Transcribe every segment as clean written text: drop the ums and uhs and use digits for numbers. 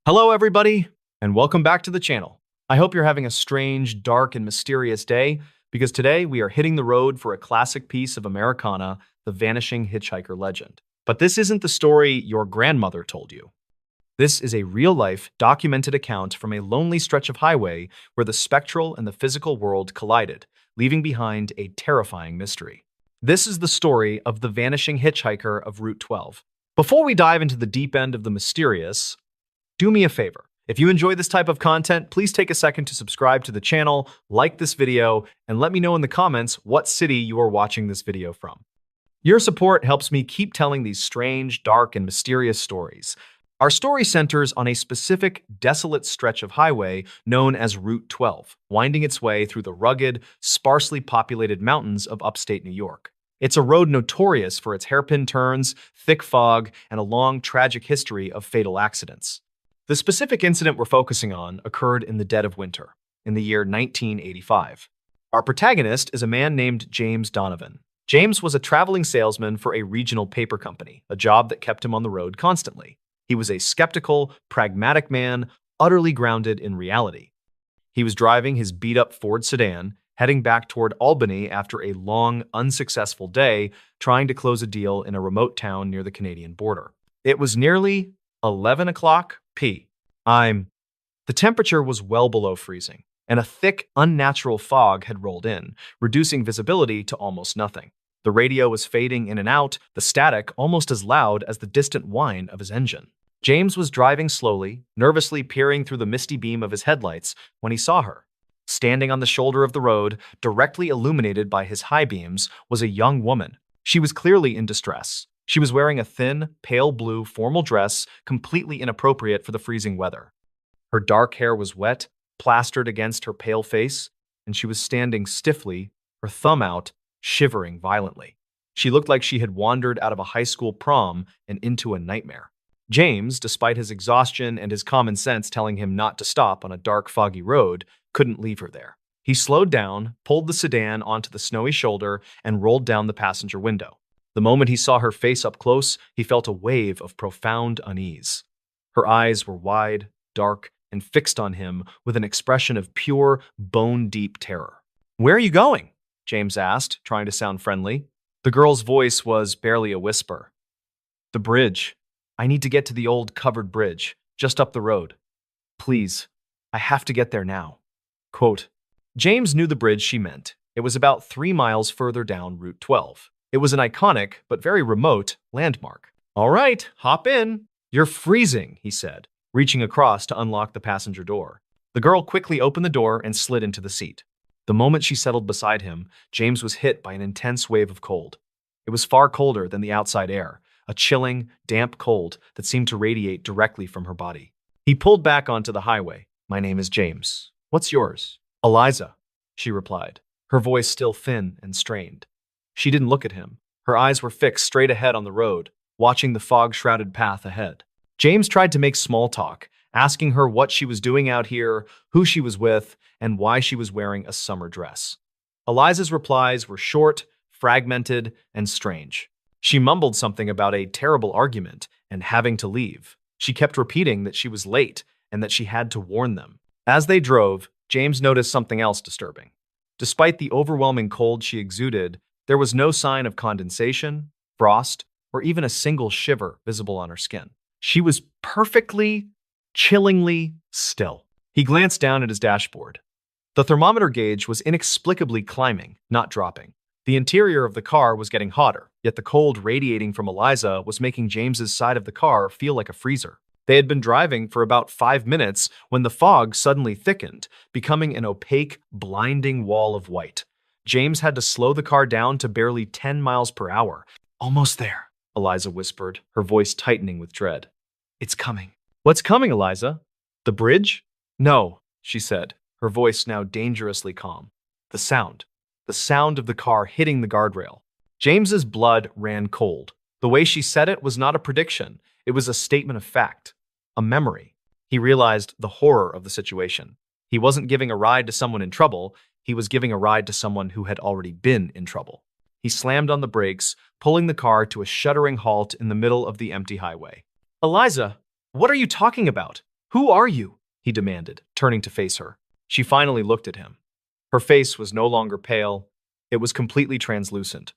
Hello, everybody, and welcome back to the channel. I hope you're having a strange, dark, and mysterious day because today we are hitting the road for a classic piece of Americana, the vanishing hitchhiker legend. But this isn't the story your grandmother told you. This is a real-life, documented account from a lonely stretch of highway where the spectral and the physical world collided, leaving behind a terrifying mystery. This is the story of the vanishing hitchhiker of Route 12. Before we dive into the deep end of the mysterious, do me a favor. If you enjoy this type of content, please take a second to subscribe to the channel, like this video, and let me know in the comments what city you are watching this video from. Your support helps me keep telling these strange, dark, and mysterious stories. Our story centers on a specific, desolate stretch of highway known as Route 12, winding its way through the rugged, sparsely populated mountains of upstate New York. It's a road notorious for its hairpin turns, thick fog, and a long, tragic history of fatal accidents. The specific incident we're focusing on occurred in the dead of winter, in the year 1985. Our protagonist is a man named James Donovan. James was a traveling salesman for a regional paper company, a job that kept him on the road constantly. He was a skeptical, pragmatic man, utterly grounded in reality. He was driving his beat-up Ford sedan, heading back toward Albany after a long, unsuccessful day trying to close a deal in a remote town near the Canadian border. It was nearly 11 o'clock p.m. The temperature was well below freezing, and a thick, unnatural fog had rolled in, reducing visibility to almost nothing. The radio was fading in and out, the static almost as loud as the distant whine of his engine. James was driving slowly, nervously peering through the misty beam of his headlights when he saw her. Standing on the shoulder of the road, directly illuminated by his high beams, was a young woman. She was clearly in distress. She was wearing a thin, pale blue formal dress completely inappropriate for the freezing weather. Her dark hair was wet, plastered against her pale face, and she was standing stiffly, her thumb out, shivering violently. She looked like she had wandered out of a high school prom and into a nightmare. James, despite his exhaustion and his common sense telling him not to stop on a dark, foggy road, couldn't leave her there. He slowed down, pulled the sedan onto the snowy shoulder, and rolled down the passenger window. The moment he saw her face up close, he felt a wave of profound unease. Her eyes were wide, dark, and fixed on him with an expression of pure, bone-deep terror. "Where are you going?" James asked, trying to sound friendly. The girl's voice was barely a whisper. "The bridge. I need to get to the old covered bridge, just up the road. Please, I have to get there now." Quote, James knew the bridge she meant. It was about 3 miles further down Route 12. It was an iconic, but very remote, landmark. "All right, hop in. You're freezing," he said, reaching across to unlock the passenger door. The girl quickly opened the door and slid into the seat. The moment she settled beside him, James was hit by an intense wave of cold. It was far colder than the outside air, a chilling, damp cold that seemed to radiate directly from her body. He pulled back onto the highway. "My name is James. What's yours?" "Eliza," she replied, her voice still thin and strained. She didn't look at him. Her eyes were fixed straight ahead on the road, watching the fog-shrouded path ahead. James tried to make small talk, asking her what she was doing out here, who she was with, and why she was wearing a summer dress. Eliza's replies were short, fragmented, and strange. She mumbled something about a terrible argument and having to leave. She kept repeating that she was late and that she had to warn them. As they drove, James noticed something else disturbing. Despite the overwhelming cold she exuded, there was no sign of condensation, frost, or even a single shiver visible on her skin. She was perfectly, chillingly still. He glanced down at his dashboard. The thermometer gauge was inexplicably climbing, not dropping. The interior of the car was getting hotter, yet the cold radiating from Eliza was making James's side of the car feel like a freezer. They had been driving for about 5 minutes when the fog suddenly thickened, becoming an opaque, blinding wall of white. James had to slow the car down to barely 10 miles per hour. "Almost there," Eliza whispered, her voice tightening with dread. "It's coming." "What's coming, Eliza? The bridge?" "No," she said, her voice now dangerously calm. The sound of the car hitting the guardrail. James's blood ran cold. The way she said it was not a prediction. It was a statement of fact, a memory. He realized the horror of the situation. He wasn't giving a ride to someone in trouble. He was giving a ride to someone who had already been in trouble. He slammed on the brakes, pulling the car to a shuddering halt in the middle of the empty highway. "Eliza, what are you talking about?" "Who are you?" he demanded, turning to face her. She finally looked at him. Her face was no longer pale. It was completely translucent,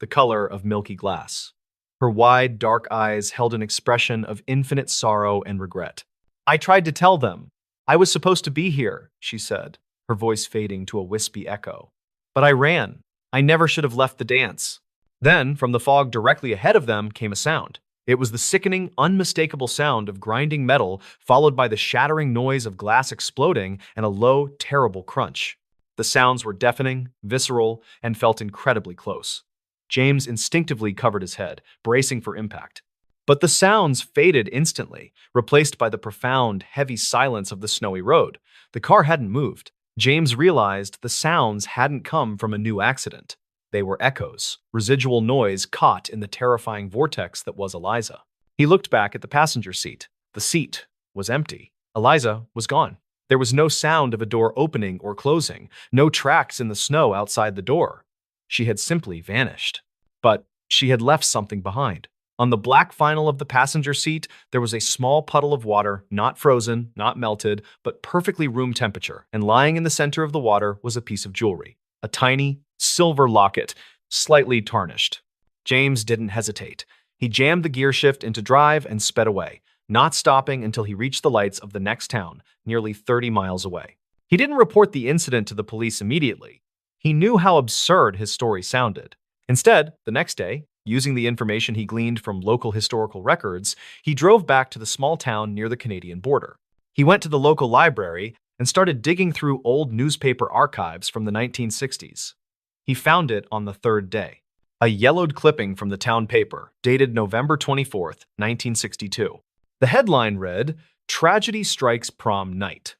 the color of milky glass. Her wide, dark eyes held an expression of infinite sorrow and regret. "I tried to tell them. I was supposed to be here," she said, her voice fading to a wispy echo. "But I ran. I never should have left the dance." Then, from the fog directly ahead of them, came a sound. It was the sickening, unmistakable sound of grinding metal, followed by the shattering noise of glass exploding and a low, terrible crunch. The sounds were deafening, visceral, and felt incredibly close. James instinctively covered his head, bracing for impact. But the sounds faded instantly, replaced by the profound, heavy silence of the snowy road. The car hadn't moved. James realized the sounds hadn't come from a new accident. They were echoes, residual noise caught in the terrifying vortex that was Eliza. He looked back at the passenger seat. The seat was empty. Eliza was gone. There was no sound of a door opening or closing, no tracks in the snow outside the door. She had simply vanished. But she had left something behind. On the black vinyl of the passenger seat, there was a small puddle of water, not frozen, not melted, but perfectly room temperature, and lying in the center of the water was a piece of jewelry, a tiny, silver locket, slightly tarnished. James didn't hesitate. He jammed the gear shift into drive and sped away, not stopping until he reached the lights of the next town, nearly 30 miles away. He didn't report the incident to the police immediately. He knew how absurd his story sounded. Instead, the next day, using the information he gleaned from local historical records, he drove back to the small town near the Canadian border. He went to the local library and started digging through old newspaper archives from the 1960s. He found it on the third day. A yellowed clipping from the town paper, dated November 24th, 1962. The headline read, "Tragedy Strikes Prom Night.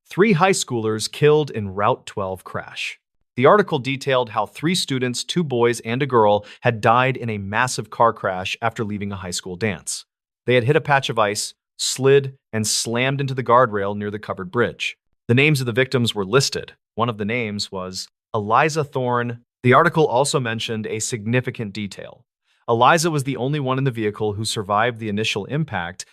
3 high schoolers killed in Route 12 crash." The article detailed how 3 students, 2 boys and a girl, had died in a massive car crash after leaving a high school dance. They had hit a patch of ice, slid, and slammed into the guardrail near the covered bridge. The names of the victims were listed. One of the names was Eliza Thorne. The article also mentioned a significant detail. Eliza was the only one in the vehicle who survived the initial impact,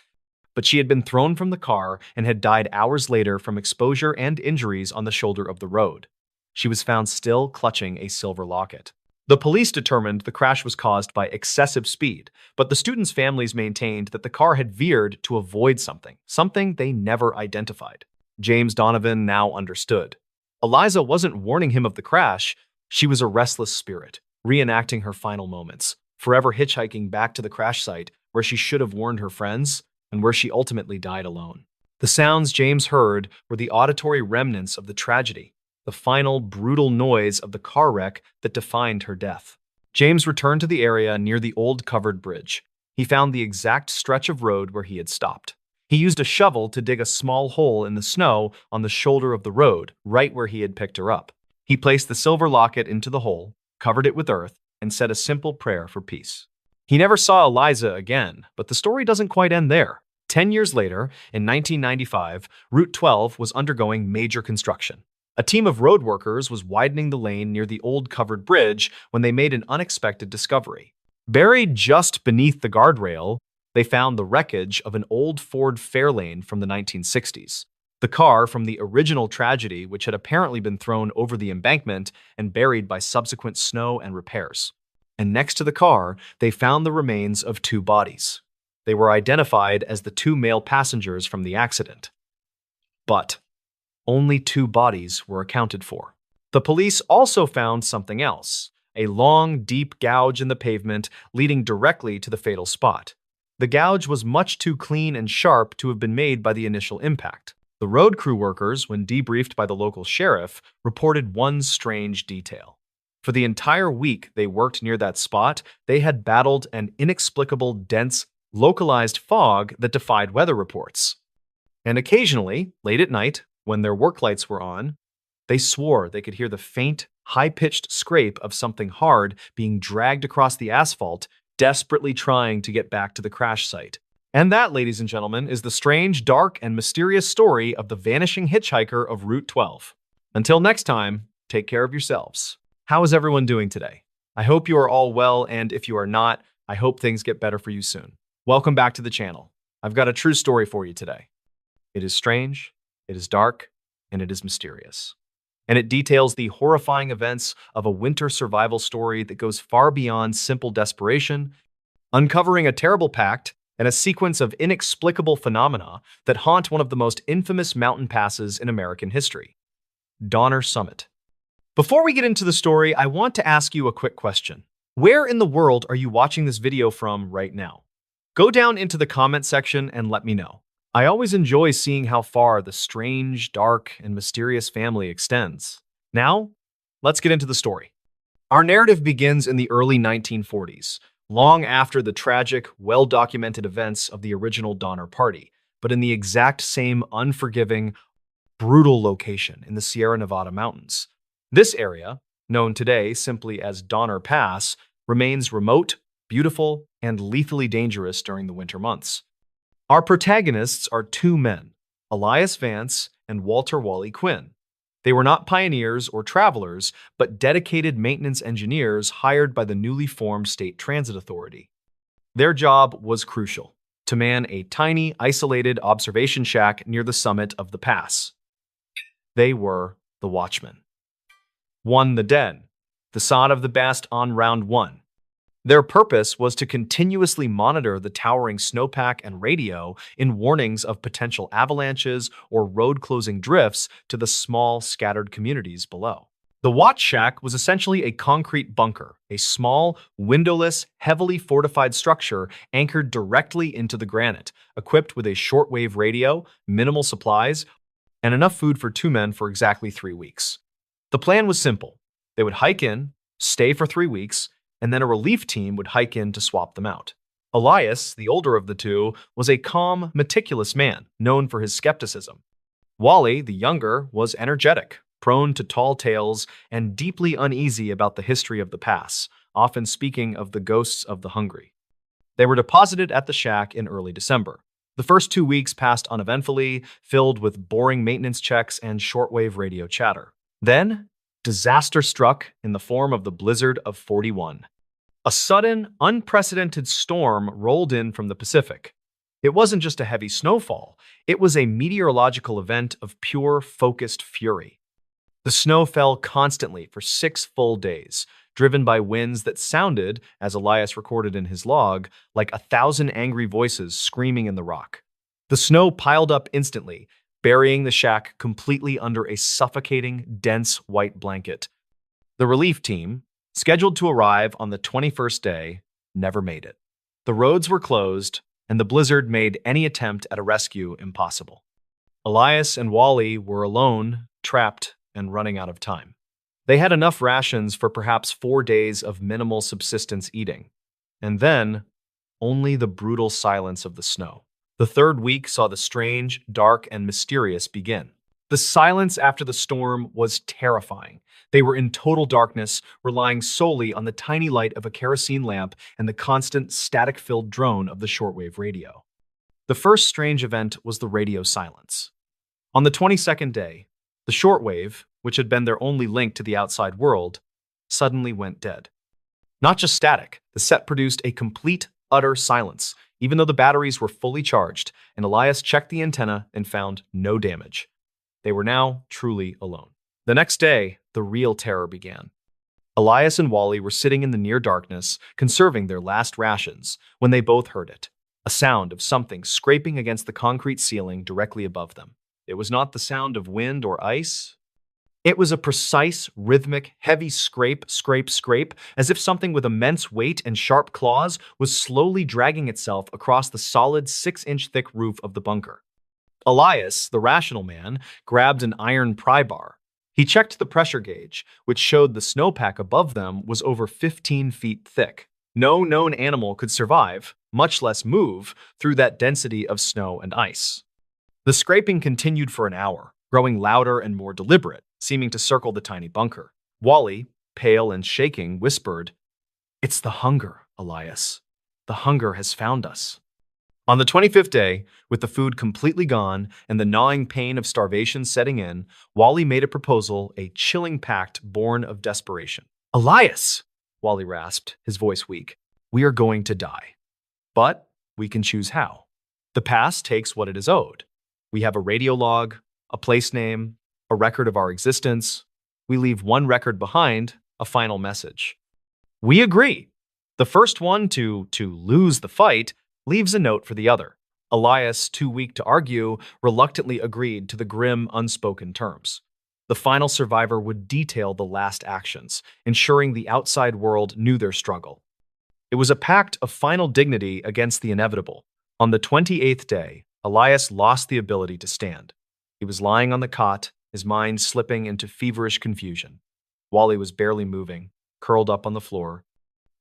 but she had been thrown from the car and had died hours later from exposure and injuries on the shoulder of the road. She was found still clutching a silver locket. The police determined the crash was caused by excessive speed, but the students' families maintained that the car had veered to avoid something they never identified. James Donovan now understood. Eliza wasn't warning him of the crash. She was a restless spirit, reenacting her final moments, forever hitchhiking back to the crash site where she should have warned her friends and where she ultimately died alone. The sounds James heard were the auditory remnants of the tragedy, the final, brutal noise of the car wreck that defined her death. James returned to the area near the old covered bridge. He found the exact stretch of road where he had stopped. He used a shovel to dig a small hole in the snow on the shoulder of the road, right where he had picked her up. He placed the silver locket into the hole, covered it with earth, and said a simple prayer for peace. He never saw Eliza again, but the story doesn't quite end there. 10 years later, in 1995, Route 12 was undergoing major construction. A team of road workers was widening the lane near the old covered bridge when they made an unexpected discovery. Buried just beneath the guardrail, they found the wreckage of an old Ford Fairlane from the 1960s. The car from the original tragedy, which had apparently been thrown over the embankment and buried by subsequent snow and repairs. And next to the car, they found the remains of 2 bodies. They were identified as the 2 male passengers from the accident. But only 2 bodies were accounted for. The police also found something else, a long, deep gouge in the pavement leading directly to the fatal spot. The gouge was much too clean and sharp to have been made by the initial impact. The road crew workers, when debriefed by the local sheriff, reported one strange detail. For the entire week they worked near that spot, they had battled an inexplicable, dense, localized fog that defied weather reports. And occasionally, late at night, when their work lights were on, they swore they could hear the faint, high-pitched scrape of something hard being dragged across the asphalt, desperately trying to get back to the crash site. And that, ladies and gentlemen, is the strange, dark, and mysterious story of the vanishing hitchhiker of Route 12. Until next time, take care of yourselves. How is everyone doing today? I hope you are all well, and if you are not, I hope things get better for you soon. Welcome back to the channel. I've got a true story for you today. It is strange, it is dark, and it is mysterious. And it details the horrifying events of a winter survival story that goes far beyond simple desperation, uncovering a terrible pact and a sequence of inexplicable phenomena that haunt one of the most infamous mountain passes in American history, Donner Summit. Before we get into the story, I want to ask you a quick question. Where in the world are you watching this video from right now? Go down into the comment section and let me know. I always enjoy seeing how far the strange, dark, and mysterious family extends. Now, let's get into the story. Our narrative begins in the early 1940s, long after the tragic, well-documented events of the original Donner Party, but in the exact same unforgiving, brutal location in the Sierra Nevada mountains. This area, known today simply as Donner Pass, remains remote, beautiful, and lethally dangerous during the winter months. Our protagonists are two men, Elias Vance and Walter Wally Quinn. They were not pioneers or travelers, but dedicated maintenance engineers hired by the newly formed State Transit Authority. Their job was crucial, to man a tiny, isolated observation shack near the summit of the pass. They were the Watchmen. 1. The Den, the sod of the best on round 1. Their purpose was to continuously monitor the towering snowpack and radio in warnings of potential avalanches or road-closing drifts to the small, scattered communities below. The Watch Shack was essentially a concrete bunker, a small, windowless, heavily fortified structure anchored directly into the granite, equipped with a shortwave radio, minimal supplies, and enough food for 2 men for exactly 3 weeks. The plan was simple. They would hike in, stay for 3 weeks, and then a relief team would hike in to swap them out. Elias, the older of the two, was a calm, meticulous man, known for his skepticism. Wally, the younger, was energetic, prone to tall tales, and deeply uneasy about the history of the pass, often speaking of the ghosts of the hungry. They were deposited at the shack in early December. The first 2 weeks passed uneventfully, filled with boring maintenance checks and shortwave radio chatter. Then, disaster struck in the form of the blizzard of 41. A sudden, unprecedented storm rolled in from the Pacific. It wasn't just a heavy snowfall, it was a meteorological event of pure, focused fury. The snow fell constantly for 6 full days, driven by winds that sounded, as Elias recorded in his log, like 1,000 angry voices screaming in the rock. The snow piled up instantly, burying the shack completely under a suffocating, dense white blanket. The relief team, scheduled to arrive on the 21st day, never made it. The roads were closed, and the blizzard made any attempt at a rescue impossible. Elias and Wally were alone, trapped, and running out of time. They had enough rations for perhaps 4 days of minimal subsistence eating. And then, only the brutal silence of the snow. The 3rd week saw the strange, dark, and mysterious begin. The silence after the storm was terrifying. They were in total darkness, relying solely on the tiny light of a kerosene lamp and the constant, static-filled drone of the shortwave radio. The first strange event was the radio silence. On the 22nd day, the shortwave, which had been their only link to the outside world, suddenly went dead. Not just static, the set produced a complete, utter silence, even though the batteries were fully charged, and Elias checked the antenna and found no damage. They were now truly alone. The next day, the real terror began. Elias and Wally were sitting in the near darkness, conserving their last rations, when they both heard it, a sound of something scraping against the concrete ceiling directly above them. It was not the sound of wind or ice. It was a precise, rhythmic, heavy scrape, scrape, scrape, as if something with immense weight and sharp claws was slowly dragging itself across the solid 6-inch thick roof of the bunker. Elias, the rational man, grabbed an iron pry bar. He checked the pressure gauge, which showed the snowpack above them was over 15 feet thick. No known animal could survive, much less move, through that density of snow and ice. The scraping continued for an hour, growing louder and more deliberate, seeming to circle the tiny bunker. Wally, pale and shaking, whispered, "It's the hunger, Elias. The hunger has found us." On the 25th day, with the food completely gone and the gnawing pain of starvation setting in, Wally made a proposal, a chilling pact born of desperation. "Elias," Wally rasped, his voice weak, "we are going to die. But we can choose how. The past takes what it is owed. We have a radio log, a place name, a record of our existence. We leave one record behind, a final message. We agree. The first one to lose the fight leaves a note for the other. Elias, too weak to argue, reluctantly agreed to the grim, unspoken terms. The final survivor would detail the last actions, ensuring the outside world knew their struggle. It was a pact of final dignity against the inevitable. On the 28th day, Elias lost the ability to stand. He was lying on the cot, his mind slipping into feverish confusion. Wally was barely moving, curled up on the floor.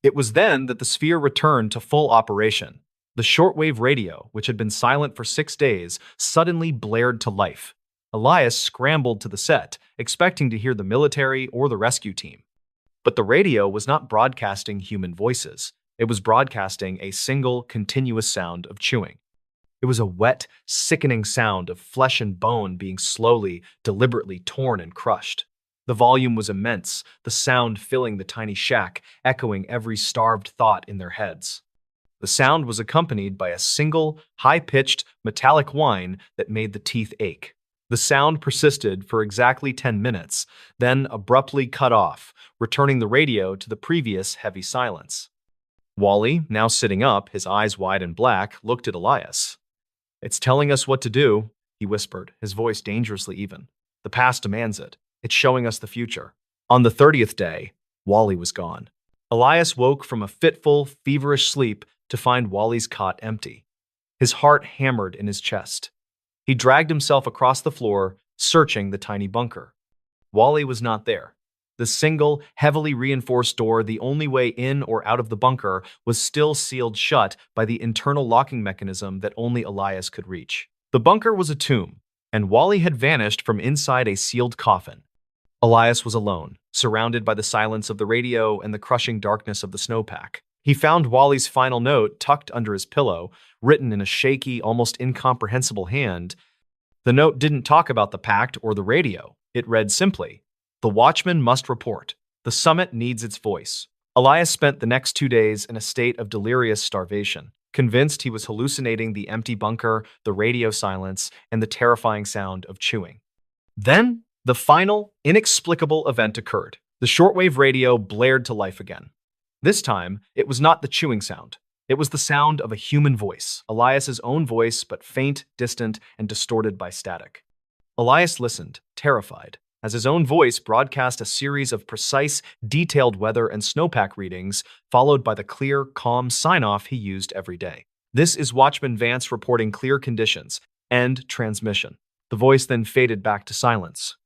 It was then that the sphere returned to full operation. The shortwave radio, which had been silent for 6 days, suddenly blared to life. Elias scrambled to the set, expecting to hear the military or the rescue team. But the radio was not broadcasting human voices. It was broadcasting a single, continuous sound of chewing. It was a wet, sickening sound of flesh and bone being slowly, deliberately torn and crushed. The volume was immense, the sound filling the tiny shack, echoing every starved thought in their heads. The sound was accompanied by a single, high-pitched, metallic whine that made the teeth ache. The sound persisted for exactly 10 minutes, then abruptly cut off, returning the radio to the previous heavy silence. Wally, now sitting up, his eyes wide and black, looked at Elias. "It's telling us what to do," he whispered, his voice dangerously even. "The past demands it. It's showing us the future." On the 30th day, Wally was gone. Elias woke from a fitful, feverish sleep to find Wally's cot empty. His heart hammered in his chest. He dragged himself across the floor, searching the tiny bunker. Wally was not there. The single, heavily reinforced door, the only way in or out of the bunker, was still sealed shut by the internal locking mechanism that only Elias could reach. The bunker was a tomb, and Wally had vanished from inside a sealed coffin. Elias was alone, surrounded by the silence of the radio and the crushing darkness of the snowpack. He found Wally's final note tucked under his pillow, written in a shaky, almost incomprehensible hand. The note didn't talk about the pact or the radio. It read simply, "The watchman must report. The summit needs its voice." Elias spent the next 2 days in a state of delirious starvation, convinced he was hallucinating the empty bunker, the radio silence, and the terrifying sound of chewing. Then, the final, inexplicable event occurred. The shortwave radio blared to life again. This time, it was not the chewing sound. It was the sound of a human voice, Elias's own voice, but faint, distant, and distorted by static. Elias listened, terrified, as his own voice broadcast a series of precise, detailed weather and snowpack readings, followed by the clear, calm sign-off he used every day. "This is Watchman Vance reporting clear conditions. End transmission." The voice then faded back to silence.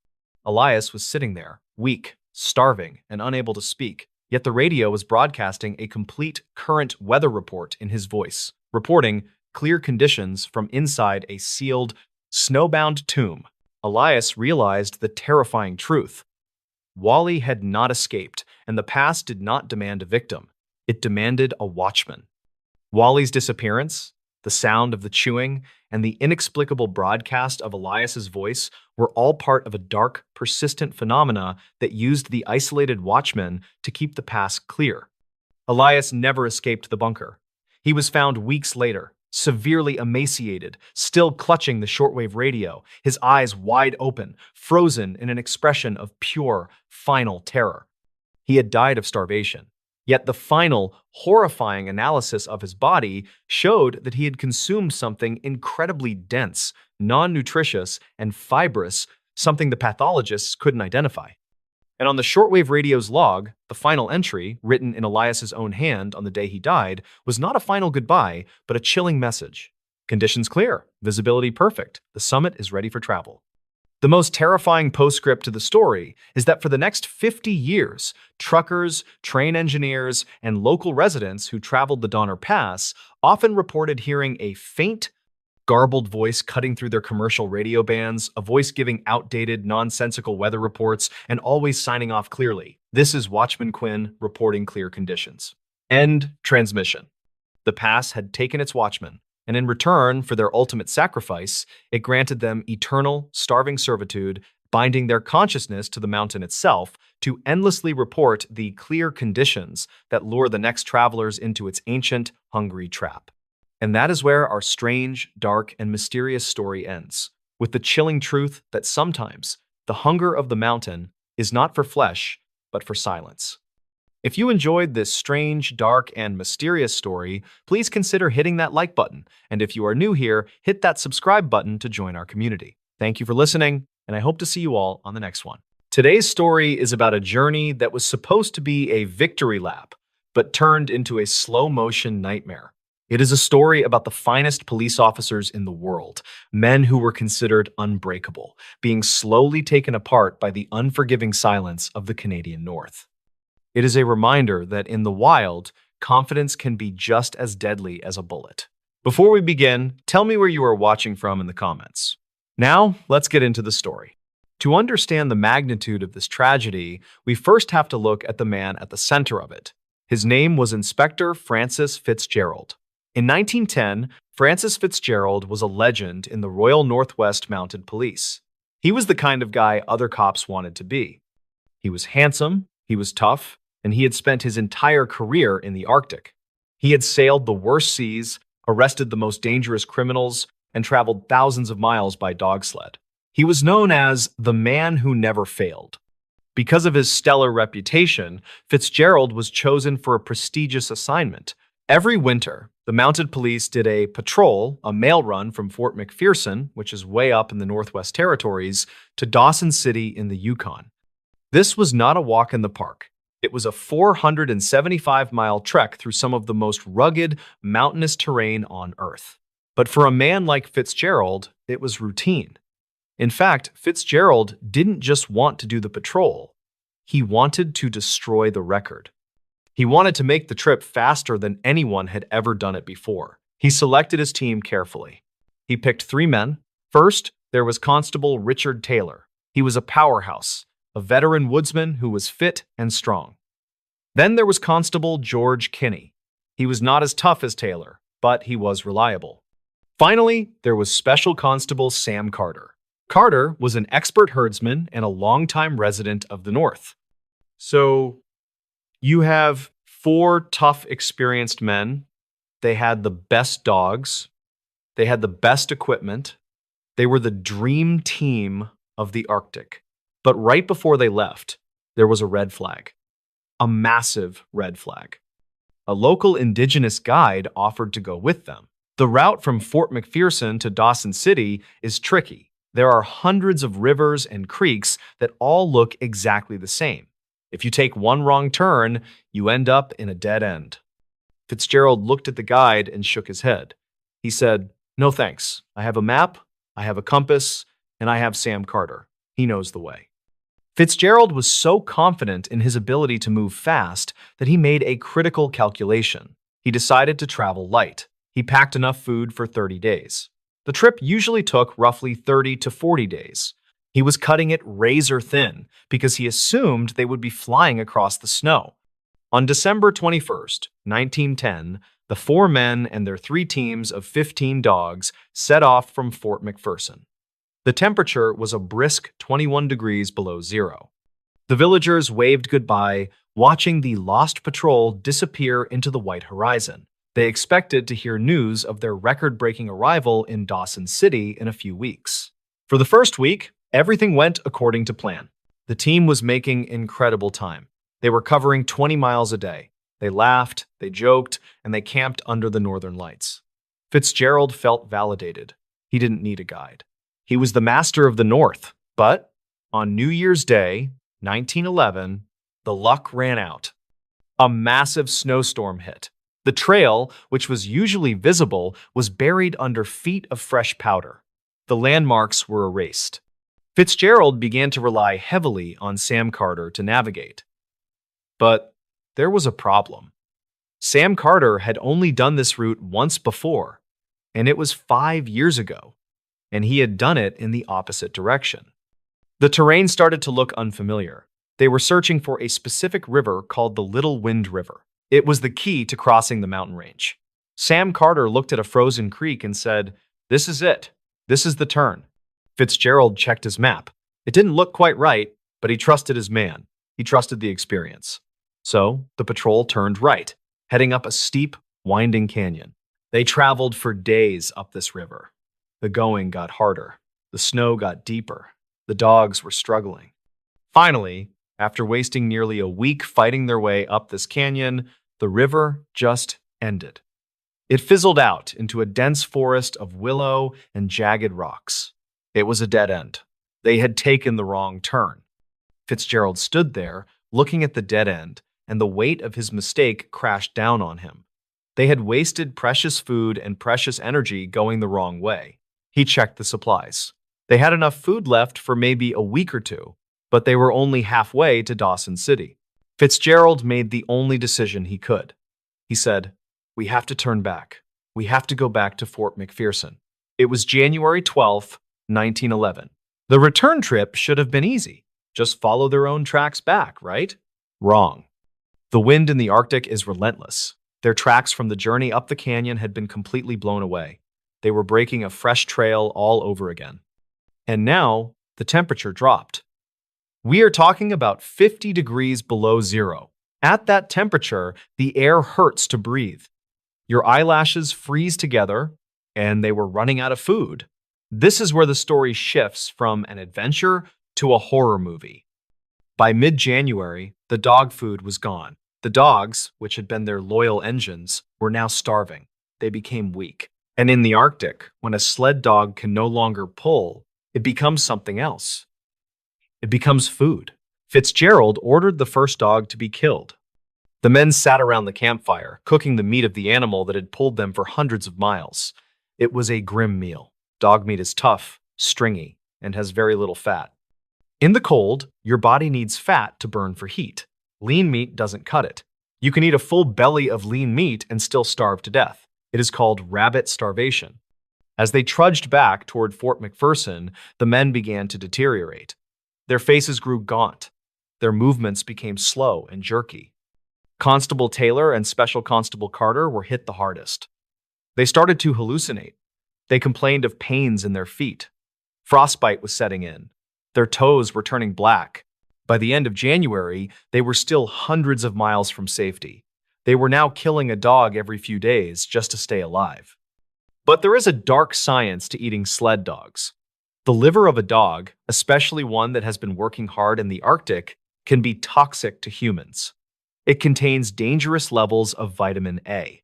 Elias was sitting there, weak, starving, and unable to speak. Yet the radio was broadcasting a complete current weather report in his voice, reporting clear conditions from inside a sealed, snowbound tomb. Elias realized the terrifying truth. Wally had not escaped, and the past did not demand a victim. It demanded a watchman. Wally's disappearance, the sound of the chewing, and the inexplicable broadcast of Elias's voice were all part of a dark, persistent phenomena that used the isolated watchman to keep the past clear. Elias never escaped the bunker. He was found weeks later, severely emaciated, still clutching the shortwave radio, his eyes wide open, frozen in an expression of pure, final terror. He had died of starvation. Yet the final, horrifying analysis of his body showed that he had consumed something incredibly dense, non-nutritious, and fibrous, something the pathologists couldn't identify. And on the shortwave radio's log, the final entry, written in Elias's own hand on the day he died, was not a final goodbye, but a chilling message. "Conditions clear, visibility perfect, the summit is ready for travel." The most terrifying postscript to the story is that for the next 50 years, truckers, train engineers, and local residents who traveled the Donner Pass often reported hearing a faint, garbled voice cutting through their commercial radio bands, a voice giving outdated, nonsensical weather reports, and always signing off clearly. "This is Watchman Quinn reporting clear conditions." End transmission. The pass had taken its watchman, and in return for their ultimate sacrifice, it granted them eternal, starving servitude, binding their consciousness to the mountain itself to endlessly report the clear conditions that lure the next travelers into its ancient, hungry trap. And that is where our strange, dark, and mysterious story ends. with the chilling truth that sometimes the hunger of the mountain is not for flesh, but for silence. If you enjoyed this strange, dark, and mysterious story, please consider hitting that like button. And if you are new here, hit that subscribe button to join our community. Thank you for listening, and I hope to see you all on the next one. Today's story is about a journey that was supposed to be a victory lap, but turned into a slow-motion nightmare. It is a story about the finest police officers in the world, men who were considered unbreakable, being slowly taken apart by the unforgiving silence of the Canadian North. It is a reminder that in the wild, confidence can be just as deadly as a bullet. Before we begin, tell me where you are watching from in the comments. Now, let's get into the story. To understand the magnitude of this tragedy, we first have to look at the man at the center of it. His name was Inspector Francis Fitzgerald. In 1910, Francis Fitzgerald was a legend in the Royal Northwest Mounted Police. He was the kind of guy other cops wanted to be. He was handsome, he was tough, and he had spent his entire career in the Arctic. He had sailed the worst seas, arrested the most dangerous criminals, and traveled thousands of miles by dog sled. He was known as the man who never failed. Because of his stellar reputation, Fitzgerald was chosen for a prestigious assignment. Every winter, the Mounted Police did a patrol, a mail run from Fort McPherson, which is way up in the Northwest Territories, to Dawson City in the Yukon. This was not a walk in the park. It was a 475-mile trek through some of the most rugged, mountainous terrain on Earth. But for a man like Fitzgerald, it was routine. In fact, Fitzgerald didn't just want to do the patrol. He wanted to destroy the record. He wanted to make the trip faster than anyone had ever done it before. He selected his team carefully. He picked 3 men. First, there was Constable Richard Taylor. He was a powerhouse, a veteran woodsman who was fit and strong. Then there was Constable George Kinney. He was not as tough as Taylor, but he was reliable. Finally, there was Special Constable Sam Carter. Carter was an expert herdsman and a longtime resident of the North. So, you have 4 tough, experienced men. They had the best dogs. They had the best equipment. They were the dream team of the Arctic. But right before they left, there was a red flag. A massive red flag. A local indigenous guide offered to go with them. The route from Fort McPherson to Dawson City is tricky. There are hundreds of rivers and creeks that all look exactly the same. If you take one wrong turn, you end up in a dead end. Fitzgerald looked at the guide and shook his head. He said, "No thanks. I have a map, I have a compass, and I have Sam Carter. He knows the way." Fitzgerald was so confident in his ability to move fast that he made a critical calculation. He decided to travel light. He packed enough food for 30 days. The trip usually took roughly 30 to 40 days. He was cutting it razor thin because he assumed they would be flying across the snow. On December 21st, 1910, the 4 men and their 3 teams of 15 dogs set off from Fort McPherson. The temperature was a brisk 21 degrees below zero. The villagers waved goodbye, watching the lost patrol disappear into the white horizon. They expected to hear news of their record-breaking arrival in Dawson City in a few weeks. For the first week, everything went according to plan. The team was making incredible time. They were covering 20 miles a day. They laughed, they joked, and they camped under the northern lights. Fitzgerald felt validated. He didn't need a guide. He was the master of the North. But on New Year's Day, 1911, the luck ran out. A massive snowstorm hit. The trail, which was usually visible, was buried under feet of fresh powder. The landmarks were erased. Fitzgerald began to rely heavily on Sam Carter to navigate. But there was a problem. Sam Carter had only done this route once before, and it was 5 years ago, and he had done it in the opposite direction. The terrain started to look unfamiliar. They were searching for a specific river called the Little Wind River. It was the key to crossing the mountain range. Sam Carter looked at a frozen creek and said, "This is it. This is the turn." Fitzgerald checked his map. It didn't look quite right, but he trusted his man. He trusted the experience. So the patrol turned right, heading up a steep, winding canyon. They traveled for days up this river. The going got harder. The snow got deeper. The dogs were struggling. Finally, after wasting nearly a week fighting their way up this canyon, the river just ended. It fizzled out into a dense forest of willow and jagged rocks. It was a dead end. They had taken the wrong turn. Fitzgerald stood there, looking at the dead end, and the weight of his mistake crashed down on him. They had wasted precious food and precious energy going the wrong way. He checked the supplies. They had enough food left for maybe a week or two, but they were only halfway to Dawson City. Fitzgerald made the only decision he could. He said, "We have to turn back. We have to go back to Fort McPherson." It was January 12th, 1911. The return trip should have been easy. Just follow their own tracks back, right? Wrong. The wind in the Arctic is relentless. Their tracks from the journey up the canyon had been completely blown away. They were breaking a fresh trail all over again. And now, the temperature dropped. We are talking about 50 degrees below zero. At that temperature, the air hurts to breathe. Your eyelashes freeze together, and they were running out of food. This is where the story shifts from an adventure to a horror movie. By mid-January, the dog food was gone. The dogs, which had been their loyal engines, were now starving. They became weak. And in the Arctic, when a sled dog can no longer pull, it becomes something else. It becomes food. Fitzgerald ordered the first dog to be killed. The men sat around the campfire, cooking the meat of the animal that had pulled them for hundreds of miles. It was a grim meal. Dog meat is tough, stringy, and has very little fat. In the cold, your body needs fat to burn for heat. Lean meat doesn't cut it. You can eat a full belly of lean meat and still starve to death. It is called rabbit starvation. As they trudged back toward Fort McPherson, the men began to deteriorate. Their faces grew gaunt. Their movements became slow and jerky. Constable Taylor and Special Constable Carter were hit the hardest. They started to hallucinate. They complained of pains in their feet. Frostbite was setting in. Their toes were turning black. By the end of January, they were still hundreds of miles from safety. They were now killing a dog every few days just to stay alive. But there is a dark science to eating sled dogs. The liver of a dog, especially one that has been working hard in the Arctic, can be toxic to humans. It contains dangerous levels of vitamin A.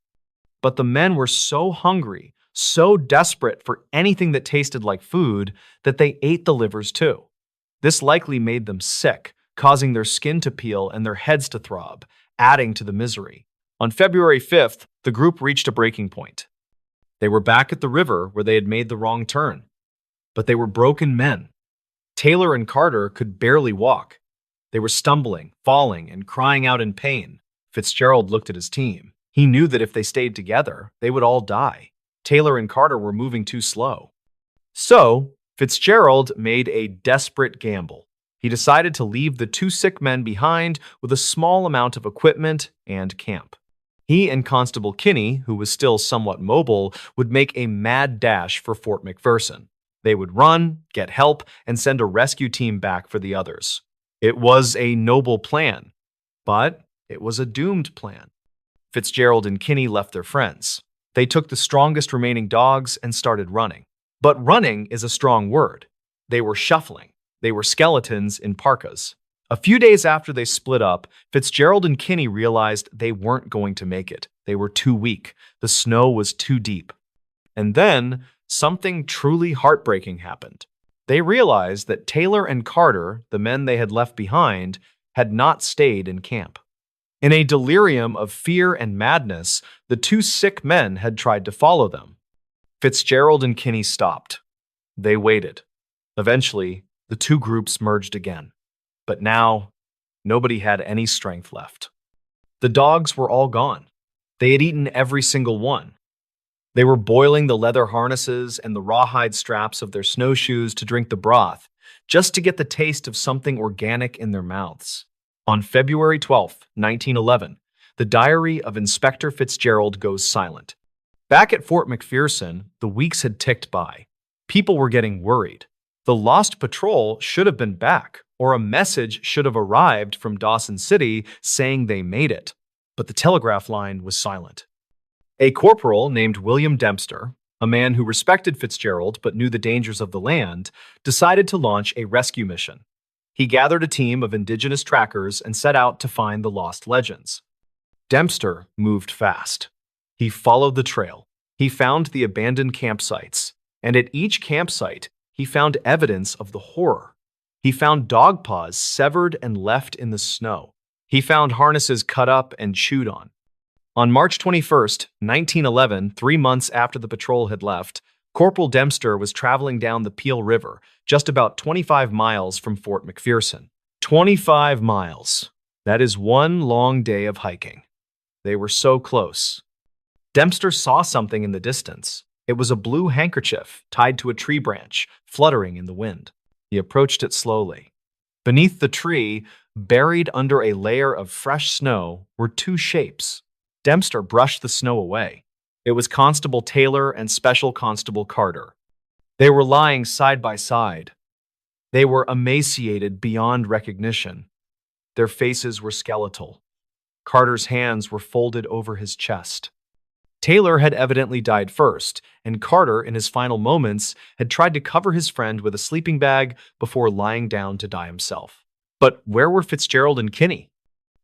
But the men were so hungry, so desperate for anything that tasted like food, that they ate the livers too. This likely made them sick, causing their skin to peel and their heads to throb, adding to the misery. On February 5th, the group reached a breaking point. They were back at the river where they had made the wrong turn. But they were broken men. Taylor and Carter could barely walk. They were stumbling, falling, and crying out in pain. Fitzgerald looked at his team. He knew that if they stayed together, they would all die. Taylor and Carter were moving too slow. So, Fitzgerald made a desperate gamble. He decided to leave the two sick men behind with a small amount of equipment and camp. He and Constable Kinney, who was still somewhat mobile, would make a mad dash for Fort McPherson. They would run, get help, and send a rescue team back for the others. It was a noble plan, but it was a doomed plan. Fitzgerald and Kinney left their friends. They took the strongest remaining dogs and started running. But running is a strong word. They were shuffling. They were skeletons in parkas. A few days after they split up, Fitzgerald and Kinney realized they weren't going to make it. They were too weak. The snow was too deep. And then something truly heartbreaking happened. They realized that Taylor and Carter, the men they had left behind, had not stayed in camp. In a delirium of fear and madness, the two sick men had tried to follow them. Fitzgerald and Kinney stopped. They waited. Eventually, the two groups merged again. But now, nobody had any strength left. The dogs were all gone. They had eaten every single one. They were boiling the leather harnesses and the rawhide straps of their snowshoes to drink the broth, just to get the taste of something organic in their mouths. On February 12th, 1911, the diary of Inspector Fitzgerald goes silent. Back at Fort McPherson, the weeks had ticked by. People were getting worried. The lost patrol should have been back, or a message should have arrived from Dawson City saying they made it. But the telegraph line was silent. A corporal named William Dempster, A man who respected Fitzgerald but knew the dangers of the land, decided to launch a rescue mission. He gathered a team of indigenous trackers and set out to find the lost legends. Dempster moved fast. He followed the trail. He found the abandoned campsites, and at each campsite, he found evidence of the horror. He found dog paws severed and left in the snow. He found harnesses cut up and chewed on. On March 21st, 1911, 3 months after the patrol had left, Corporal Dempster was traveling down the Peel River, just about 25 miles from Fort McPherson. 25 miles. That is one long day of hiking. They were so close. Dempster saw something in the distance. It was a blue handkerchief tied to a tree branch, fluttering in the wind. He approached it slowly. Beneath the tree, buried under a layer of fresh snow, were two shapes. Dempster brushed the snow away. It was Constable Taylor and Special Constable Carter. They were lying side by side. They were emaciated beyond recognition. Their faces were skeletal. Carter's hands were folded over his chest. Taylor had evidently died first, and Carter, in his final moments, had tried to cover his friend with a sleeping bag before lying down to die himself. But where were Fitzgerald and Kinney?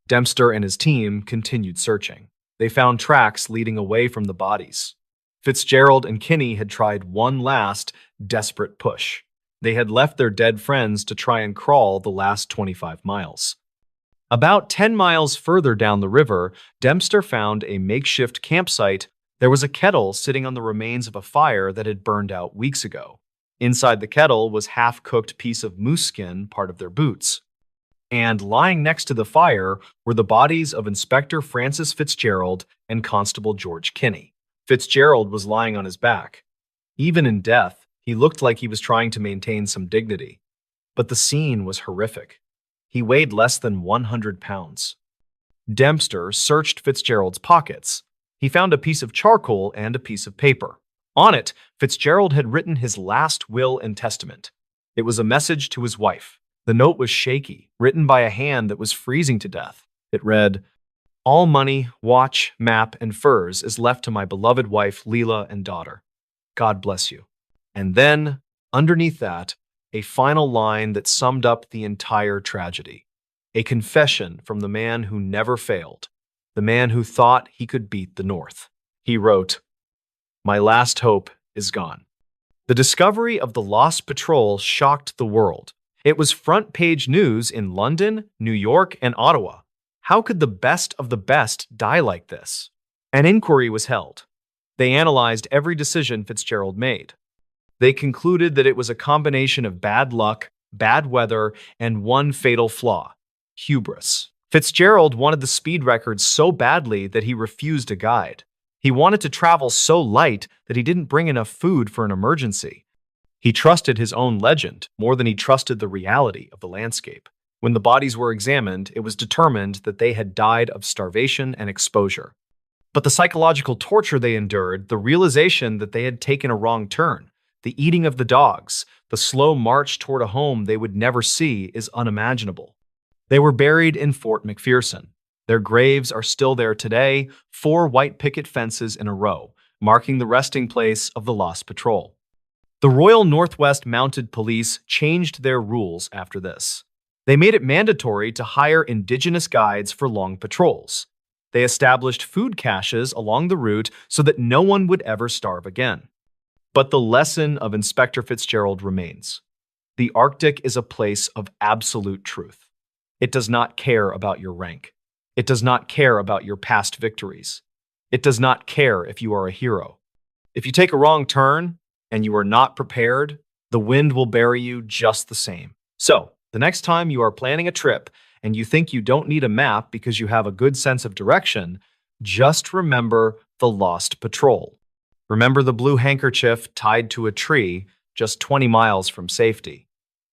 Dempster and his team continued searching. They found tracks leading away from the bodies. Fitzgerald and Kinney had tried one last, desperate push. They had left their dead friends to try and crawl the last 25 miles. About 10 miles further down the river, Dempster found a makeshift campsite. There was a kettle sitting on the remains of a fire that had burned out weeks ago. Inside the kettle was half-cooked piece of moose skin, part of their boots. And lying next to the fire were the bodies of Inspector Francis Fitzgerald and Constable George Kinney. Fitzgerald was lying on his back. Even in death, he looked like he was trying to maintain some dignity. But the scene was horrific. He weighed less than 100 pounds. Dempster searched Fitzgerald's pockets. He found a piece of charcoal and a piece of paper. On it, Fitzgerald had written his last will and testament. It was a message to his wife. The note was shaky, written by a hand that was freezing to death. It read, "All money, watch, map, and furs is left to my beloved wife, Leela, and daughter. God bless you." And then, underneath that, a final line that summed up the entire tragedy. A confession from the man who never failed, the man who thought he could beat the North. He wrote, "My last hope is gone." The discovery of the lost patrol shocked the world. It was front-page news in London, New York, and Ottawa. How could the best of the best die like this? An inquiry was held. They analyzed every decision Fitzgerald made. They concluded that it was a combination of bad luck, bad weather, and one fatal flaw: hubris. Fitzgerald wanted the speed record so badly that he refused a guide. He wanted to travel so light that he didn't bring enough food for an emergency. He trusted his own legend more than he trusted the reality of the landscape. When the bodies were examined, it was determined that they had died of starvation and exposure. But the psychological torture they endured, the realization that they had taken a wrong turn, the eating of the dogs, the slow march toward a home they would never see is unimaginable. They were buried in Fort McPherson. Their graves are still there today, 4 white picket fences in a row, marking the resting place of the lost patrol. The Royal Northwest Mounted Police changed their rules after this. They made it mandatory to hire indigenous guides for long patrols. They established food caches along the route so that no one would ever starve again. But the lesson of Inspector Fitzgerald remains. The Arctic is a place of absolute truth. It does not care about your rank. It does not care about your past victories. It does not care if you are a hero. If you take a wrong turn and you are not prepared, the wind will bury you just the same. So, the next time you are planning a trip and you think you don't need a map because you have a good sense of direction, just remember the lost patrol. Remember the blue handkerchief tied to a tree just 20 miles from safety.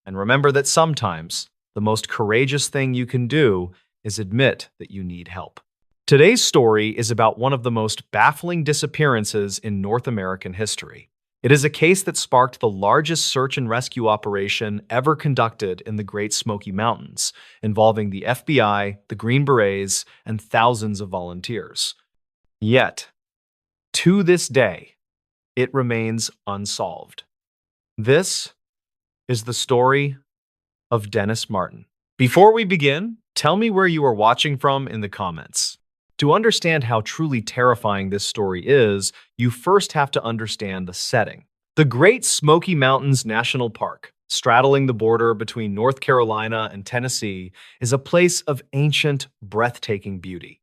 And remember that sometimes the most courageous thing you can do is admit that you need help. Today's story is about one of the most baffling disappearances in North American history. It is a case that sparked the largest search and rescue operation ever conducted in the Great Smoky Mountains, involving the FBI, the Green Berets, and thousands of volunteers. Yet, to this day, it remains unsolved. This is the story of Dennis Martin. Before we begin, tell me where you are watching from in the comments. To understand how truly terrifying this story is, you first have to understand the setting. The Great Smoky Mountains National Park, straddling the border between North Carolina and Tennessee, is a place of ancient, breathtaking beauty.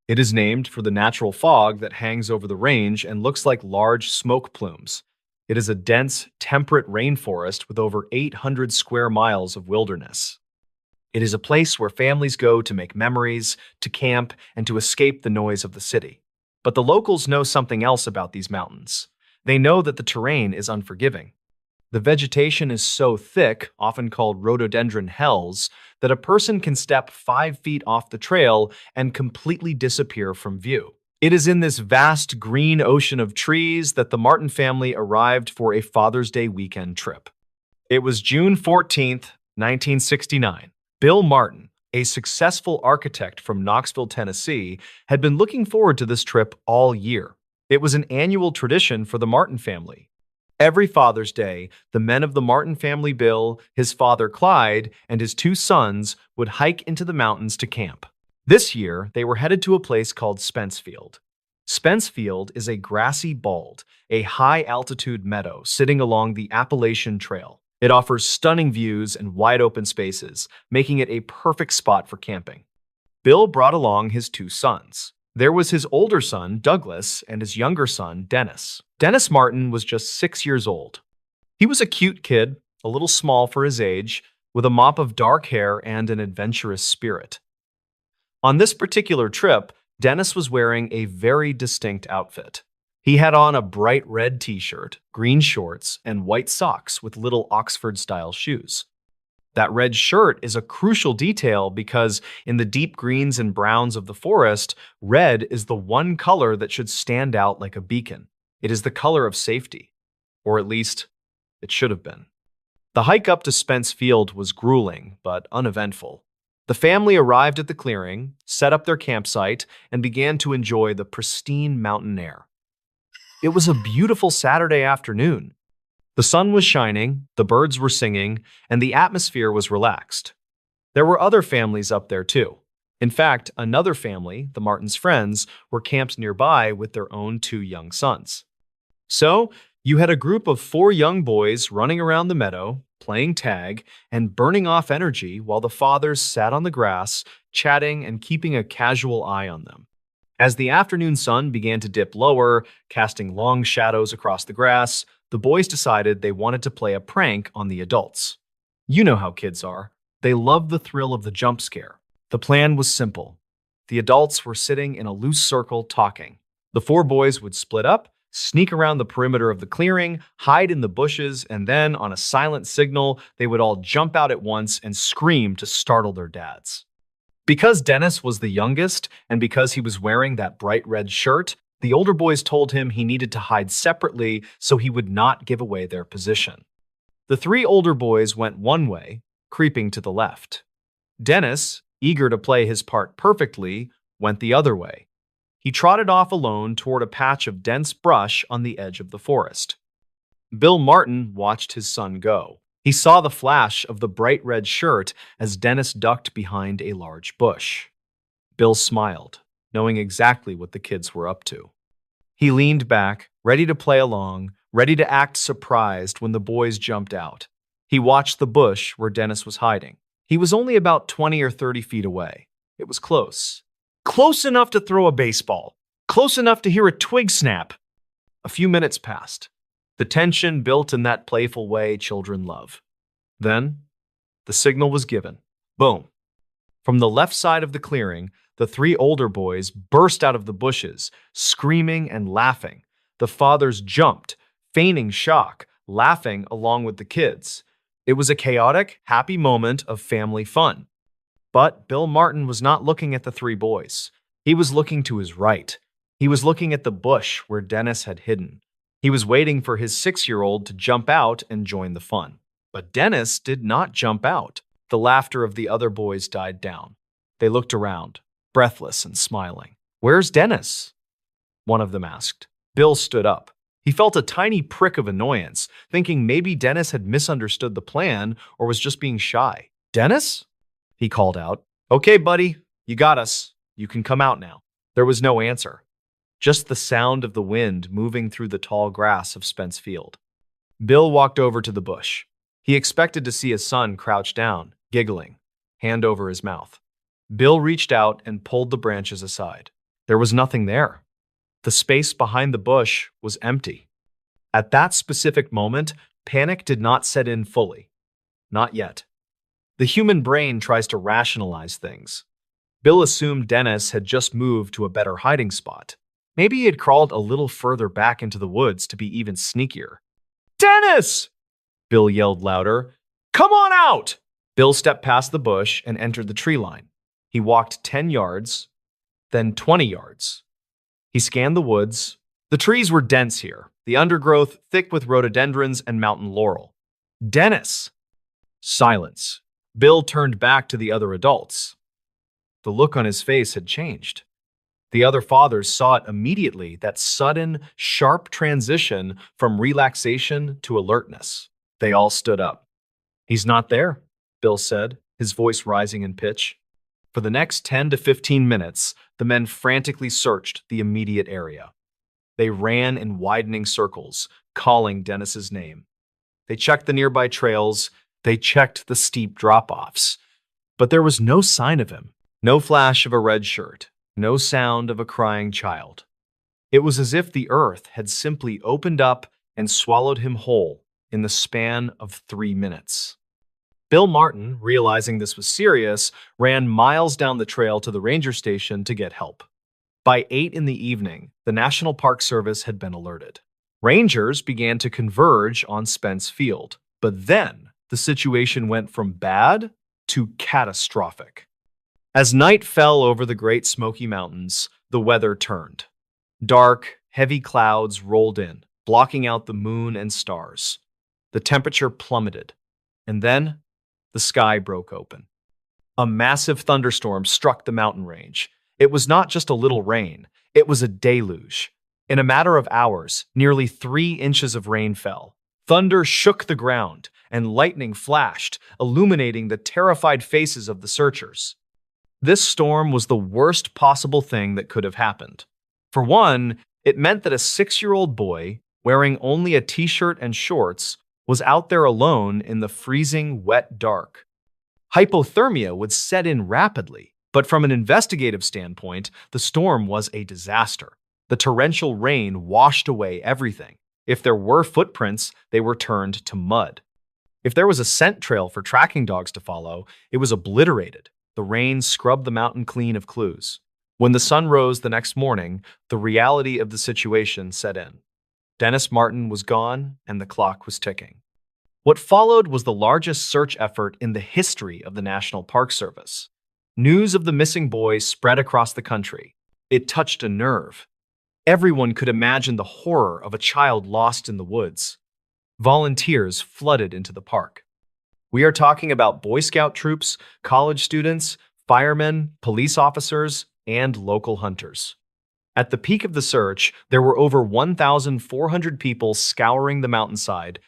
It is named for the natural fog that hangs over the range and looks like large smoke plumes. It is a dense, temperate rainforest with over 800 square miles of wilderness. It is a place where families go to make memories, to camp, and to escape the noise of the city. But the locals know something else about these mountains. They know that the terrain is unforgiving. The vegetation is so thick, often called rhododendron hells, that a person can step 5 feet off the trail and completely disappear from view. It is in this vast green ocean of trees that the Martin family arrived for a Father's Day weekend trip. It was June 14th, 1969. Bill Martin, a successful architect from Knoxville, Tennessee, had been looking forward to this trip all year. It was an annual tradition for the Martin family. Every Father's Day, the men of the Martin family, Bill, his father Clyde, and his 2 sons, would hike into the mountains to camp. This year, they were headed to a place called Spencefield. Spencefield is a grassy bald, a high-altitude meadow sitting along the Appalachian Trail. It offers stunning views and wide-open spaces, making it a perfect spot for camping. Bill brought along his 2 sons. There was his older son, Douglas, and his younger son, Dennis. Dennis Martin was just 6 years old. He was a cute kid, a little small for his age, with a mop of dark hair and an adventurous spirit. On this particular trip, Dennis was wearing a very distinct outfit. He had on a bright red t-shirt, green shorts, and white socks with little Oxford-style shoes. That red shirt is a crucial detail because in the deep greens and browns of the forest, red is the one color that should stand out like a beacon. It is the color of safety, or at least it should have been. The hike up to Spencefield was grueling but uneventful. The family arrived at the clearing, set up their campsite, and began to enjoy the pristine mountain air. It was a beautiful Saturday afternoon. The sun was shining, the birds were singing, and the atmosphere was relaxed. There were other families up there too. In fact, another family, the Martins' friends, were camped nearby with their own 2 young sons. So, you had a group of 4 young boys running around the meadow, playing tag, and burning off energy while the fathers sat on the grass, chatting and keeping a casual eye on them. As the afternoon sun began to dip lower, casting long shadows across the grass, the boys decided they wanted to play a prank on the adults. You know how kids are. They love the thrill of the jump scare. The plan was simple. The adults were sitting in a loose circle talking. The 4 boys would split up, sneak around the perimeter of the clearing, hide in the bushes, and then, on a silent signal, they would all jump out at once and scream to startle their dads. Because Dennis was the youngest, and because he was wearing that bright red shirt, the older boys told him he needed to hide separately so he would not give away their position. The 3 older boys went one way, creeping to the left. Dennis, eager to play his part perfectly, went the other way. He trotted off alone toward a patch of dense brush on the edge of the forest. Bill Martin watched his son go. He saw the flash of the bright red shirt as Dennis ducked behind a large bush. Bill smiled, knowing exactly what the kids were up to. He leaned back, ready to play along, ready to act surprised when the boys jumped out. He watched the bush where Dennis was hiding. He was only about 20 or 30 feet away. It was close. Close enough to throw a baseball. Close enough to hear a twig snap. A few minutes passed. The tension built in that playful way children love. Then, the signal was given. Boom. From the left side of the clearing, the 3 older boys burst out of the bushes, screaming and laughing. The fathers jumped, feigning shock, laughing along with the kids. It was a chaotic, happy moment of family fun. But Bill Martin was not looking at the 3 boys. He was looking to his right. He was looking at the bush where Dennis had hidden. He was waiting for his 6-year-old to jump out and join the fun. But Dennis did not jump out. The laughter of the other boys died down. They looked around, breathless and smiling. "Where's Dennis?" one of them asked. Bill stood up. He felt a tiny prick of annoyance, thinking maybe Dennis had misunderstood the plan or was just being shy. "Dennis?" he called out. "Okay, buddy, you got us. You can come out now." There was no answer, just the sound of the wind moving through the tall grass of Spence Field. Bill walked over to the bush. He expected to see his son crouch down, giggling, hand over his mouth. Bill reached out and pulled the branches aside. There was nothing there. The space behind the bush was empty. At that specific moment, panic did not set in fully. Not yet. The human brain tries to rationalize things. Bill assumed Dennis had just moved to a better hiding spot. Maybe he had crawled a little further back into the woods to be even sneakier. "Dennis!" Bill yelled louder. "Come on out!" Bill stepped past the bush and entered the tree line. He walked 10 yards, then 20 yards. He scanned the woods. The trees were dense here, the undergrowth thick with rhododendrons and mountain laurel. "Dennis!" Silence. Bill turned back to the other adults. The look on his face had changed. The other fathers saw it immediately, that sudden, sharp transition from relaxation to alertness. They all stood up. "He's not there," Bill said, his voice rising in pitch. For the next 10 to 15 minutes, the men frantically searched the immediate area. They ran in widening circles, calling Dennis's name. They checked the nearby trails. They checked the steep drop-offs. But there was no sign of him. No flash of a red shirt. No sound of a crying child. It was as if the earth had simply opened up and swallowed him whole in the span of 3 minutes. Bill Martin, realizing this was serious, ran miles down the trail to the ranger station to get help. By 8 in the evening, the National Park Service had been alerted. Rangers began to converge on Spence Field, but then the situation went from bad to catastrophic. As night fell over the Great Smoky Mountains, the weather turned. Dark, heavy clouds rolled in, blocking out the moon and stars. The temperature plummeted, and then the sky broke open. A massive thunderstorm struck the mountain range. It was not just a little rain, it was a deluge. In a matter of hours, nearly 3 inches of rain fell. Thunder shook the ground, and lightning flashed, illuminating the terrified faces of the searchers. This storm was the worst possible thing that could have happened. For one, it meant that a 6-year-old boy, wearing only a t-shirt and shorts, was out there alone in the freezing, wet dark. Hypothermia would set in rapidly, but from an investigative standpoint, the storm was a disaster. The torrential rain washed away everything. If there were footprints, they were turned to mud. If there was a scent trail for tracking dogs to follow, it was obliterated. The rain scrubbed the mountain clean of clues. When the sun rose the next morning, the reality of the situation set in. Dennis Martin was gone, and the clock was ticking. What followed was the largest search effort in the history of the National Park Service. News of the missing boy spread across the country. It touched a nerve. Everyone could imagine the horror of a child lost in the woods. Volunteers flooded into the park. We are talking about Boy Scout troops, college students, firemen, police officers, and local hunters. At the peak of the search, there were over 1,400 people scouring the mountainside.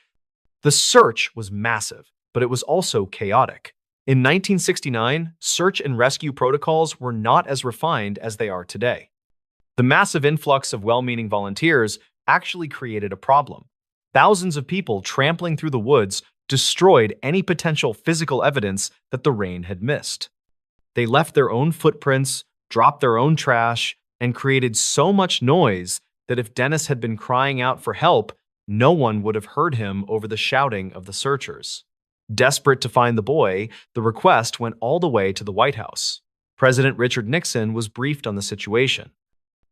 The search was massive, but it was also chaotic. In 1969, search and rescue protocols were not as refined as they are today. The massive influx of well-meaning volunteers actually created a problem. Thousands of people trampling through the woods destroyed any potential physical evidence that the rain had missed. They left their own footprints, dropped their own trash, and created so much noise that if Dennis had been crying out for help, no one would have heard him over the shouting of the searchers. Desperate to find the boy, the request went all the way to the White House. President Richard Nixon was briefed on the situation.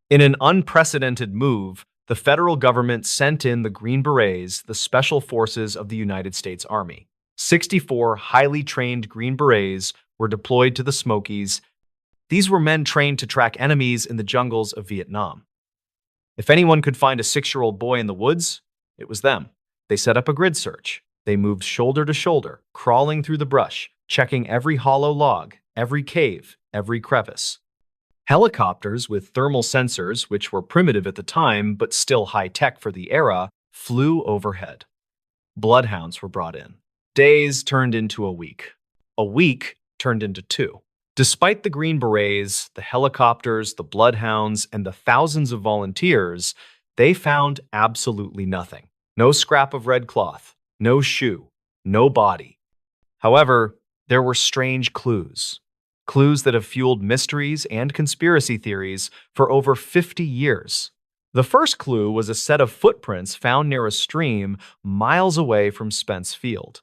In an unprecedented move, the federal government sent in the Green Berets, the special forces of the United States Army. 64 highly trained Green Berets were deployed to the Smokies. These were men trained to track enemies in the jungles of Vietnam. If anyone could find a 6-year-old boy in the woods, it was them. They set up a grid search. They moved shoulder to shoulder, crawling through the brush, checking every hollow log, every cave, every crevice. Helicopters with thermal sensors, which were primitive at the time but still high tech for the era, flew overhead. Bloodhounds were brought in. Days turned into a week. A week turned into two. Despite the Green Berets, the helicopters, the bloodhounds, and the thousands of volunteers, they found absolutely nothing. No scrap of red cloth, no shoe, no body. However, there were strange clues. Clues that have fueled mysteries and conspiracy theories for over 50 years. The first clue was a set of footprints found near a stream miles away from Spence Field.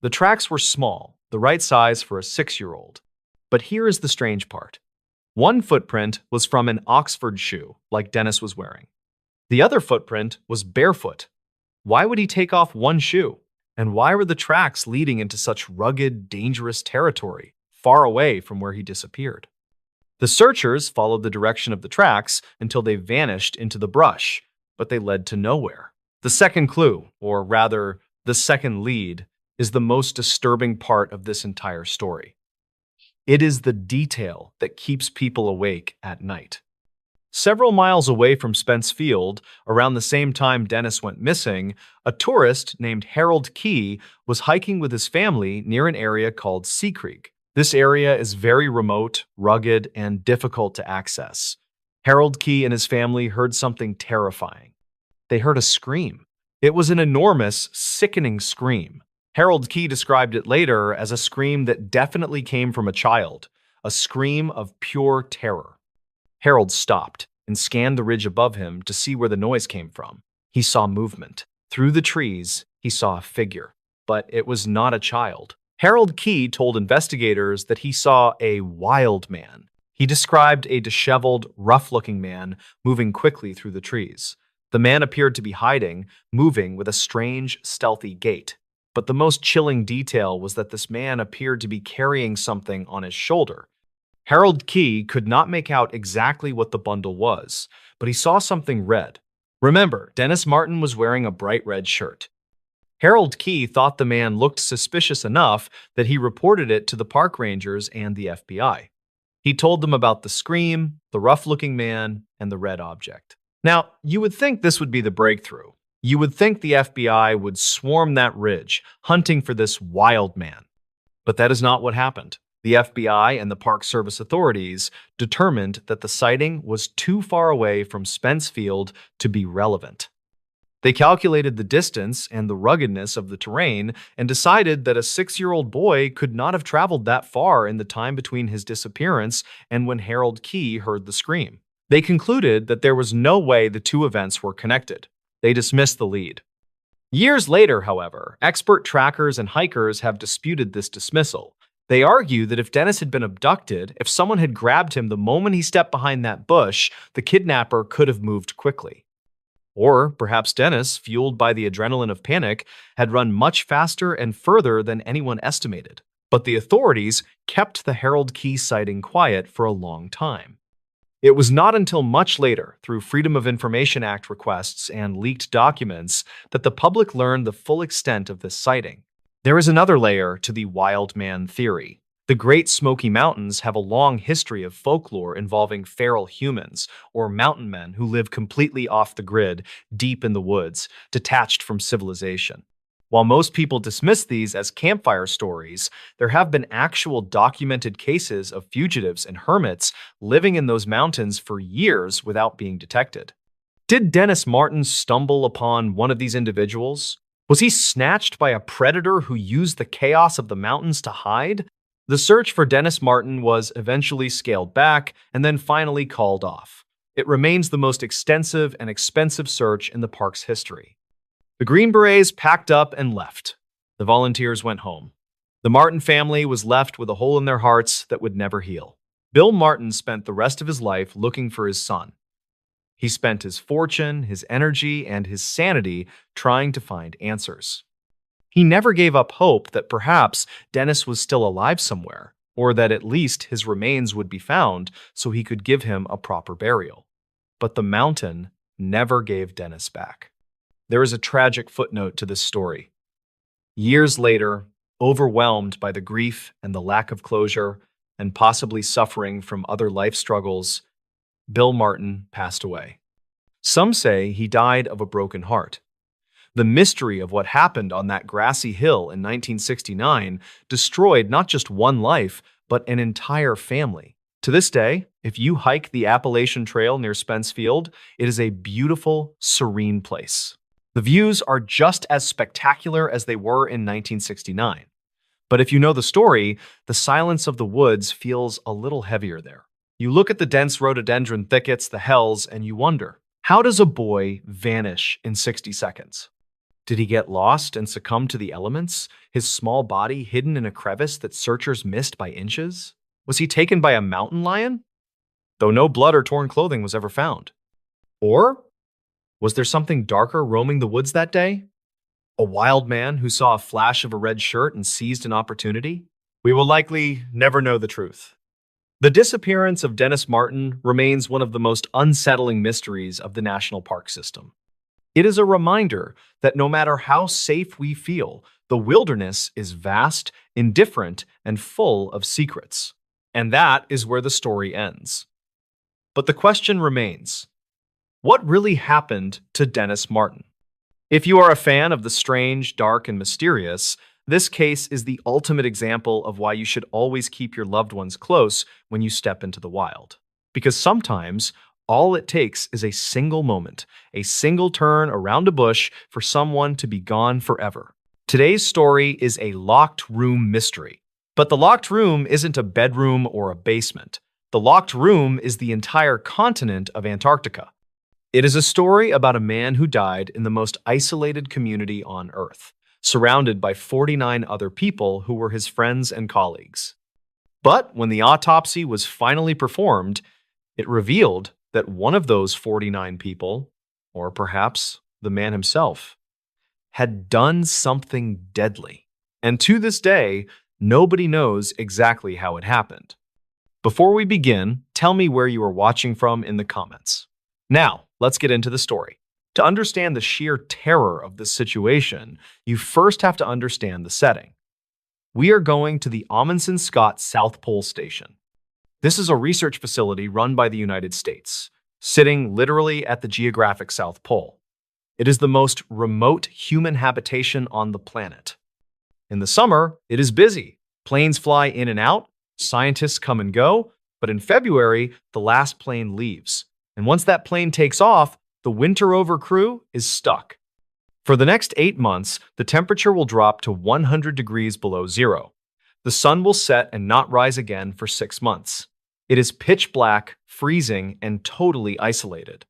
The tracks were small, the right size for a 6-year-old. But here is the strange part. One footprint was from an Oxford shoe, like Dennis was wearing. The other footprint was barefoot. Why would he take off one shoe? And why were the tracks leading into such rugged, dangerous territory, far away from where he disappeared? The searchers followed the direction of the tracks until they vanished into the brush, but they led to nowhere. The second clue, or rather, the second lead, is the most disturbing part of this entire story. It is the detail that keeps people awake at night. Several miles away from Spence Field, around the same time Dennis went missing, a tourist named Harold Key was hiking with his family near an area called Sea Creek. This area is very remote, rugged, and difficult to access. Harold Key and his family heard something terrifying. They heard a scream. It was an enormous, sickening scream. Harold Key described it later as a scream that definitely came from a child, a scream of pure terror. Harold stopped and scanned the ridge above him to see where the noise came from. He saw movement. Through the trees, he saw a figure, but it was not a child. Harold Key told investigators that he saw a wild man. He described a disheveled, rough-looking man moving quickly through the trees. The man appeared to be hiding, moving with a strange, stealthy gait. But the most chilling detail was that this man appeared to be carrying something on his shoulder. Harold Key could not make out exactly what the bundle was, but he saw something red. Remember, Dennis Martin was wearing a bright red shirt. Harold Key thought the man looked suspicious enough that he reported it to the park rangers and the FBI. He told them about the scream, the rough-looking man, and the red object. Now, you would think this would be the breakthrough. You would think the FBI would swarm that ridge, hunting for this wild man. But that is not what happened. The FBI and the Park Service authorities determined that the sighting was too far away from Spence Field to be relevant. They calculated the distance and the ruggedness of the terrain and decided that a 6-year-old boy could not have traveled that far in the time between his disappearance and when Harold Key heard the scream. They concluded that there was no way the two events were connected. They dismissed the lead. Years later, however, expert trackers and hikers have disputed this dismissal. They argue that if Dennis had been abducted, if someone had grabbed him the moment he stepped behind that bush, the kidnapper could have moved quickly. Or perhaps Dennis, fueled by the adrenaline of panic, had run much faster and further than anyone estimated. But the authorities kept the Harold Key sighting quiet for a long time. It was not until much later, through Freedom of Information Act requests and leaked documents, that the public learned the full extent of this sighting. There is another layer to the wild man theory. The Great Smoky Mountains have a long history of folklore involving feral humans, or mountain men who live completely off the grid, deep in the woods, detached from civilization. While most people dismiss these as campfire stories, there have been actual documented cases of fugitives and hermits living in those mountains for years without being detected. Did Dennis Martin stumble upon one of these individuals? Was he snatched by a predator who used the chaos of the mountains to hide? The search for Dennis Martin was eventually scaled back and then finally called off. It remains the most extensive and expensive search in the park's history. The Green Berets packed up and left. The volunteers went home. The Martin family was left with a hole in their hearts that would never heal. Bill Martin spent the rest of his life looking for his son. He spent his fortune, his energy, and his sanity trying to find answers. He never gave up hope that perhaps Dennis was still alive somewhere, or that at least his remains would be found so he could give him a proper burial. But the mountain never gave Dennis back. There is a tragic footnote to this story. Years later, overwhelmed by the grief and the lack of closure, and possibly suffering from other life struggles, Bill Martin passed away. Some say he died of a broken heart. The mystery of what happened on that grassy hill in 1969 destroyed not just one life, but an entire family. To this day, if you hike the Appalachian Trail near Spence Field, it is a beautiful, serene place. The views are just as spectacular as they were in 1969. But if you know the story, the silence of the woods feels a little heavier there. You look at the dense rhododendron thickets, the hells, and you wonder, how does a boy vanish in 60 seconds? Did he get lost and succumb to the elements, his small body hidden in a crevice that searchers missed by inches? Was he taken by a mountain lion? Though no blood or torn clothing was ever found. Or was there something darker roaming the woods that day? A wild man who saw a flash of a red shirt and seized an opportunity? We will likely never know the truth. The disappearance of Dennis Martin remains one of the most unsettling mysteries of the national park system. It is a reminder that no matter how safe we feel, the wilderness is vast, indifferent, and full of secrets. And that is where the story ends. But the question remains, what really happened to Dennis Martin? If you are a fan of the strange, dark, and mysterious, this case is the ultimate example of why you should always keep your loved ones close when you step into the wild. Because sometimes, all it takes is a single moment, a single turn around a bush for someone to be gone forever. Today's story is a locked room mystery. But the locked room isn't a bedroom or a basement. The locked room is the entire continent of Antarctica. It is a story about a man who died in the most isolated community on Earth, surrounded by 49 other people who were his friends and colleagues. But when the autopsy was finally performed, it revealed that one of those 49 people, or perhaps the man himself, had done something deadly. And to this day, nobody knows exactly how it happened. Before we begin, tell me where you are watching from in the comments. Now, let's get into the story. To understand the sheer terror of this situation, you first have to understand the setting. We are going to the Amundsen Scott South Pole Station. This is a research facility run by the United States, sitting literally at the geographic South Pole. It is the most remote human habitation on the planet. In the summer, it is busy. Planes fly in and out, scientists come and go, but in February, the last plane leaves. And once that plane takes off, the winter over crew is stuck. For the next 8 months, the temperature will drop to 100 degrees below zero. The sun will set and not rise again for 6 months. It is pitch black, freezing, and totally isolated.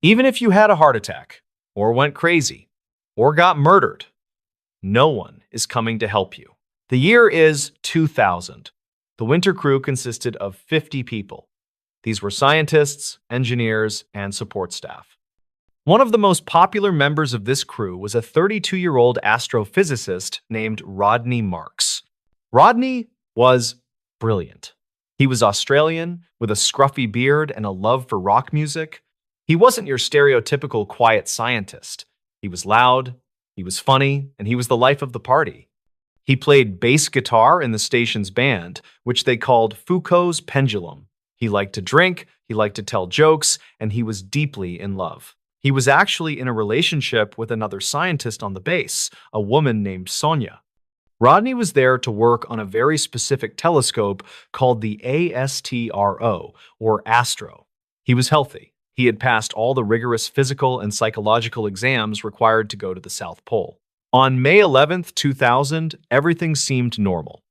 Even if you had a heart attack, or went crazy, or got murdered, no one is coming to help you. The year is 2000. The winter crew consisted of 50 people. These were scientists, engineers, and support staff. One of the most popular members of this crew was a 32-year-old astrophysicist named Rodney Marks. Rodney was brilliant. He was Australian, with a scruffy beard and a love for rock music. He wasn't your stereotypical quiet scientist. He was loud, he was funny, and he was the life of the party. He played bass guitar in the station's band, which they called Foucault's Pendulum. He liked to drink, he liked to tell jokes, and he was deeply in love. He was actually in a relationship with another scientist on the base, a woman named Sonia. Rodney was there to work on a very specific telescope called the ASTRO, or ASTRO. He was healthy. He had passed all the rigorous physical and psychological exams required to go to the South Pole. On May 11th, 2000, everything seemed normal.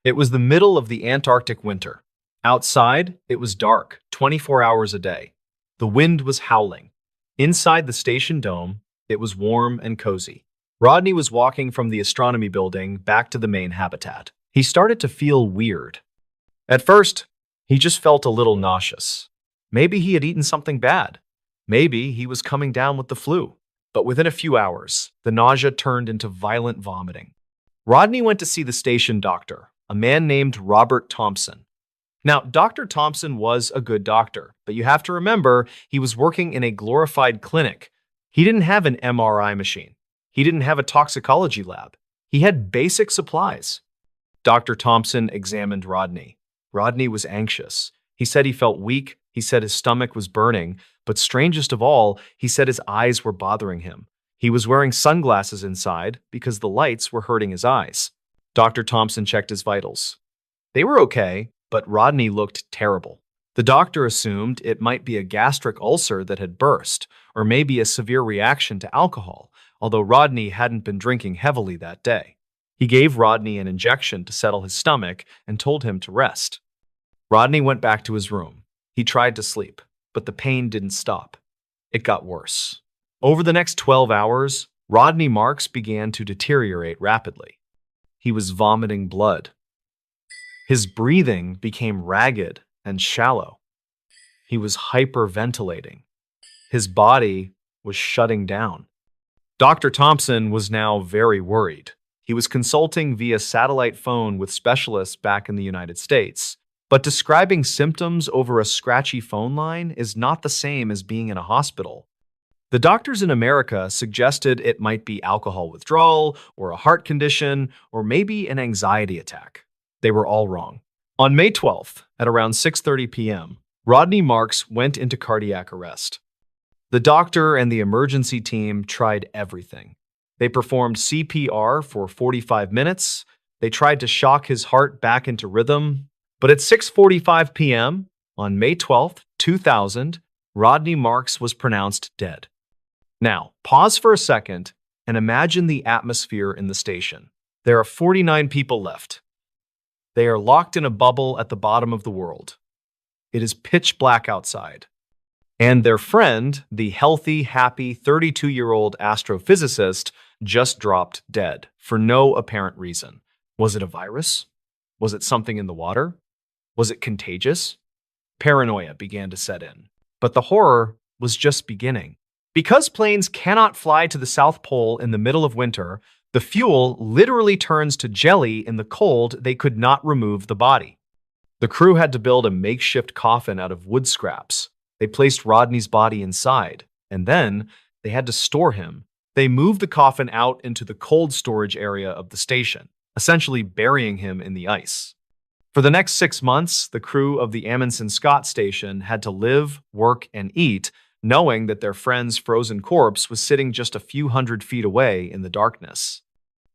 It was the middle of the Antarctic winter. Outside, it was dark, 24 hours a day. The wind was howling. Inside the station dome, it was warm and cozy. Rodney was walking from the astronomy building back to the main habitat. He started to feel weird. At first, he just felt a little nauseous. Maybe he had eaten something bad. Maybe he was coming down with the flu. But within a few hours, the nausea turned into violent vomiting. Rodney went to see the station doctor, a man named Robert Thompson. Now, Dr. Thompson was a good doctor, but you have to remember he was working in a glorified clinic. He didn't have an MRI machine. He didn't have a toxicology lab. He had basic supplies. Dr. Thompson examined Rodney. Rodney was anxious. He said he felt weak. He said his stomach was burning. But strangest of all, he said his eyes were bothering him. He was wearing sunglasses inside because the lights were hurting his eyes. Dr. Thompson checked his vitals. They were okay, but Rodney looked terrible. The doctor assumed it might be a gastric ulcer that had burst, or maybe a severe reaction to alcohol, although Rodney hadn't been drinking heavily that day. He gave Rodney an injection to settle his stomach and told him to rest. Rodney went back to his room. He tried to sleep, but the pain didn't stop. It got worse. Over the next 12 hours, Rodney Marks began to deteriorate rapidly. He was vomiting blood. His breathing became ragged and shallow. He was hyperventilating. His body was shutting down. Dr. Thompson was now very worried. He was consulting via satellite phone with specialists back in the United States, but describing symptoms over a scratchy phone line is not the same as being in a hospital. The doctors in America suggested it might be alcohol withdrawal, or a heart condition, or maybe an anxiety attack. They were all wrong. On May 12th, at around 6:30 p.m., Rodney Marks went into cardiac arrest. The doctor and the emergency team tried everything. They performed CPR for 45 minutes. They tried to shock his heart back into rhythm. But at 6:45 p.m. on May 12th, 2000, Rodney Marks was pronounced dead. Now, pause for a second and imagine the atmosphere in the station. There are 49 people left. They are locked in a bubble at the bottom of the world. It is pitch black outside. And their friend, the healthy, happy 32-year-old astrophysicist, just dropped dead for no apparent reason. Was it a virus? Was it something in the water? Was it contagious? Paranoia began to set in. But the horror was just beginning. Because planes cannot fly to the South Pole in the middle of winter, the fuel literally turns to jelly in the cold. They could not remove the body. The crew had to build a makeshift coffin out of wood scraps. They placed Rodney's body inside, and then they had to store him. They moved the coffin out into the cold storage area of the station, essentially burying him in the ice. For the next 6 months, the crew of the Amundsen Scott station had to live, work, and eat, knowing that their friend's frozen corpse was sitting just a few hundred feet away in the darkness.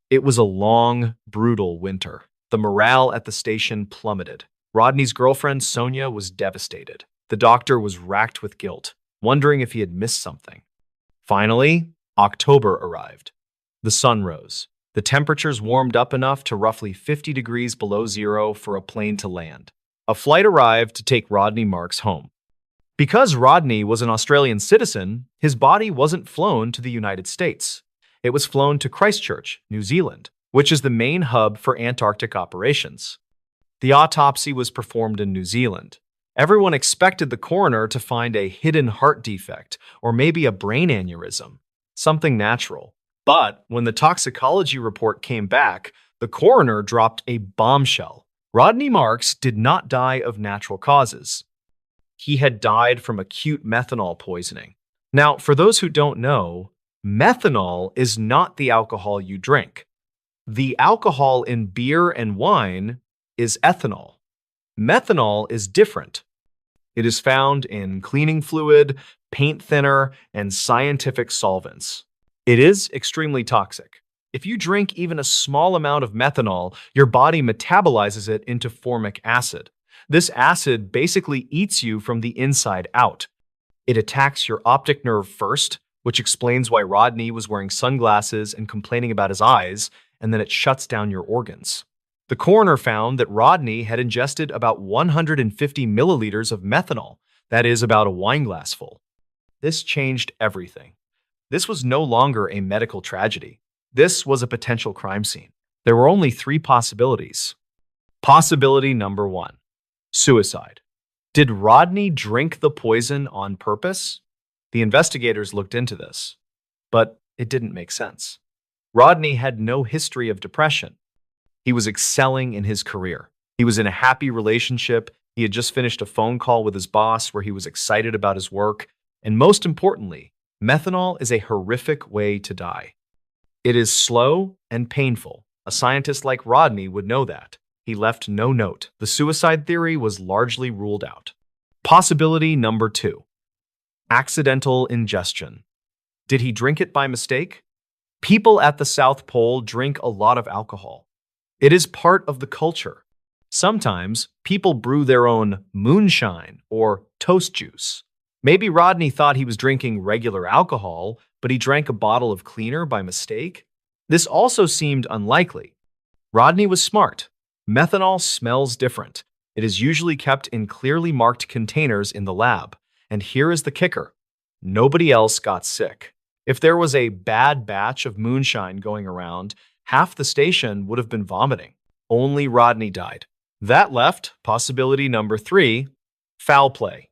It was a long, brutal winter. The morale at the station plummeted. Rodney's girlfriend, Sonia, was devastated. The doctor was racked with guilt, wondering if he had missed something. Finally, October arrived. The sun rose. The temperatures warmed up enough to roughly 50 degrees below zero for a plane to land. A flight arrived to take Rodney Marks home. Because Rodney was an Australian citizen, his body wasn't flown to the United States. It was flown to Christchurch, New Zealand, which is the main hub for Antarctic operations. The autopsy was performed in New Zealand. Everyone expected the coroner to find a hidden heart defect or maybe a brain aneurysm, something natural. But when the toxicology report came back, the coroner dropped a bombshell. Rodney Marks did not die of natural causes. He had died from acute methanol poisoning. Now, for those who don't know, methanol is not the alcohol you drink. The alcohol in beer and wine is ethanol. Methanol is different. It is found in cleaning fluid, paint thinner, and scientific solvents. It is extremely toxic. If you drink even a small amount of methanol, your body metabolizes it into formic acid. This acid basically eats you from the inside out. It attacks your optic nerve first, which explains why Rodney was wearing sunglasses and complaining about his eyes, and then it shuts down your organs. The coroner found that Rodney had ingested about 150 milliliters of methanol, that is about a wine glass full. This changed everything. This was no longer a medical tragedy. This was a potential crime scene. There were only 3 possibilities. Possibility number 1. Suicide. Did Rodney drink the poison on purpose? The investigators looked into this, but it didn't make sense. Rodney had no history of depression. He was excelling in his career. He was in a happy relationship. He had just finished a phone call with his boss where he was excited about his work. And most importantly, methanol is a horrific way to die. It is slow and painful. A scientist like Rodney would know that. He left no note. The suicide theory was largely ruled out. Possibility number 2. Accidental ingestion. Did he drink it by mistake? People at the South Pole drink a lot of alcohol. It is part of the culture. Sometimes people brew their own moonshine or toast juice. Maybe Rodney thought he was drinking regular alcohol, but he drank a bottle of cleaner by mistake. This also seemed unlikely. Rodney was smart. Methanol smells different. It is usually kept in clearly marked containers in the lab. And here is the kicker. Nobody else got sick. If there was a bad batch of moonshine going around, half the station would have been vomiting. Only Rodney died. That left possibility number 3, foul play.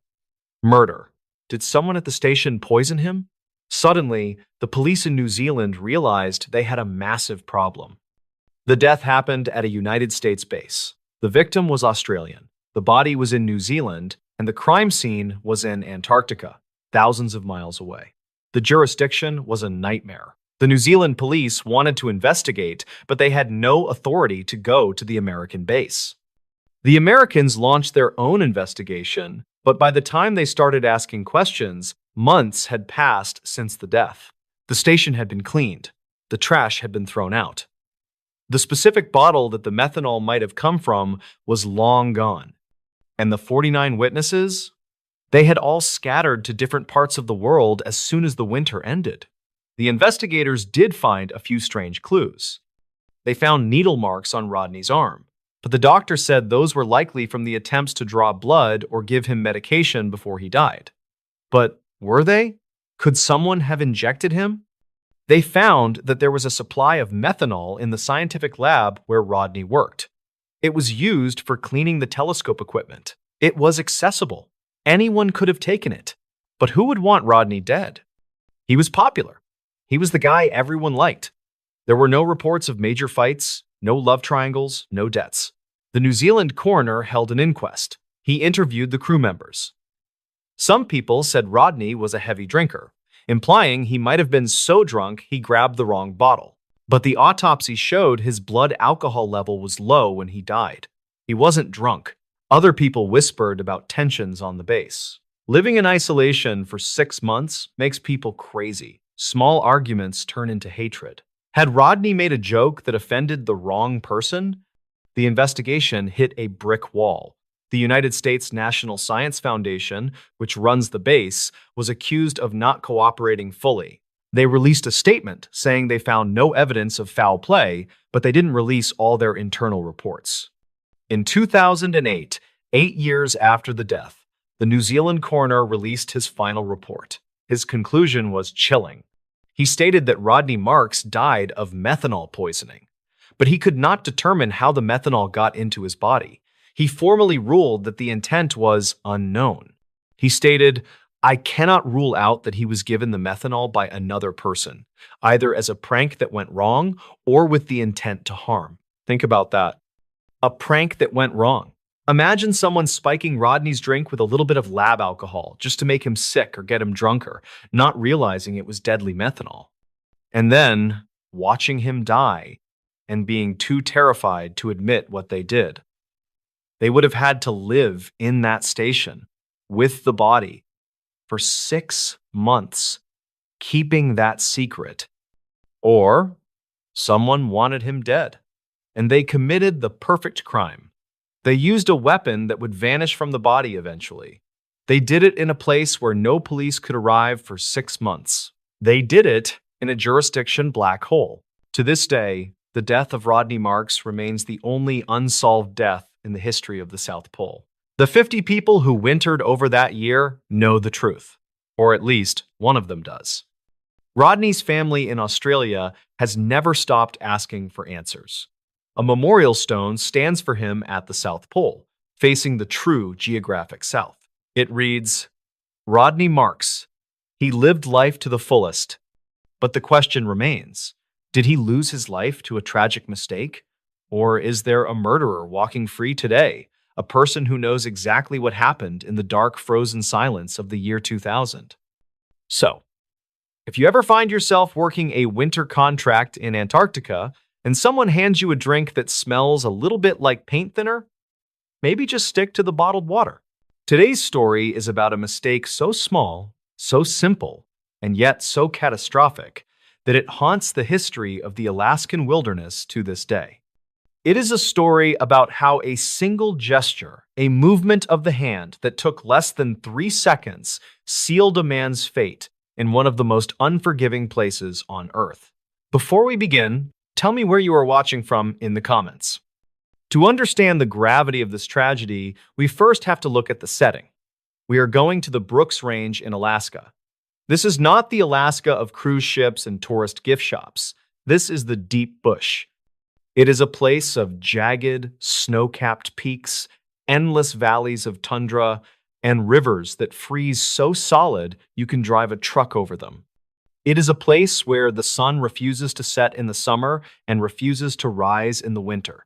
Murder. Did someone at the station poison him? Suddenly, the police in New Zealand realized they had a massive problem. The death happened at a United States base. The victim was Australian, the body was in New Zealand, and the crime scene was in Antarctica, thousands of miles away. The jurisdiction was a nightmare. The New Zealand police wanted to investigate, but they had no authority to go to the American base. The Americans launched their own investigation, but by the time they started asking questions, months had passed since the death. The station had been cleaned. The trash had been thrown out. The specific bottle that the methanol might have come from was long gone. And the 49 witnesses? They had all scattered to different parts of the world as soon as the winter ended. The investigators did find a few strange clues. They found needle marks on Rodney's arm, but the doctor said those were likely from the attempts to draw blood or give him medication before he died. But were they? Could someone have injected him? They found that there was a supply of methanol in the scientific lab where Rodney worked. It was used for cleaning the telescope equipment. It was accessible. Anyone could have taken it. But who would want Rodney dead? He was popular. He was the guy everyone liked. There were no reports of major fights, no love triangles, no deaths. The New Zealand coroner held an inquest. He interviewed the crew members. Some people said Rodney was a heavy drinker, implying he might have been so drunk he grabbed the wrong bottle. But the autopsy showed his blood alcohol level was low when he died. He wasn't drunk. Other people whispered about tensions on the base. Living in isolation for 6 months makes people crazy. Small arguments turn into hatred. Had Rodney made a joke that offended the wrong person? The investigation hit a brick wall. The United States National Science Foundation, which runs the base, was accused of not cooperating fully. They released a statement saying they found no evidence of foul play, but they didn't release all their internal reports. In 2008, 8 years after the death, the New Zealand coroner released his final report. His conclusion was chilling. He stated that Rodney Marks died of methanol poisoning, but he could not determine how the methanol got into his body. He formally ruled that the intent was unknown. He stated, "I cannot rule out that he was given the methanol by another person, either as a prank that went wrong or with the intent to harm." Think about that. A prank that went wrong. Imagine someone spiking Rodney's drink with a little bit of lab alcohol just to make him sick or get him drunker, not realizing it was deadly methanol. And then watching him die and being too terrified to admit what they did. They would have had to live in that station with the body for 6 months, keeping that secret. Or someone wanted him dead, and they committed the perfect crime. They used a weapon that would vanish from the body eventually. They did it in a place where no police could arrive for 6 months. They did it in a jurisdiction black hole. To this day, the death of Rodney Marks remains the only unsolved death in the history of the South Pole. The 50 people who wintered over that year know the truth, or at least one of them does. Rodney's family in Australia has never stopped asking for answers. A memorial stone stands for him at the South Pole, facing the true geographic south. It reads, "Rodney Marks. He lived life to the fullest." But the question remains, did he lose his life to a tragic mistake? Or is there a murderer walking free today, a person who knows exactly what happened in the dark, frozen silence of the year 2000? So, if you ever find yourself working a winter contract in Antarctica and someone hands you a drink that smells a little bit like paint thinner, maybe just stick to the bottled water. Today's story is about a mistake so small, so simple, and yet so catastrophic that it haunts the history of the Alaskan wilderness to this day. It is a story about how a single gesture, a movement of the hand that took less than 3 seconds, sealed a man's fate in one of the most unforgiving places on Earth. Before we begin, tell me where you are watching from in the comments. To understand the gravity of this tragedy, we first have to look at the setting. We are going to the Brooks Range in Alaska. This is not the Alaska of cruise ships and tourist gift shops. This is the deep bush. It is a place of jagged, snow-capped peaks, endless valleys of tundra, and rivers that freeze so solid you can drive a truck over them. It is a place where the sun refuses to set in the summer and refuses to rise in the winter.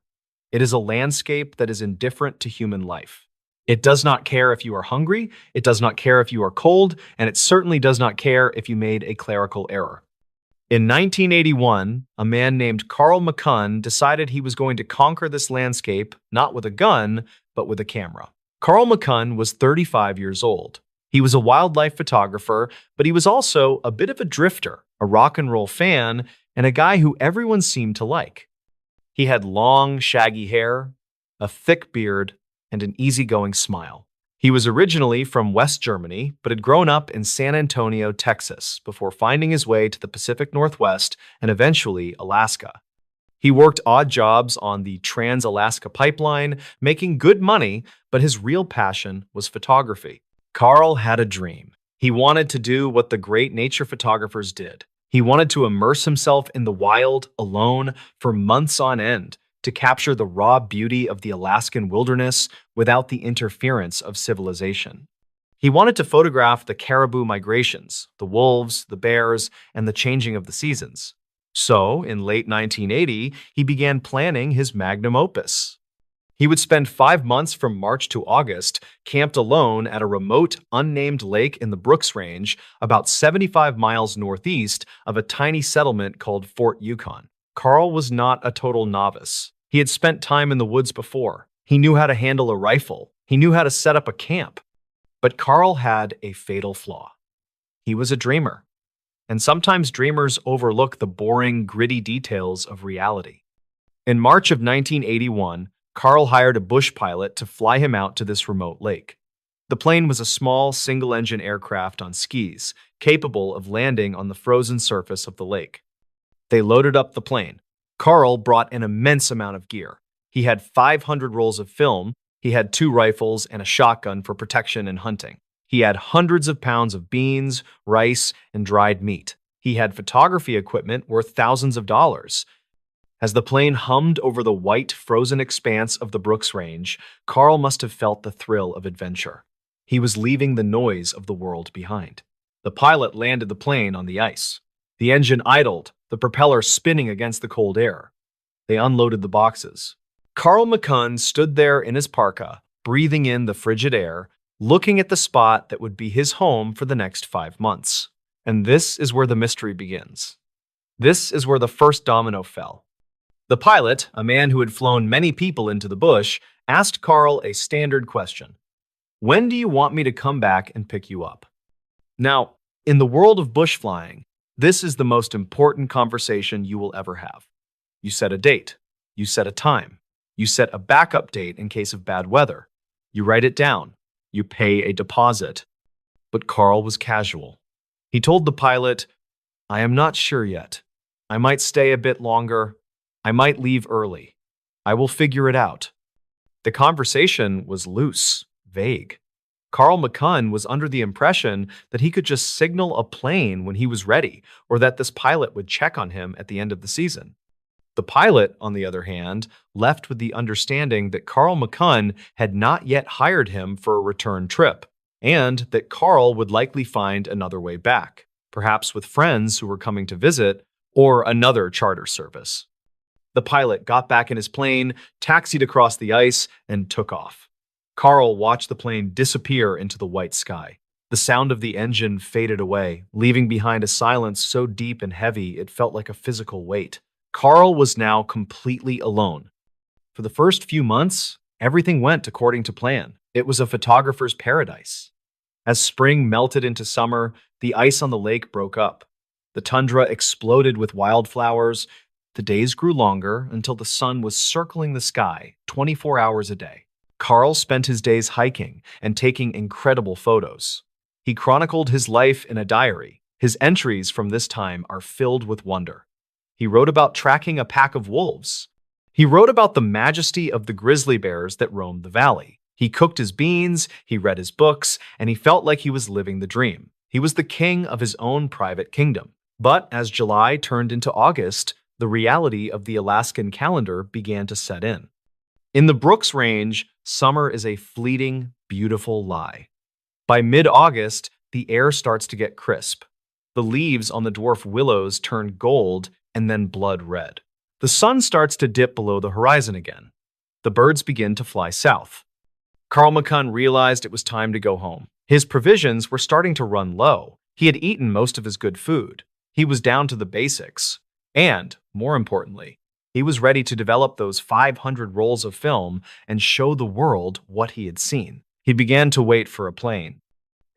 It is a landscape that is indifferent to human life. It does not care if you are hungry, it does not care if you are cold, and it certainly does not care if you made a clerical error. In 1981, a man named Carl McCunn decided he was going to conquer this landscape not with a gun, but with a camera. Carl McCunn was 35 years old. He was a wildlife photographer, but he was also a bit of a drifter, a rock and roll fan, and a guy who everyone seemed to like. He had long, shaggy hair, a thick beard, and an easygoing smile. He was originally from West Germany, but had grown up in San Antonio, Texas, before finding his way to the Pacific Northwest and eventually Alaska. He worked odd jobs on the Trans-Alaska Pipeline, making good money, but his real passion was photography. Carl had a dream. He wanted to do what the great nature photographers did. He wanted to immerse himself in the wild, alone, for months on end, to capture the raw beauty of the Alaskan wilderness without the interference of civilization. He wanted to photograph the caribou migrations, the wolves, the bears, and the changing of the seasons. So, in late 1980, he began planning his magnum opus. He would spend 5 months from March to August camped alone at a remote, unnamed lake in the Brooks Range, about 75 miles northeast of a tiny settlement called Fort Yukon. Carl was not a total novice. He had spent time in the woods before. He knew how to handle a rifle. He knew how to set up a camp. But Carl had a fatal flaw. He was a dreamer. And sometimes dreamers overlook the boring, gritty details of reality. In March of 1981, Carl hired a bush pilot to fly him out to this remote lake. The plane was a small, single-engine aircraft on skis, capable of landing on the frozen surface of the lake. They loaded up the plane. Carl brought an immense amount of gear. He had 500 rolls of film, he had 2 rifles and a shotgun for protection and hunting. He had hundreds of pounds of beans, rice, and dried meat. He had photography equipment worth thousands of dollars. As the plane hummed over the white, frozen expanse of the Brooks Range, Carl must have felt the thrill of adventure. He was leaving the noise of the world behind. The pilot landed the plane on the ice. The engine idled, the propeller spinning against the cold air. They unloaded the boxes. Carl McCunn stood there in his parka, breathing in the frigid air, looking at the spot that would be his home for the next 5 months. And this is where the mystery begins. This is where the first domino fell. The pilot, a man who had flown many people into the bush, asked Carl a standard question. When do you want me to come back and pick you up? Now, in the world of bush flying, this is the most important conversation you will ever have. You set a date. You set a time. You set a backup date in case of bad weather. You write it down. You pay a deposit. But Carl was casual. He told the pilot, I am not sure yet. I might stay a bit longer. I might leave early. I will figure it out. The conversation was loose, vague. Carl McCunn was under the impression that he could just signal a plane when he was ready, or that this pilot would check on him at the end of the season. The pilot, on the other hand, left with the understanding that Carl McCunn had not yet hired him for a return trip, and that Carl would likely find another way back, perhaps with friends who were coming to visit, or another charter service. The pilot got back in his plane, taxied across the ice, and took off. Carl watched the plane disappear into the white sky. The sound of the engine faded away, leaving behind a silence so deep and heavy it felt like a physical weight. Carl was now completely alone. For the first few months, everything went according to plan. It was a photographer's paradise. As spring melted into summer, the ice on the lake broke up. The tundra exploded with wildflowers. The days grew longer until the sun was circling the sky 24 hours a day. Carl spent his days hiking and taking incredible photos. He chronicled his life in a diary. His entries from this time are filled with wonder. He wrote about tracking a pack of wolves. He wrote about the majesty of the grizzly bears that roamed the valley. He cooked his beans, he read his books, and he felt like he was living the dream. He was the king of his own private kingdom. But as July turned into August, the reality of the Alaskan calendar began to set in. In the Brooks Range, summer is a fleeting, beautiful lie. By mid-August, the air starts to get crisp. The leaves on the dwarf willows turn gold and then blood red. The sun starts to dip below the horizon again. The birds begin to fly south. Carl McCunn realized it was time to go home. His provisions were starting to run low. He had eaten most of his good food. He was down to the basics. And, more importantly, he was ready to develop those 500 rolls of film and show the world what he had seen. He began to wait for a plane.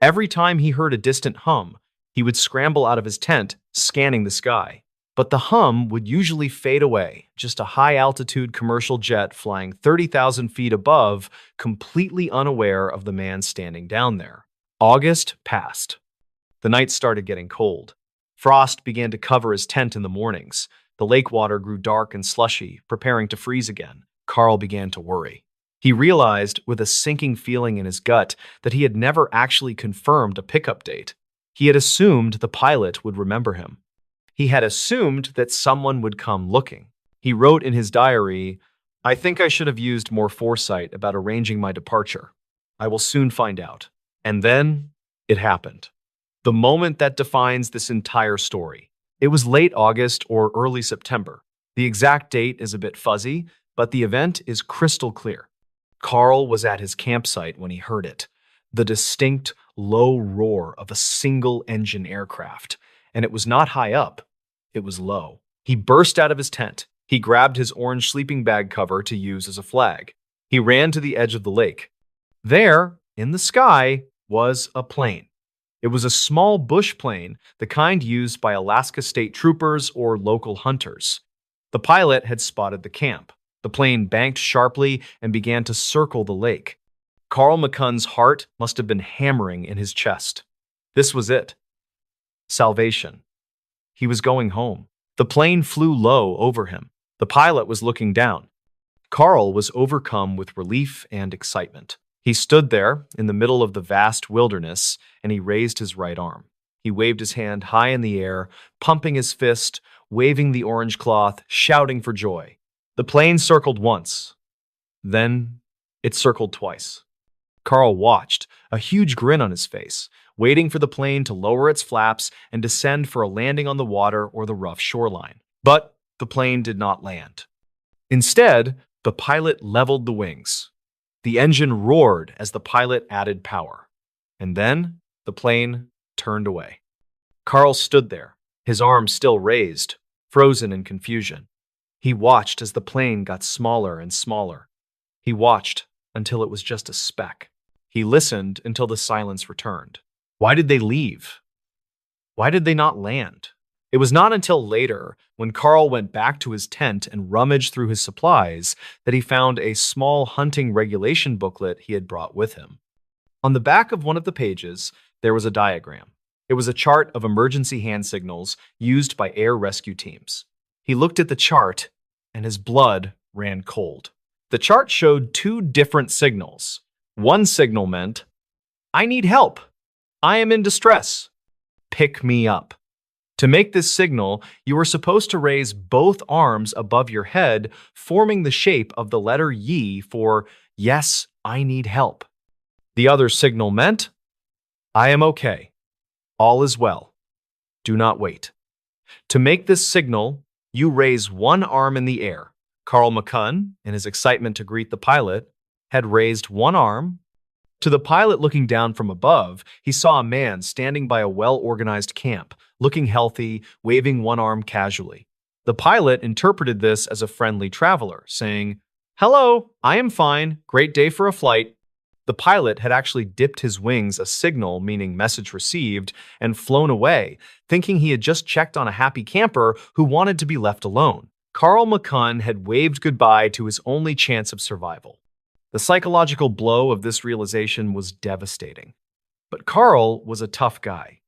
Every time he heard a distant hum, he would scramble out of his tent, scanning the sky. But the hum would usually fade away, just a high-altitude commercial jet flying 30,000 feet above, completely unaware of the man standing down there. August passed. The nights started getting cold. Frost began to cover his tent in the mornings. The lake water grew dark and slushy, preparing to freeze again. Carl began to worry. He realized, with a sinking feeling in his gut, that he had never actually confirmed a pickup date. He had assumed the pilot would remember him. He had assumed that someone would come looking. He wrote in his diary, "I think I should have used more foresight about arranging my departure. I will soon find out." And then it happened. The moment that defines this entire story. It was late August or early September. The exact date is a bit fuzzy, but the event is crystal clear. Carl was at his campsite when he heard it. The distinct, low roar of a single-engine aircraft. And it was not high up, it was low. He burst out of his tent. He grabbed his orange sleeping bag cover to use as a flag. He ran to the edge of the lake. There, in the sky, was a plane. It was a small bush plane, the kind used by Alaska State Troopers or local hunters. The pilot had spotted the camp. The plane banked sharply and began to circle the lake. Carl McCunn's heart must have been hammering in his chest. This was it. Salvation. He was going home. The plane flew low over him. The pilot was looking down. Carl was overcome with relief and excitement. He stood there in the middle of the vast wilderness, and he raised his right arm. He waved his hand high in the air, pumping his fist, waving the orange cloth, shouting for joy. The plane circled once. Then it circled twice. Carl watched, a huge grin on his face, waiting for the plane to lower its flaps and descend for a landing on the water or the rough shoreline. But the plane did not land. Instead, the pilot leveled the wings. The engine roared as the pilot added power. And then the plane turned away. Carl stood there, his arms still raised, frozen in confusion. He watched as the plane got smaller and smaller. He watched until it was just a speck. He listened until the silence returned. Why did they leave? Why did they not land? It was not until later, when Carl went back to his tent and rummaged through his supplies, that he found a small hunting regulation booklet he had brought with him. On the back of one of the pages, there was a diagram. It was a chart of emergency hand signals used by air rescue teams. He looked at the chart, and his blood ran cold. The chart showed two different signals. One signal meant, "I need help. I am in distress. Pick me up." To make this signal, you were supposed to raise both arms above your head, forming the shape of the letter Y for, "Yes, I need help." The other signal meant, "I am okay. All is well. Do not wait." To make this signal, you raise one arm in the air. Carl McCunn, in his excitement to greet the pilot, had raised one arm. To the pilot looking down from above, he saw a man standing by a well-organized camp, looking healthy, waving one arm casually. The pilot interpreted this as a friendly traveler, saying, "Hello, I am fine. Great day for a flight." The pilot had actually dipped his wings a signal meaning message received and flown away, thinking he had just checked on a happy camper who wanted to be left alone. Carl McCunn had waved goodbye to his only chance of survival. The psychological blow of this realization was devastating. But Carl was a tough guy.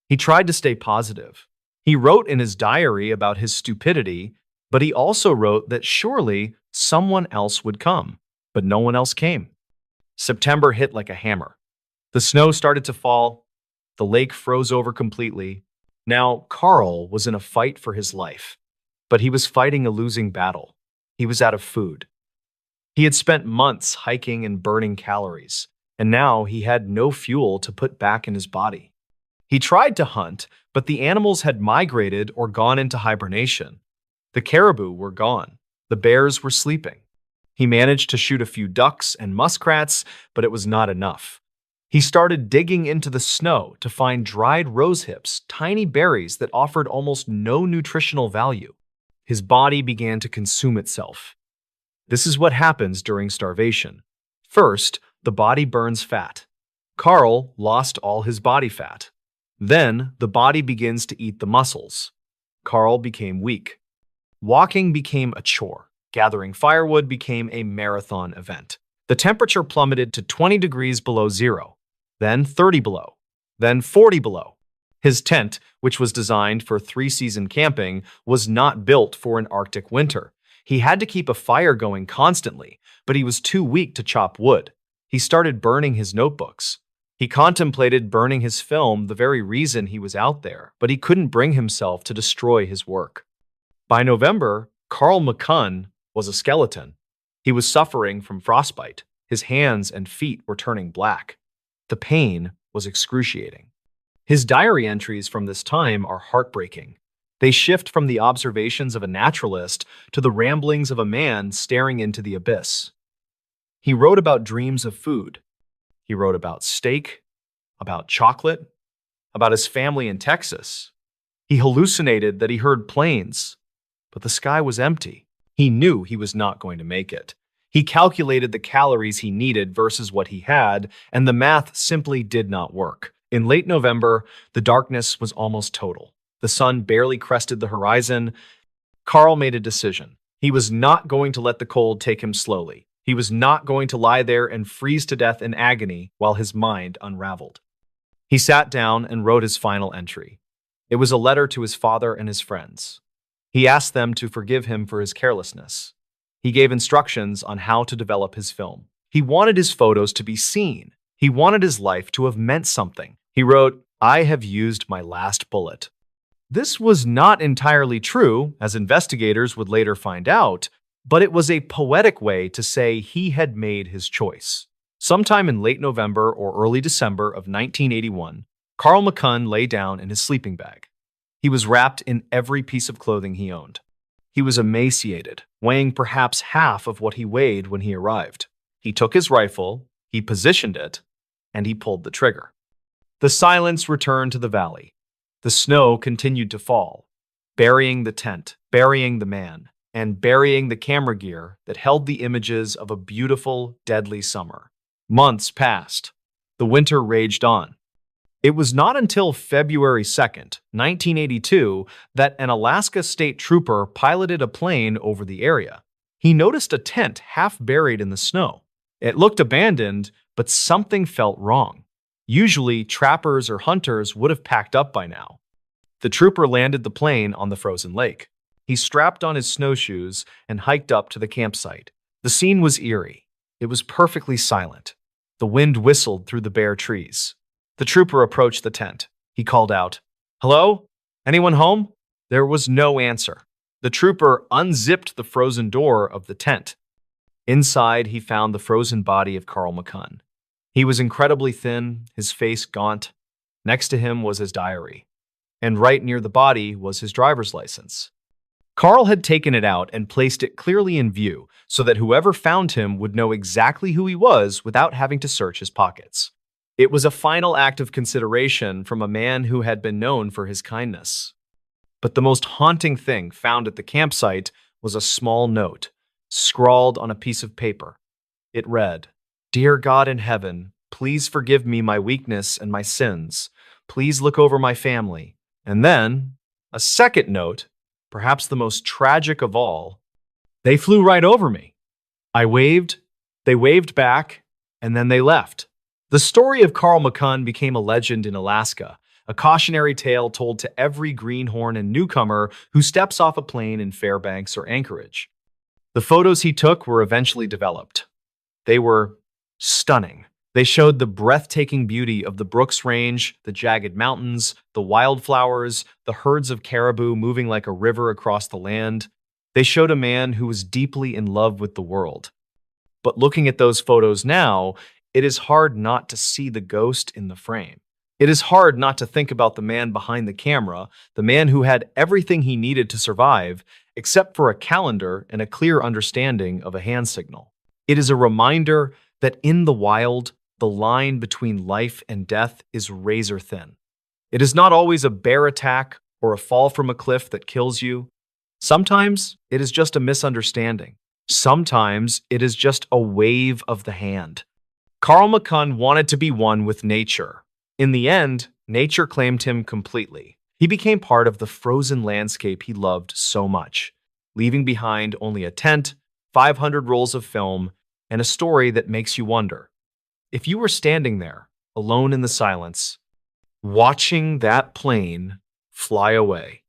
He tried to stay positive. He wrote in his diary about his stupidity, but he also wrote that surely someone else would come. But no one else came. September hit like a hammer. The snow started to fall. The lake froze over completely. Now, Carl was in a fight for his life, but he was fighting a losing battle. He was out of food. He had spent months hiking and burning calories, and now he had no fuel to put back in his body. He tried to hunt, but the animals had migrated or gone into hibernation. The caribou were gone. The bears were sleeping. He managed to shoot a few ducks and muskrats, but it was not enough. He started digging into the snow to find dried rose hips, tiny berries that offered almost no nutritional value. His body began to consume itself. This is what happens during starvation. First, the body burns fat. Carl lost all his body fat. Then, the body begins to eat the muscles. Carl became weak. Walking became a chore. Gathering firewood became a marathon event. The temperature plummeted to 20 degrees below zero, then 30 below, then 40 below. His tent, which was designed for three-season camping, was not built for an Arctic winter. He had to keep a fire going constantly, but he was too weak to chop wood. He started burning his notebooks. He contemplated burning his film, the very reason he was out there, but he couldn't bring himself to destroy his work. By November, Carl McCunn was a skeleton. He was suffering from frostbite. His hands and feet were turning black. The pain was excruciating. His diary entries from this time are heartbreaking. They shift from the observations of a naturalist to the ramblings of a man staring into the abyss. He wrote about dreams of food. He wrote about steak, about chocolate, about his family in Texas. He hallucinated that he heard planes, but the sky was empty. He knew he was not going to make it. He calculated the calories he needed versus what he had, and the math simply did not work. In late November, the darkness was almost total. The sun barely crested the horizon. Carl made a decision. He was not going to let the cold take him slowly. He was not going to lie there and freeze to death in agony while his mind unraveled. He sat down and wrote his final entry. It was a letter to his father and his friends. He asked them to forgive him for his carelessness. He gave instructions on how to develop his film. He wanted his photos to be seen. He wanted his life to have meant something. He wrote, "I have used my last bullet." This was not entirely true, as investigators would later find out, but it was a poetic way to say he had made his choice. Sometime in late November or early December of 1981, Carl McCunn lay down in his sleeping bag. He was wrapped in every piece of clothing he owned. He was emaciated, weighing perhaps half of what he weighed when he arrived. He took his rifle, he positioned it, and he pulled the trigger. The silence returned to the valley. The snow continued to fall, burying the tent, burying the man, and burying the camera gear that held the images of a beautiful, deadly summer. Months passed. The winter raged on. It was not until February 2nd, 1982, that an Alaska state trooper piloted a plane over the area. He noticed a tent half buried in the snow. It looked abandoned, but something felt wrong. Usually, trappers or hunters would have packed up by now. The trooper landed the plane on the frozen lake. He strapped on his snowshoes and hiked up to the campsite. The scene was eerie. It was perfectly silent. The wind whistled through the bare trees. The trooper approached the tent. He called out, "Hello? Anyone home?" There was no answer. The trooper unzipped the frozen door of the tent. Inside, he found the frozen body of Carl McCunn. He was incredibly thin, his face gaunt. Next to him was his diary, and right near the body was his driver's license. Carl had taken it out and placed it clearly in view so that whoever found him would know exactly who he was without having to search his pockets. It was a final act of consideration from a man who had been known for his kindness. But the most haunting thing found at the campsite was a small note, scrawled on a piece of paper. It read, "Dear God in heaven, please forgive me my weakness and my sins. Please look over my family." And then, a second note, perhaps the most tragic of all, "They flew right over me. I waved, they waved back, and then they left." The story of Carl McCunn became a legend in Alaska, a cautionary tale told to every greenhorn and newcomer who steps off a plane in Fairbanks or Anchorage. The photos he took were eventually developed. They were stunning. They showed the breathtaking beauty of the Brooks Range, the jagged mountains, the wildflowers, the herds of caribou moving like a river across the land. They showed a man who was deeply in love with the world. But looking at those photos now, it is hard not to see the ghost in the frame. It is hard not to think about the man behind the camera, the man who had everything he needed to survive, except for a calendar and a clear understanding of a hand signal. It is a reminder that in the wild, the line between life and death is razor thin. It is not always a bear attack or a fall from a cliff that kills you. Sometimes it is just a misunderstanding. Sometimes it is just a wave of the hand. Carl McCunn wanted to be one with nature. In the end, nature claimed him completely. He became part of the frozen landscape he loved so much, leaving behind only a tent, 500 rolls of film, and a story that makes you wonder. If you were standing there, alone in the silence, watching that plane fly away,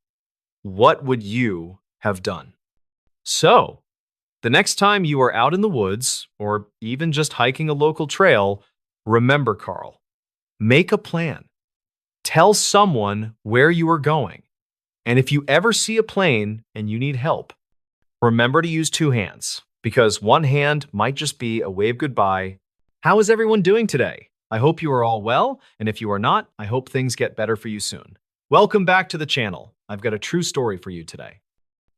what would you have done? So, the next time you are out in the woods, or even just hiking a local trail, remember Carl. Make a plan. Tell someone where you are going. And if you ever see a plane and you need help, remember to use two hands, because one hand might just be a wave goodbye. How is everyone doing today? I hope you are all well, and if you are not, I hope things get better for you soon. Welcome back to the channel. I've got a true story for you today.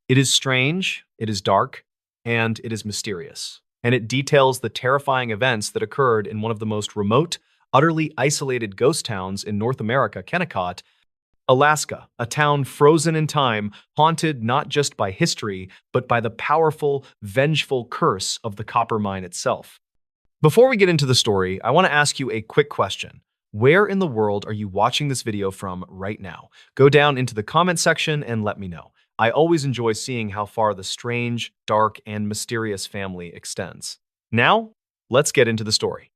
It is strange, it is dark, and it is mysterious. And it details the terrifying events that occurred in one of the most remote, utterly isolated ghost towns in North America, Kennecott, Alaska, a town frozen in time, haunted not just by history, but by the powerful, vengeful curse of the copper mine itself. Before we get into the story, I want to ask you a quick question. Where in the world are you watching this video from right now? Go down into the comment section and let me know. I always enjoy seeing how far the strange, dark, and mysterious family extends. Now, let's get into the story.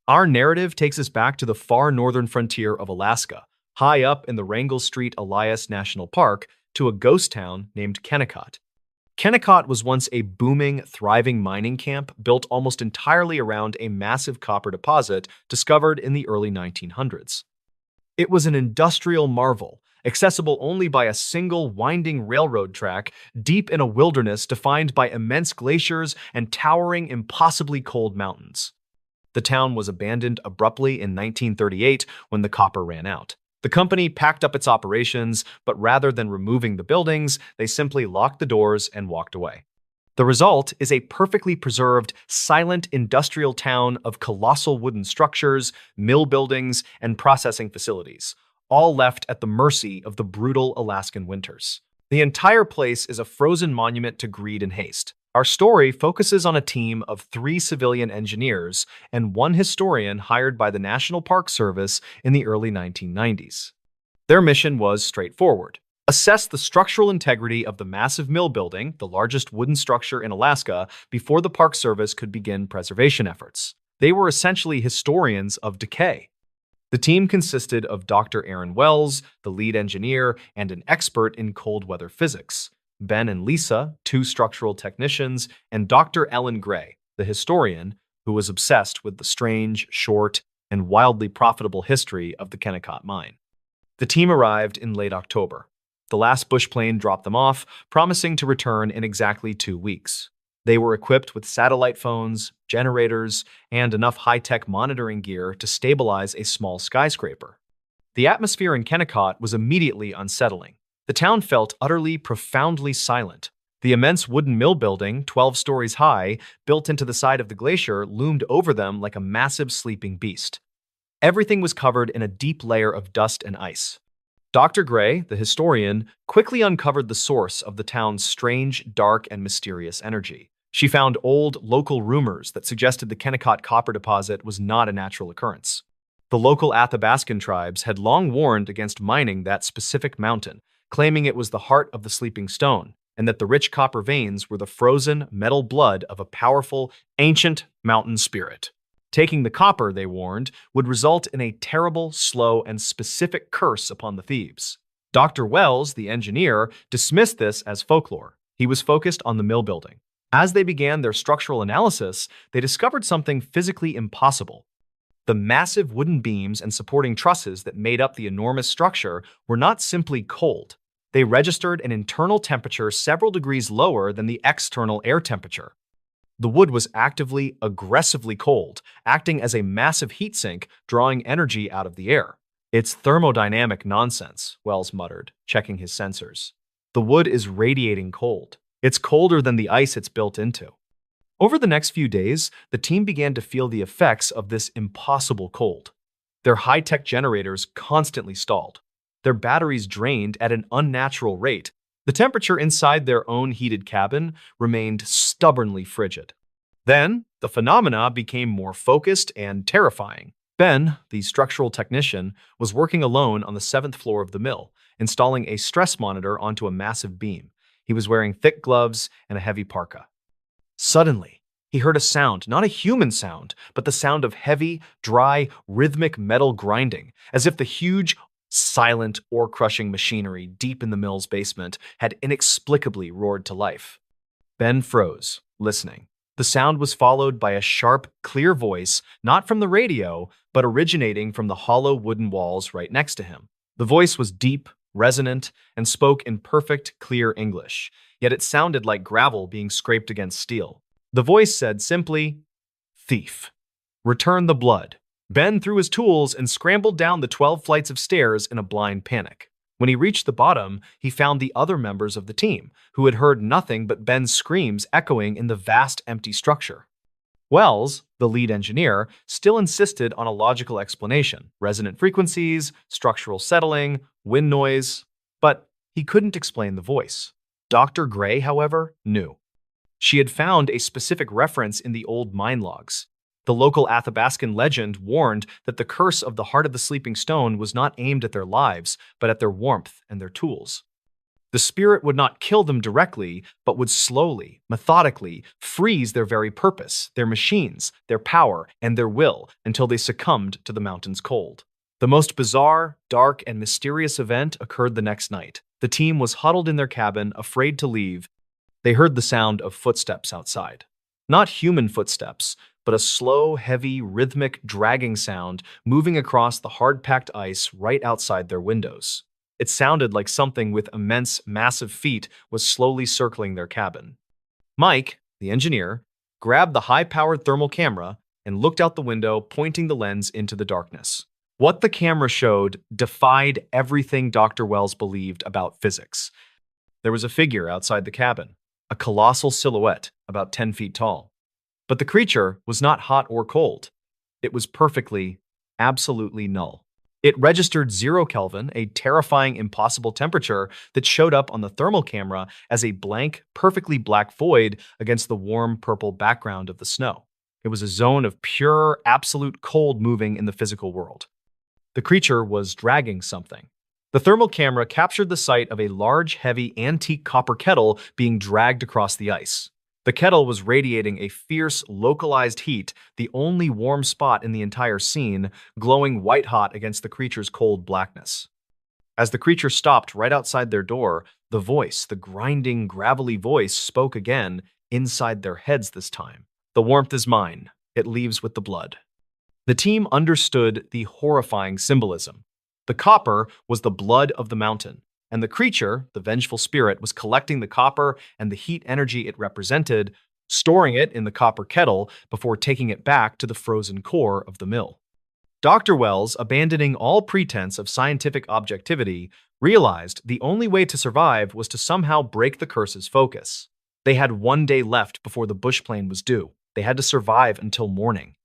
Our narrative takes us back to the far northern frontier of Alaska, high up in the Wrangell Street Elias National Park, to a ghost town named Kennecott. Kennecott was once a booming, thriving mining camp built almost entirely around a massive copper deposit discovered in the early 1900s. It was an industrial marvel, accessible only by a single winding railroad track deep in a wilderness defined by immense glaciers and towering, impossibly cold mountains. The town was abandoned abruptly in 1938 when the copper ran out. The company packed up its operations, but rather than removing the buildings, they simply locked the doors and walked away. The result is a perfectly preserved, silent industrial town of colossal wooden structures, mill buildings, and processing facilities, all left at the mercy of the brutal Alaskan winters. The entire place is a frozen monument to greed and haste. Our story focuses on a team of 3 civilian engineers and 1 historian hired by the National Park Service in the early 1990s. Their mission was straightforward: assess the structural integrity of the massive mill building, the largest wooden structure in Alaska, before the Park Service could begin preservation efforts. They were essentially historians of decay. The team consisted of Dr. Aaron Wells, the lead engineer, and an expert in cold weather physics, Ben and Lisa, 2 structural technicians, and Dr. Ellen Gray, the historian, who was obsessed with the strange, short, and wildly profitable history of the Kennecott mine. The team arrived in late October. The last bush plane dropped them off, promising to return in exactly 2 weeks. They were equipped with satellite phones, generators, and enough high-tech monitoring gear to stabilize a small skyscraper. The atmosphere in Kennecott was immediately unsettling. The town felt utterly, profoundly silent. The immense wooden mill building, 12 stories high, built into the side of the glacier, loomed over them like a massive sleeping beast. Everything was covered in a deep layer of dust and ice. Dr. Gray, the historian, quickly uncovered the source of the town's strange, dark, and mysterious energy. She found old local rumors that suggested the Kennecott copper deposit was not a natural occurrence. The local Athabascan tribes had long warned against mining that specific mountain, claiming it was the heart of the sleeping stone, and that the rich copper veins were the frozen metal blood of a powerful, ancient mountain spirit. Taking the copper, they warned, would result in a terrible, slow, and specific curse upon the thieves. Dr. Wells, the engineer, dismissed this as folklore. He was focused on the mill building. As they began their structural analysis, they discovered something physically impossible. The massive wooden beams and supporting trusses that made up the enormous structure were not simply cold. They registered an internal temperature several degrees lower than the external air temperature. The wood was actively, aggressively cold, acting as a massive heat sink, drawing energy out of the air. "It's thermodynamic nonsense," Wells muttered, checking his sensors. "The wood is radiating cold. It's colder than the ice it's built into." Over the next few days, the team began to feel the effects of this impossible cold. Their high-tech generators constantly stalled. Their batteries drained at an unnatural rate. The temperature inside their own heated cabin remained stubbornly frigid. Then, the phenomena became more focused and terrifying. Ben, the structural technician, was working alone on the 7th floor of the mill, installing a stress monitor onto a massive beam. He was wearing thick gloves and a heavy parka. Suddenly, he heard a sound, not a human sound, but the sound of heavy, dry, rhythmic metal grinding, as if the huge, silent, ore-crushing machinery deep in the mill's basement had inexplicably roared to life. Ben froze, listening. The sound was followed by a sharp, clear voice, not from the radio, but originating from the hollow wooden walls right next to him. The voice was deep, resonant, and spoke in perfect, clear English, yet it sounded like gravel being scraped against steel. The voice said simply, "Thief, return the blood." Ben threw his tools and scrambled down the 12 flights of stairs in a blind panic. When he reached the bottom, he found the other members of the team, who had heard nothing but Ben's screams echoing in the vast empty structure. Wells, the lead engineer, still insisted on a logical explanation: resonant frequencies, structural settling, wind noise, but he couldn't explain the voice. Dr. Gray, however, knew. She had found a specific reference in the old mine logs. The local Athabascan legend warned that the curse of the heart of the sleeping stone was not aimed at their lives, but at their warmth and their tools. The spirit would not kill them directly, but would slowly, methodically, freeze their very purpose, their machines, their power, and their will until they succumbed to the mountain's cold. The most bizarre, dark, and mysterious event occurred the next night. The team was huddled in their cabin, afraid to leave. They heard the sound of footsteps outside. Not human footsteps, but a slow, heavy, rhythmic, dragging sound moving across the hard-packed ice right outside their windows. It sounded like something with immense, massive feet was slowly circling their cabin. Mike, the engineer, grabbed the high-powered thermal camera and looked out the window, pointing the lens into the darkness. What the camera showed defied everything Dr. Wells believed about physics. There was a figure outside the cabin, a colossal silhouette about 10 feet tall. But the creature was not hot or cold. It was perfectly, absolutely null. It registered 0 Kelvin, a terrifying, impossible temperature that showed up on the thermal camera as a blank, perfectly black void against the warm purple background of the snow. It was a zone of pure, absolute cold moving in the physical world. The creature was dragging something. The thermal camera captured the sight of a large, heavy, antique copper kettle being dragged across the ice. The kettle was radiating a fierce, localized heat, the only warm spot in the entire scene, glowing white-hot against the creature's cold blackness. As the creature stopped right outside their door, the voice, the grinding, gravelly voice, spoke again, inside their heads this time. "The warmth is mine. It leaves with the blood." The team understood the horrifying symbolism. The copper was the blood of the mountain, and the creature, the vengeful spirit, was collecting the copper and the heat energy it represented, storing it in the copper kettle before taking it back to the frozen core of the mill. Dr. Wells, abandoning all pretense of scientific objectivity, realized the only way to survive was to somehow break the curse's focus. They had 1 day left before the bush plane was due. They had to survive until morning.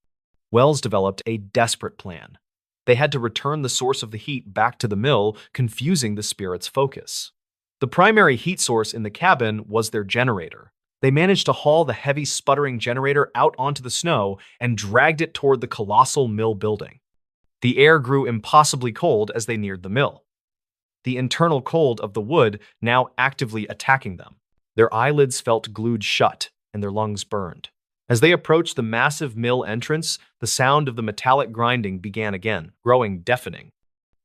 Wells developed a desperate plan. They had to return the source of the heat back to the mill, confusing the spirit's focus. The primary heat source in the cabin was their generator. They managed to haul the heavy, sputtering generator out onto the snow and dragged it toward the colossal mill building. The air grew impossibly cold as they neared the mill, the internal cold of the wood now actively attacking them. Their eyelids felt glued shut, and their lungs burned. As they approached the massive mill entrance, the sound of the metallic grinding began again, growing deafening.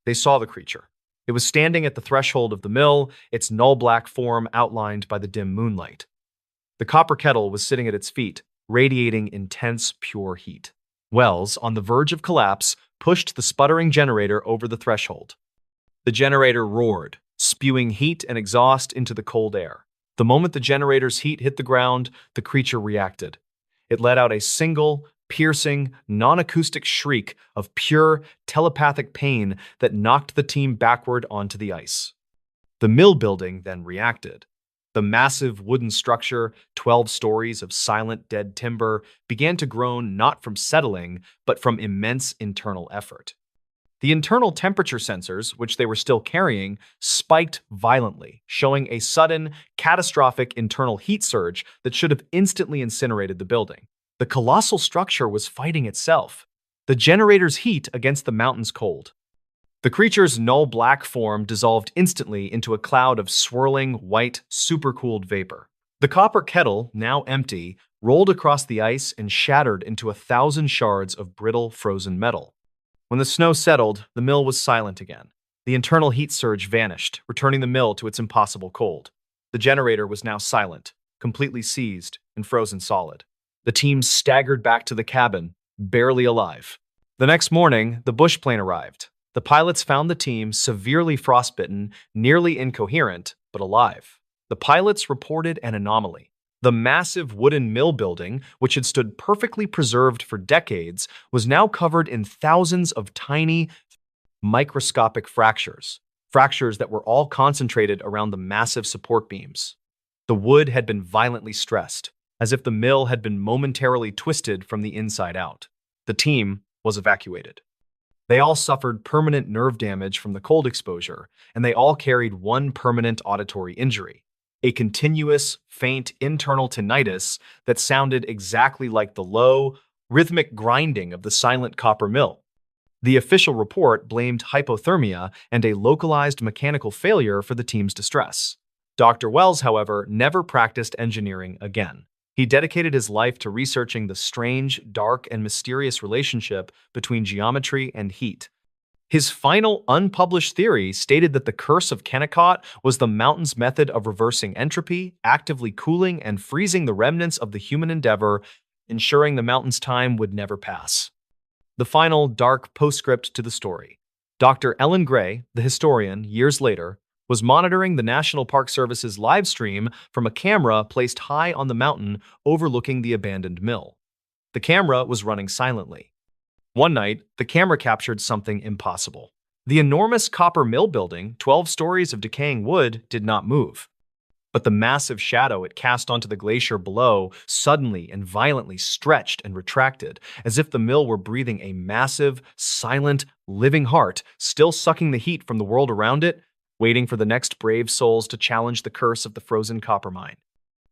They saw the creature. It was standing at the threshold of the mill, its null-black form outlined by the dim moonlight. The copper kettle was sitting at its feet, radiating intense, pure heat. Wells, on the verge of collapse, pushed the sputtering generator over the threshold. The generator roared, spewing heat and exhaust into the cold air. The moment the generator's heat hit the ground, the creature reacted. It let out a single, piercing, non-acoustic shriek of pure, telepathic pain that knocked the team backward onto the ice. The mill building then reacted. The massive wooden structure, 12 stories of silent, dead timber, began to groan not from settling, but from immense internal effort. The internal temperature sensors, which they were still carrying, spiked violently, showing a sudden, catastrophic internal heat surge that should have instantly incinerated the building. The colossal structure was fighting itself, the generator's heat against the mountain's cold. The creature's null-black form dissolved instantly into a cloud of swirling, white, supercooled vapor. The copper kettle, now empty, rolled across the ice and shattered into 1,000 shards of brittle, frozen metal. When the snow settled, the mill was silent again. The internal heat surge vanished, returning the mill to its impossible cold. The generator was now silent, completely seized and frozen solid. The team staggered back to the cabin, barely alive. The next morning, the bush plane arrived. The pilots found the team severely frostbitten, nearly incoherent, but alive. The pilots reported an anomaly. The massive wooden mill building, which had stood perfectly preserved for decades, was now covered in thousands of tiny, microscopic fractures that were all concentrated around the massive support beams. The wood had been violently stressed, as if the mill had been momentarily twisted from the inside out. The team was evacuated. They all suffered permanent nerve damage from the cold exposure, and they all carried one permanent auditory injury. A continuous, faint internal tinnitus that sounded exactly like the low, rhythmic grinding of the silent copper mill. The official report blamed hypothermia and a localized mechanical failure for the team's distress. Dr. Wells, however, never practiced engineering again. He dedicated his life to researching the strange, dark, and mysterious relationship between geometry and heat. His final unpublished theory stated that the curse of Kennecott was the mountain's method of reversing entropy, actively cooling and freezing the remnants of the human endeavor, ensuring the mountain's time would never pass. The final dark postscript to the story. Dr. Ellen Gray, the historian, years later, was monitoring the National Park Service's live stream from a camera placed high on the mountain overlooking the abandoned mill. The camera was running silently. One night, the camera captured something impossible. The enormous copper mill building, 12 stories of decaying wood, did not move. But the massive shadow it cast onto the glacier below suddenly and violently stretched and retracted, as if the mill were breathing a massive, silent, living heart, still sucking the heat from the world around it, waiting for the next brave souls to challenge the curse of the frozen copper mine.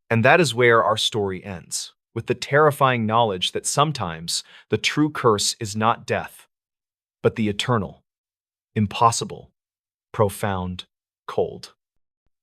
And that is where our story ends, with the terrifying knowledge that sometimes the true curse is not death, but the eternal, impossible, profound cold.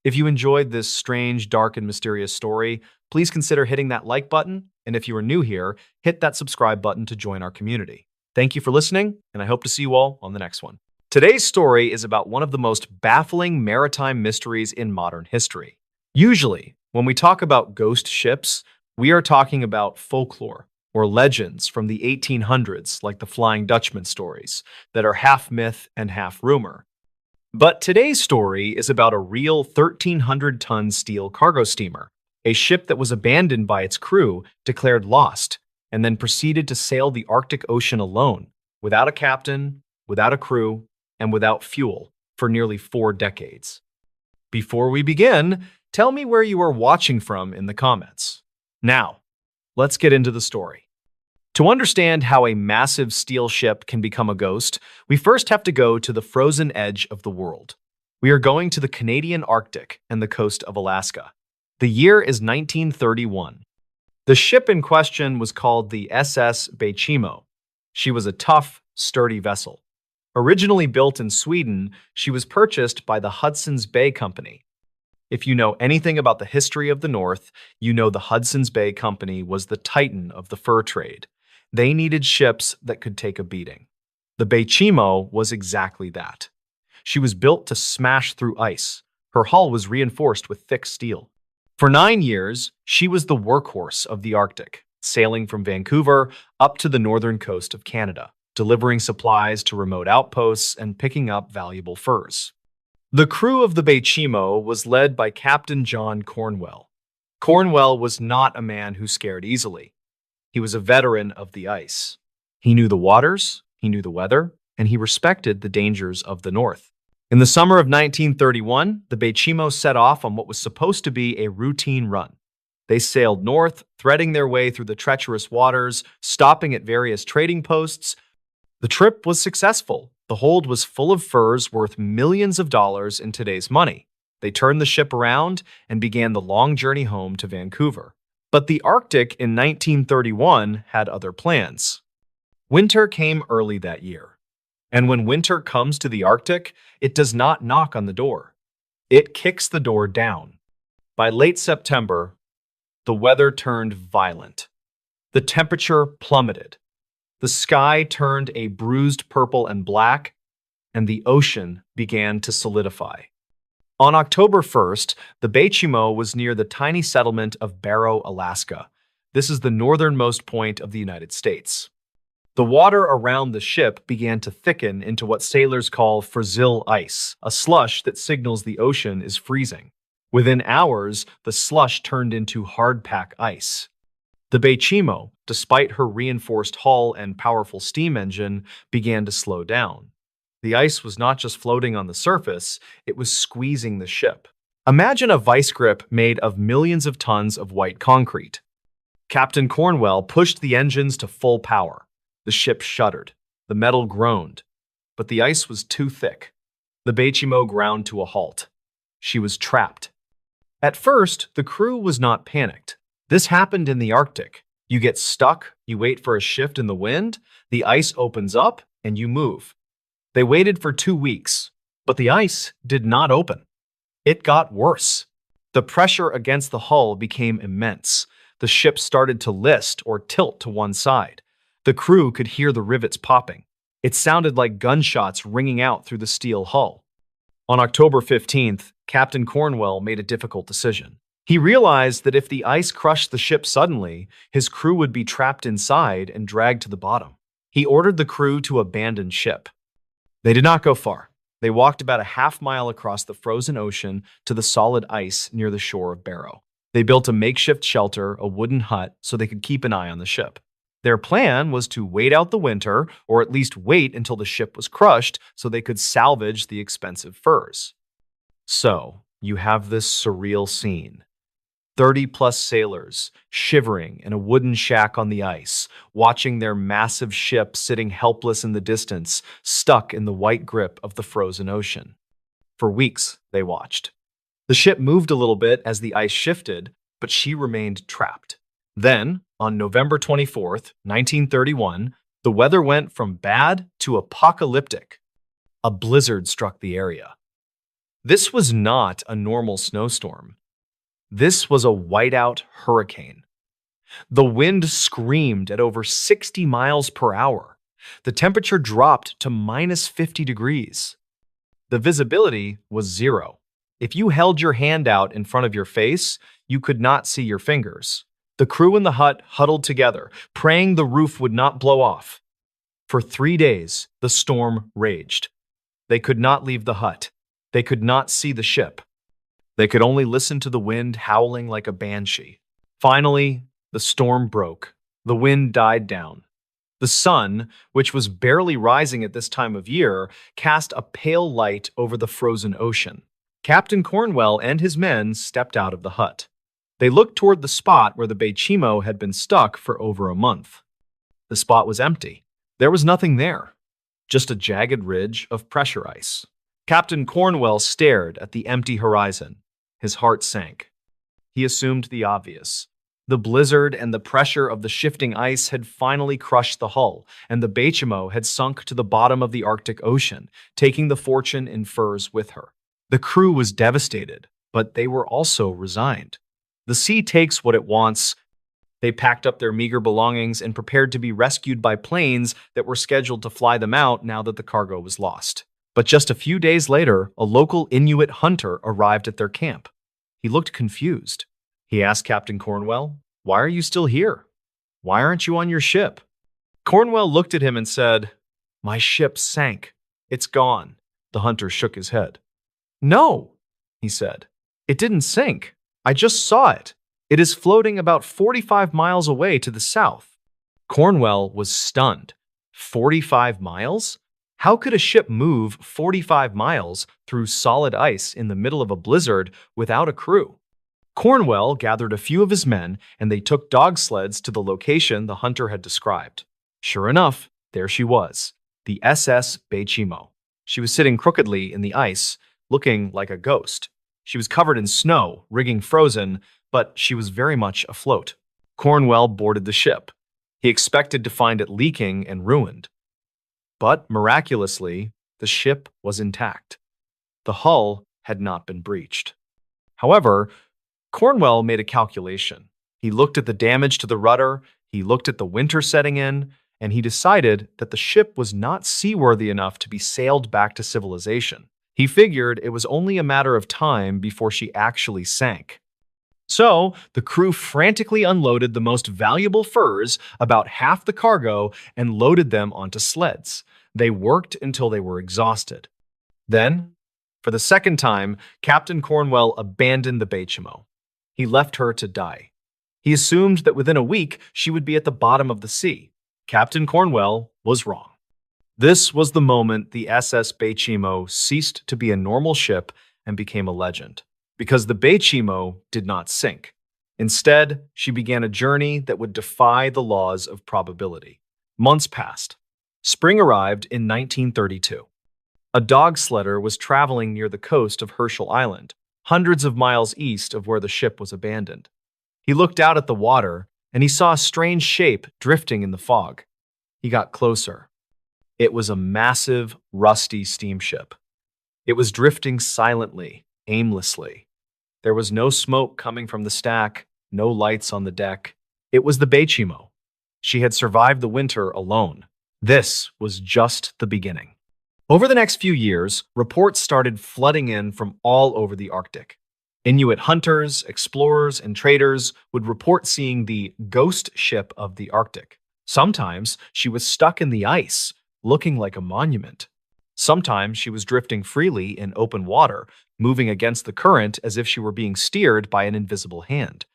If you enjoyed this strange, dark, and mysterious story, please consider hitting that like button, and if you are new here, hit that subscribe button to join our community. Thank you for listening, and I hope to see you all on the next one. Today's story is about one of the most baffling maritime mysteries in modern history. Usually, when we talk about ghost ships, we are talking about folklore or legends from the 1800s, like the Flying Dutchman stories, that are half myth and half rumor. But today's story is about a real 1,300-ton steel cargo steamer, a ship that was abandoned by its crew, declared lost, and then proceeded to sail the Arctic Ocean alone, without a captain, without a crew, and without fuel, for nearly 4 decades. Before we begin, tell me where you are watching from in the comments. Now, let's get into the story. To understand how a massive steel ship can become a ghost, we first have to go to the frozen edge of the world. We are going to the Canadian Arctic and the coast of Alaska. The year is 1931. The ship in question was called the SS Bechimo. She was a tough, sturdy vessel. Originally built in Sweden, she was purchased by the Hudson's Bay Company. If you know anything about the history of the North, you know the Hudson's Bay Company was the titan of the fur trade. They needed ships that could take a beating. The Bechimo was exactly that. She was built to smash through ice. Her hull was reinforced with thick steel. For 9 years, she was the workhorse of the Arctic, sailing from Vancouver up to the northern coast of Canada, delivering supplies to remote outposts and picking up valuable furs. The crew of the Bechimo was led by Captain John Cornwell. Cornwell was not a man who scared easily. He was a veteran of the ice. He knew the waters, he knew the weather, and he respected the dangers of the North. In the summer of 1931, the Bechimo set off on what was supposed to be a routine run. They sailed north, threading their way through the treacherous waters, stopping at various trading posts. The trip was successful. The hold was full of furs worth millions of dollars in today's money. They turned the ship around and began the long journey home to Vancouver. But the Arctic in 1931 had other plans. Winter came early that year. And when winter comes to the Arctic, it does not knock on the door. It kicks the door down. By late September, the weather turned violent. The temperature plummeted. The sky turned a bruised purple and black, and the ocean began to solidify. On October 1st, the Bechimo was near the tiny settlement of Barrow, Alaska. This is the northernmost point of the United States. The water around the ship began to thicken into what sailors call Brazil ice, a slush that signals the ocean is freezing. Within hours, the slush turned into hardpack ice. The Bechimo, despite her reinforced hull and powerful steam engine, began to slow down. The ice was not just floating on the surface, it was squeezing the ship. Imagine a vice grip made of millions of tons of white concrete. Captain Cornwell pushed the engines to full power. The ship shuddered. The metal groaned. But the ice was too thick. The Bechimo ground to a halt. She was trapped. At first, the crew was not panicked. This happened in the Arctic. You get stuck, you wait for a shift in the wind, the ice opens up, and you move. They waited for 2 weeks, but the ice did not open. It got worse. The pressure against the hull became immense. The ship started to list or tilt to one side. The crew could hear the rivets popping. It sounded like gunshots ringing out through the steel hull. On October 15th, Captain Cornwell made a difficult decision. He realized that if the ice crushed the ship suddenly, his crew would be trapped inside and dragged to the bottom. He ordered the crew to abandon ship. They did not go far. They walked about a half-mile across the frozen ocean to the solid ice near the shore of Barrow. They built a makeshift shelter, a wooden hut, so they could keep an eye on the ship. Their plan was to wait out the winter, or at least wait until the ship was crushed so they could salvage the expensive furs. So, you have this surreal scene. 30-plus sailors, shivering in a wooden shack on the ice, watching their massive ship sitting helpless in the distance, stuck in the white grip of the frozen ocean. For weeks, they watched. The ship moved a little bit as the ice shifted, but she remained trapped. Then, on November 24th, 1931, the weather went from bad to apocalyptic. A blizzard struck the area. This was not a normal snowstorm. This was a whiteout hurricane. The wind screamed at over 60 miles per hour. The temperature dropped to minus 50 degrees. The visibility was 0. If you held your hand out in front of your face, you could not see your fingers. The crew in the hut huddled together, praying the roof would not blow off. For 3 days, the storm raged. They could not leave the hut. They could not see the ship. They could only listen to the wind howling like a banshee. Finally, the storm broke. The wind died down. The sun, which was barely rising at this time of year, cast a pale light over the frozen ocean. Captain Cornwell and his men stepped out of the hut. They looked toward the spot where the Bechimo had been stuck for over a month. The The spot was empty. There was nothing there, just a jagged ridge of pressure ice. Captain Cornwell stared at the empty horizon. His heart sank. He assumed the obvious. The blizzard and the pressure of the shifting ice had finally crushed the hull, and the Bechimo had sunk to the bottom of the Arctic Ocean, taking the fortune in furs with her. The crew was devastated, but they were also resigned. The sea takes what it wants. They packed up their meager belongings and prepared to be rescued by planes that were scheduled to fly them out now that the cargo was lost. But just a few days later, a local Inuit hunter arrived at their camp. He looked confused. He asked Captain Cornwell, "Why are you still here? Why aren't you on your ship?" Cornwell looked at him and said, "My ship sank. It's gone." The hunter shook his head. "No," he said. "It didn't sink. I just saw it. It is floating about 45 miles away to the south." Cornwell was stunned. 45 miles? How could a ship move 45 miles through solid ice in the middle of a blizzard without a crew? Cornwell gathered a few of his men, and they took dog sleds to the location the hunter had described. Sure enough, there she was, the SS Bechimo. She was sitting crookedly in the ice, looking like a ghost. She was covered in snow, rigging frozen, but she was very much afloat. Cornwell boarded the ship. He expected to find it leaking and ruined. But miraculously, the ship was intact. The hull had not been breached. However, Cornwell made a calculation. He looked at the damage to the rudder, he looked at the winter setting in, and he decided that the ship was not seaworthy enough to be sailed back to civilization. He figured it was only a matter of time before she actually sank. So, the crew frantically unloaded the most valuable furs, about half the cargo, and loaded them onto sleds. They worked until they were exhausted. Then, for the second time, Captain Cornwell abandoned the Bechimo. He left her to die. He assumed that within a week she would be at the bottom of the sea. Captain Cornwell was wrong. This was the moment the SS Bechimo ceased to be a normal ship and became a legend, because the Bechimo did not sink. Instead, she began a journey that would defy the laws of probability. Months passed. Spring arrived in 1932. A dog sledder was traveling near the coast of Herschel Island, hundreds of miles east of where the ship was abandoned. He looked out at the water, and he saw a strange shape drifting in the fog. He got closer. It was a massive, rusty steamship. It was drifting silently, aimlessly. There was no smoke coming from the stack, no lights on the deck. It was the Bechimo. She had survived the winter alone. This was just the beginning. Over the next few years, reports started flooding in from all over the Arctic. Inuit hunters, explorers, and traders would report seeing the ghost ship of the Arctic. Sometimes she was stuck in the ice, looking like a monument. Sometimes she was drifting freely in open water, moving against the current as if she were being steered by an invisible hand.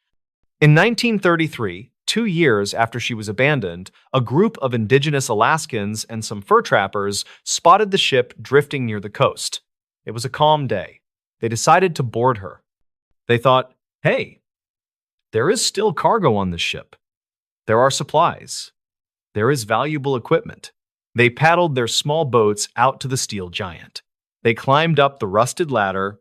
In 1933, 2 years after she was abandoned, a group of indigenous Alaskans and some fur trappers spotted the ship drifting near the coast. It was a calm day. They decided to board her. They thought, hey, there is still cargo on this ship. There are supplies. There is valuable equipment. They paddled their small boats out to the steel giant. They climbed up the rusted ladder.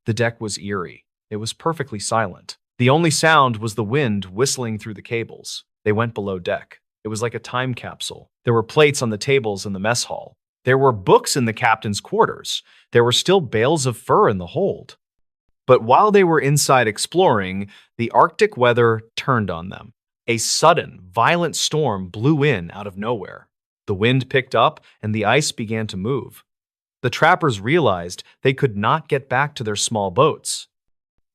The deck was eerie. It was perfectly silent. The only sound was the wind whistling through the cables. They went below deck. It was like a time capsule. There were plates on the tables in the mess hall. There were books in the captain's quarters. There were still bales of fur in the hold. But while they were inside exploring, the Arctic weather turned on them. A sudden, violent storm blew in out of nowhere. The wind picked up and the ice began to move. The trappers realized they could not get back to their small boats.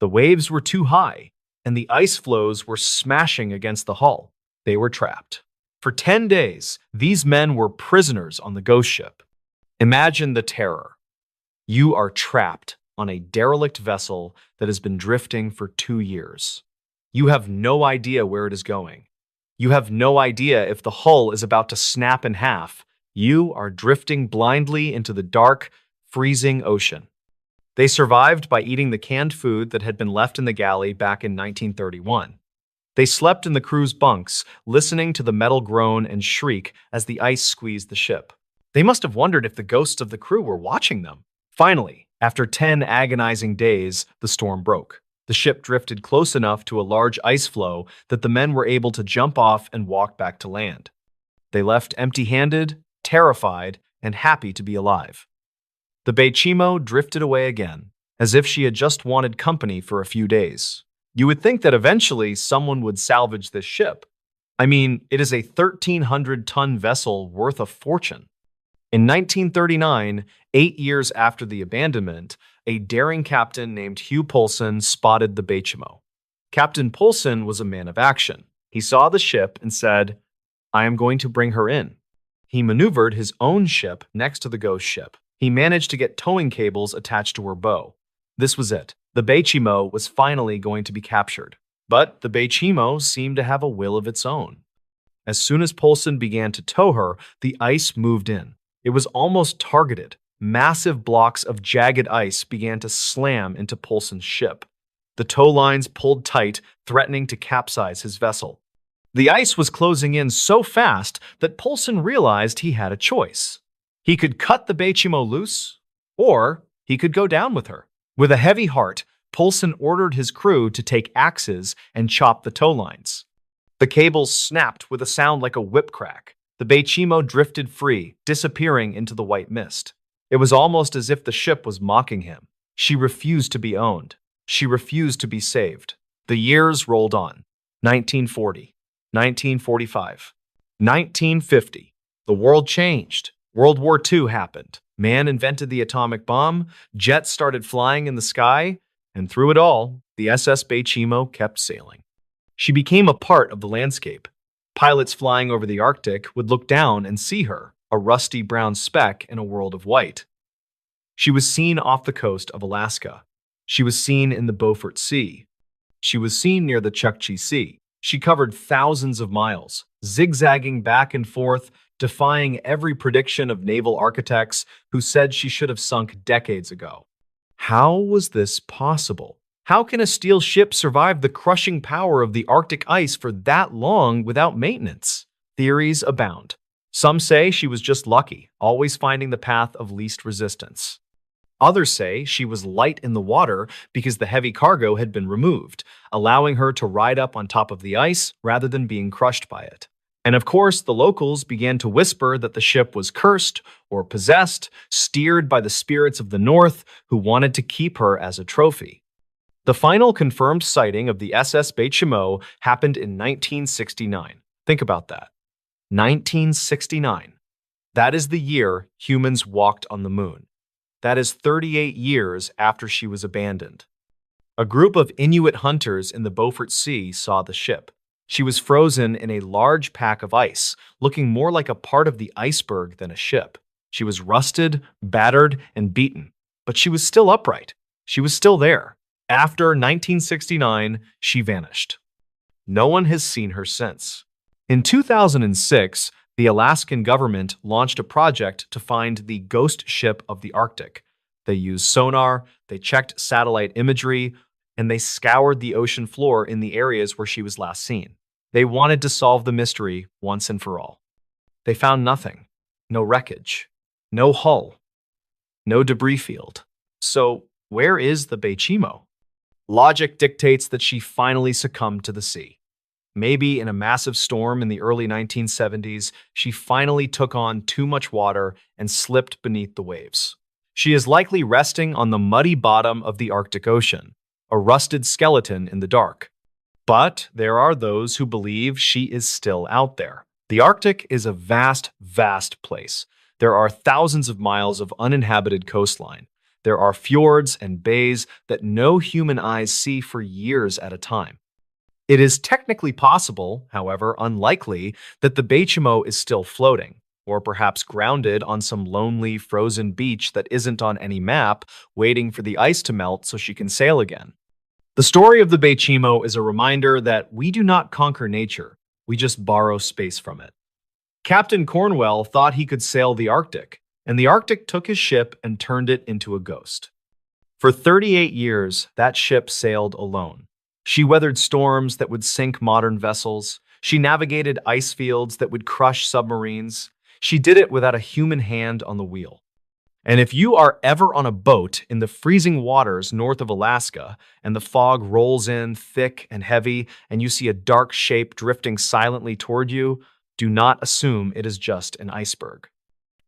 The waves were too high, and the ice floes were smashing against the hull. They were trapped. For 10 days, these men were prisoners on the ghost ship. Imagine the terror. You are trapped on a derelict vessel that has been drifting for 2 years. You have no idea where it is going. You have no idea if the hull is about to snap in half. You are drifting blindly into the dark, freezing ocean. They survived by eating the canned food that had been left in the galley back in 1931. They slept in the crew's bunks, listening to the metal groan and shriek as the ice squeezed the ship. They must have wondered if the ghosts of the crew were watching them. Finally, after 10 agonizing days, the storm broke. The ship drifted close enough to a large ice floe that the men were able to jump off and walk back to land. They left empty-handed, terrified, and happy to be alive. The Bechimo drifted away again, as if she had just wanted company for a few days. You would think that eventually someone would salvage this ship. I mean, it is a 1,300-ton vessel worth a fortune. In 1939, 8 years after the abandonment, a daring captain named Hugh Poulsen spotted the Bechimo. Captain Poulsen was a man of action. He saw the ship and said, "I am going to bring her in." He maneuvered his own ship next to the ghost ship. He managed to get towing cables attached to her bow. This was it. The Bechimo was finally going to be captured. But the Bechimo seemed to have a will of its own. As soon as Poulsen began to tow her, the ice moved in. It was almost targeted. Massive blocks of jagged ice began to slam into Poulsen's ship. The tow lines pulled tight, threatening to capsize his vessel. The ice was closing in so fast that Poulsen realized he had a choice. He could cut the Bechimo loose, or he could go down with her. With a heavy heart, Poulsen ordered his crew to take axes and chop the tow lines. The cables snapped with a sound like a whip crack. The Bechimo drifted free, disappearing into the white mist. It was almost as if the ship was mocking him. She refused to be owned. She refused to be saved. The years rolled on. 1940, 1945, 1950. The world changed. World War II happened. Man invented the atomic bomb, jets started flying in the sky, and through it all, the SS Bechimo kept sailing. She became a part of the landscape. Pilots flying over the Arctic would look down and see her, a rusty brown speck in a world of white. She was seen off the coast of Alaska. She was seen in the Beaufort Sea. She was seen near the Chukchi Sea. She covered thousands of miles, zigzagging back and forth, defying every prediction of naval architects who said she should have sunk decades ago. How was this possible? How can a steel ship survive the crushing power of the Arctic ice for that long without maintenance? Theories abound. Some say she was just lucky, always finding the path of least resistance. Others say she was light in the water because the heavy cargo had been removed, allowing her to ride up on top of the ice rather than being crushed by it. And of course, the locals began to whisper that the ship was cursed or possessed, steered by the spirits of the North who wanted to keep her as a trophy. The final confirmed sighting of the SS Bechimo happened in 1969. Think about that. 1969. That is the year humans walked on the moon. That is 38 years after she was abandoned. A group of Inuit hunters in the Beaufort Sea saw the ship. She was frozen in a large pack of ice, looking more like a part of the iceberg than a ship. She was rusted, battered, and beaten, but she was still upright. She was still there. After 1969, she vanished. No one has seen her since. In 2006, the Alaskan government launched a project to find the ghost ship of the Arctic. They used sonar, they checked satellite imagery, and they scoured the ocean floor in the areas where she was last seen. They wanted to solve the mystery once and for all. They found nothing. No wreckage. No hull. No debris field. So, where is the Bechimo? Logic dictates that she finally succumbed to the sea. Maybe in a massive storm in the early 1970s, she finally took on too much water and slipped beneath the waves. She is likely resting on the muddy bottom of the Arctic Ocean, a rusted skeleton in the dark. But there are those who believe she is still out there. The Arctic is a vast, vast place. There are thousands of miles of uninhabited coastline. There are fjords and bays that no human eyes see for years at a time. It is technically possible, however unlikely, that the Bechimo is still floating, or perhaps grounded on some lonely, frozen beach that isn't on any map, waiting for the ice to melt so she can sail again. The story of the Bechimo is a reminder that we do not conquer nature, we just borrow space from it. Captain Cornwell thought he could sail the Arctic, and the Arctic took his ship and turned it into a ghost. For 38 years, that ship sailed alone. She weathered storms that would sink modern vessels. She navigated ice fields that would crush submarines. She did it without a human hand on the wheel. And if you are ever on a boat in the freezing waters north of Alaska and the fog rolls in thick and heavy and you see a dark shape drifting silently toward you, do not assume it is just an iceberg.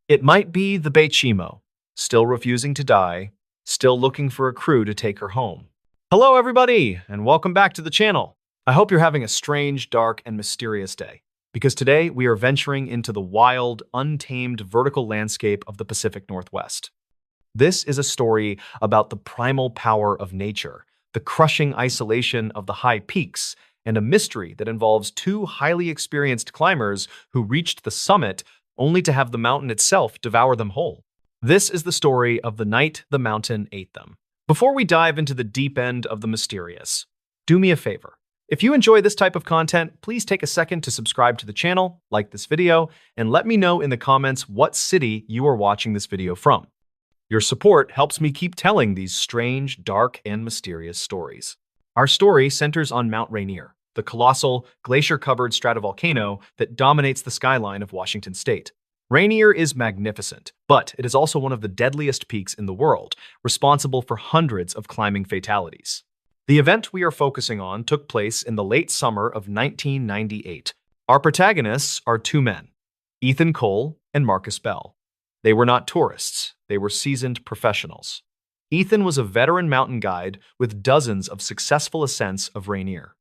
It might be the Bechimo, still refusing to die, still looking for a crew to take her home. Hello everybody, and welcome back to the channel. I hope you're having a strange, dark, and mysterious day, because today we are venturing into the wild, untamed vertical landscape of the Pacific Northwest. This is a story about the primal power of nature, the crushing isolation of the high peaks, and a mystery that involves two highly experienced climbers who reached the summit only to have the mountain itself devour them whole. This is the story of the night the mountain ate them. Before we dive into the deep end of the mysterious, do me a favor. If you enjoy this type of content, please take a second to subscribe to the channel, like this video, and let me know in the comments what city you are watching this video from. Your support helps me keep telling these strange, dark, and mysterious stories. Our story centers on Mount Rainier, the colossal, glacier-covered stratovolcano that dominates the skyline of Washington state. Rainier is magnificent, but it is also one of the deadliest peaks in the world, responsible for hundreds of climbing fatalities. The event we are focusing on took place in the late summer of 1998. Our protagonists are two men, Ethan Cole and Marcus Bell. They were not tourists, they were seasoned professionals. Ethan was a veteran mountain guide with dozens of successful ascents of Rainier.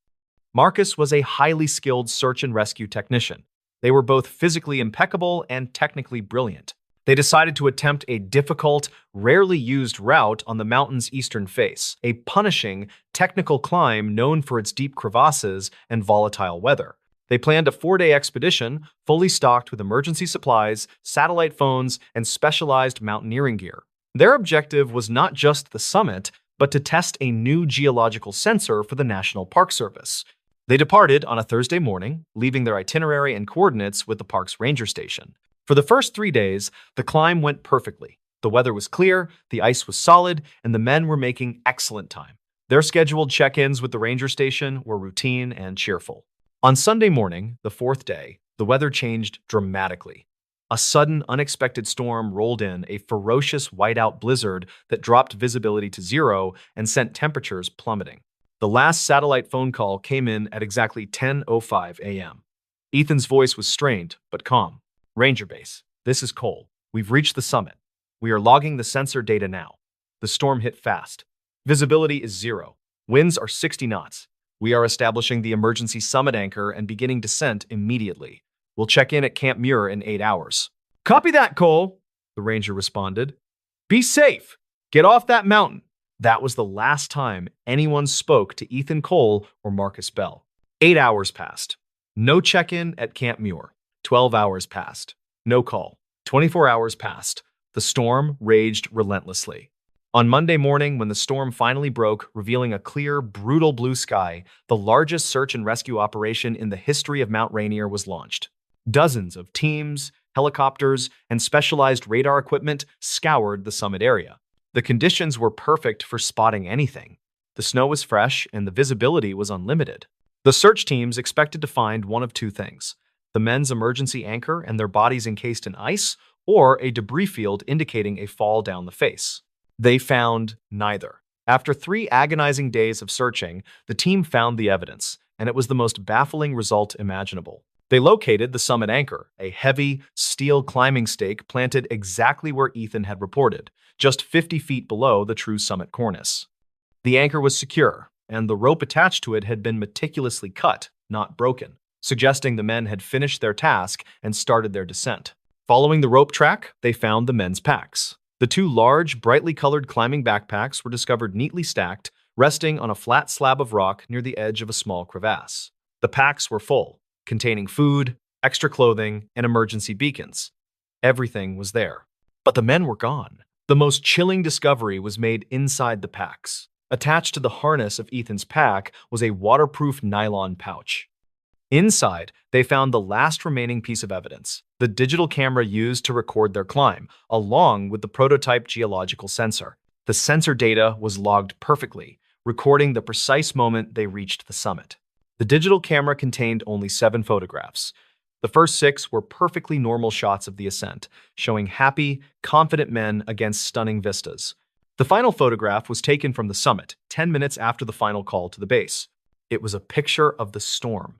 Marcus was a highly skilled search and rescue technician. They were both physically impeccable and technically brilliant. They decided to attempt a difficult, rarely used route on the mountain's eastern face, a punishing, technical climb known for its deep crevasses and volatile weather. They planned a 4-day expedition, fully stocked with emergency supplies, satellite phones, and specialized mountaineering gear. Their objective was not just the summit, but to test a new geological sensor for the National Park Service. They departed on a Thursday morning, leaving their itinerary and coordinates with the park's ranger station. For the first 3 days, the climb went perfectly. The weather was clear, the ice was solid, and the men were making excellent time. Their scheduled check-ins with the ranger station were routine and cheerful. On Sunday morning, the 4th day, the weather changed dramatically. A sudden, unexpected storm rolled in, a ferocious whiteout blizzard that dropped visibility to 0 and sent temperatures plummeting. The last satellite phone call came in at exactly 10:05 a.m. Ethan's voice was strained, but calm. Ranger Base, this is Cole. We've reached the summit. We are logging the sensor data now. The storm hit fast. Visibility is 0. Winds are 60 knots. We are establishing the emergency summit anchor and beginning descent immediately. We'll check in at Camp Muir in 8 hours. Copy that, Cole, the ranger responded. Be safe. Get off that mountain. That was the last time anyone spoke to Ethan Cole or Marcus Bell. 8 hours passed. No check-in at Camp Muir. 12 hours passed. No call. 24 hours passed. The storm raged relentlessly. On Monday morning, when the storm finally broke, revealing a clear, brutal blue sky, the largest search and rescue operation in the history of Mount Rainier was launched. Dozens of teams, helicopters, and specialized radar equipment scoured the summit area. The conditions were perfect for spotting anything. The snow was fresh and the visibility was unlimited. The search teams expected to find one of two things: the men's emergency anchor and their bodies encased in ice, or a debris field indicating a fall down the face. They found neither. After 3 agonizing days of searching, the team found the evidence, and it was the most baffling result imaginable. They located the summit anchor, a heavy, steel climbing stake planted exactly where Ethan had reported, just 50 feet below the true summit cornice. The anchor was secure, and the rope attached to it had been meticulously cut, not broken, suggesting the men had finished their task and started their descent. Following the rope track, they found the men's packs. The 2 large, brightly colored climbing backpacks were discovered neatly stacked, resting on a flat slab of rock near the edge of a small crevasse. The packs were full, containing food, extra clothing, and emergency beacons. Everything was there. But the men were gone. The most chilling discovery was made inside the packs. Attached to the harness of Ethan's pack was a waterproof nylon pouch. Inside, they found the last remaining piece of evidence, the digital camera used to record their climb, along with the prototype geological sensor. The sensor data was logged perfectly, recording the precise moment they reached the summit. The digital camera contained only 7 photographs. The first 6 were perfectly normal shots of the ascent, showing happy, confident men against stunning vistas. The final photograph was taken from the summit, 10 minutes after the final call to the base. It was a picture of the storm.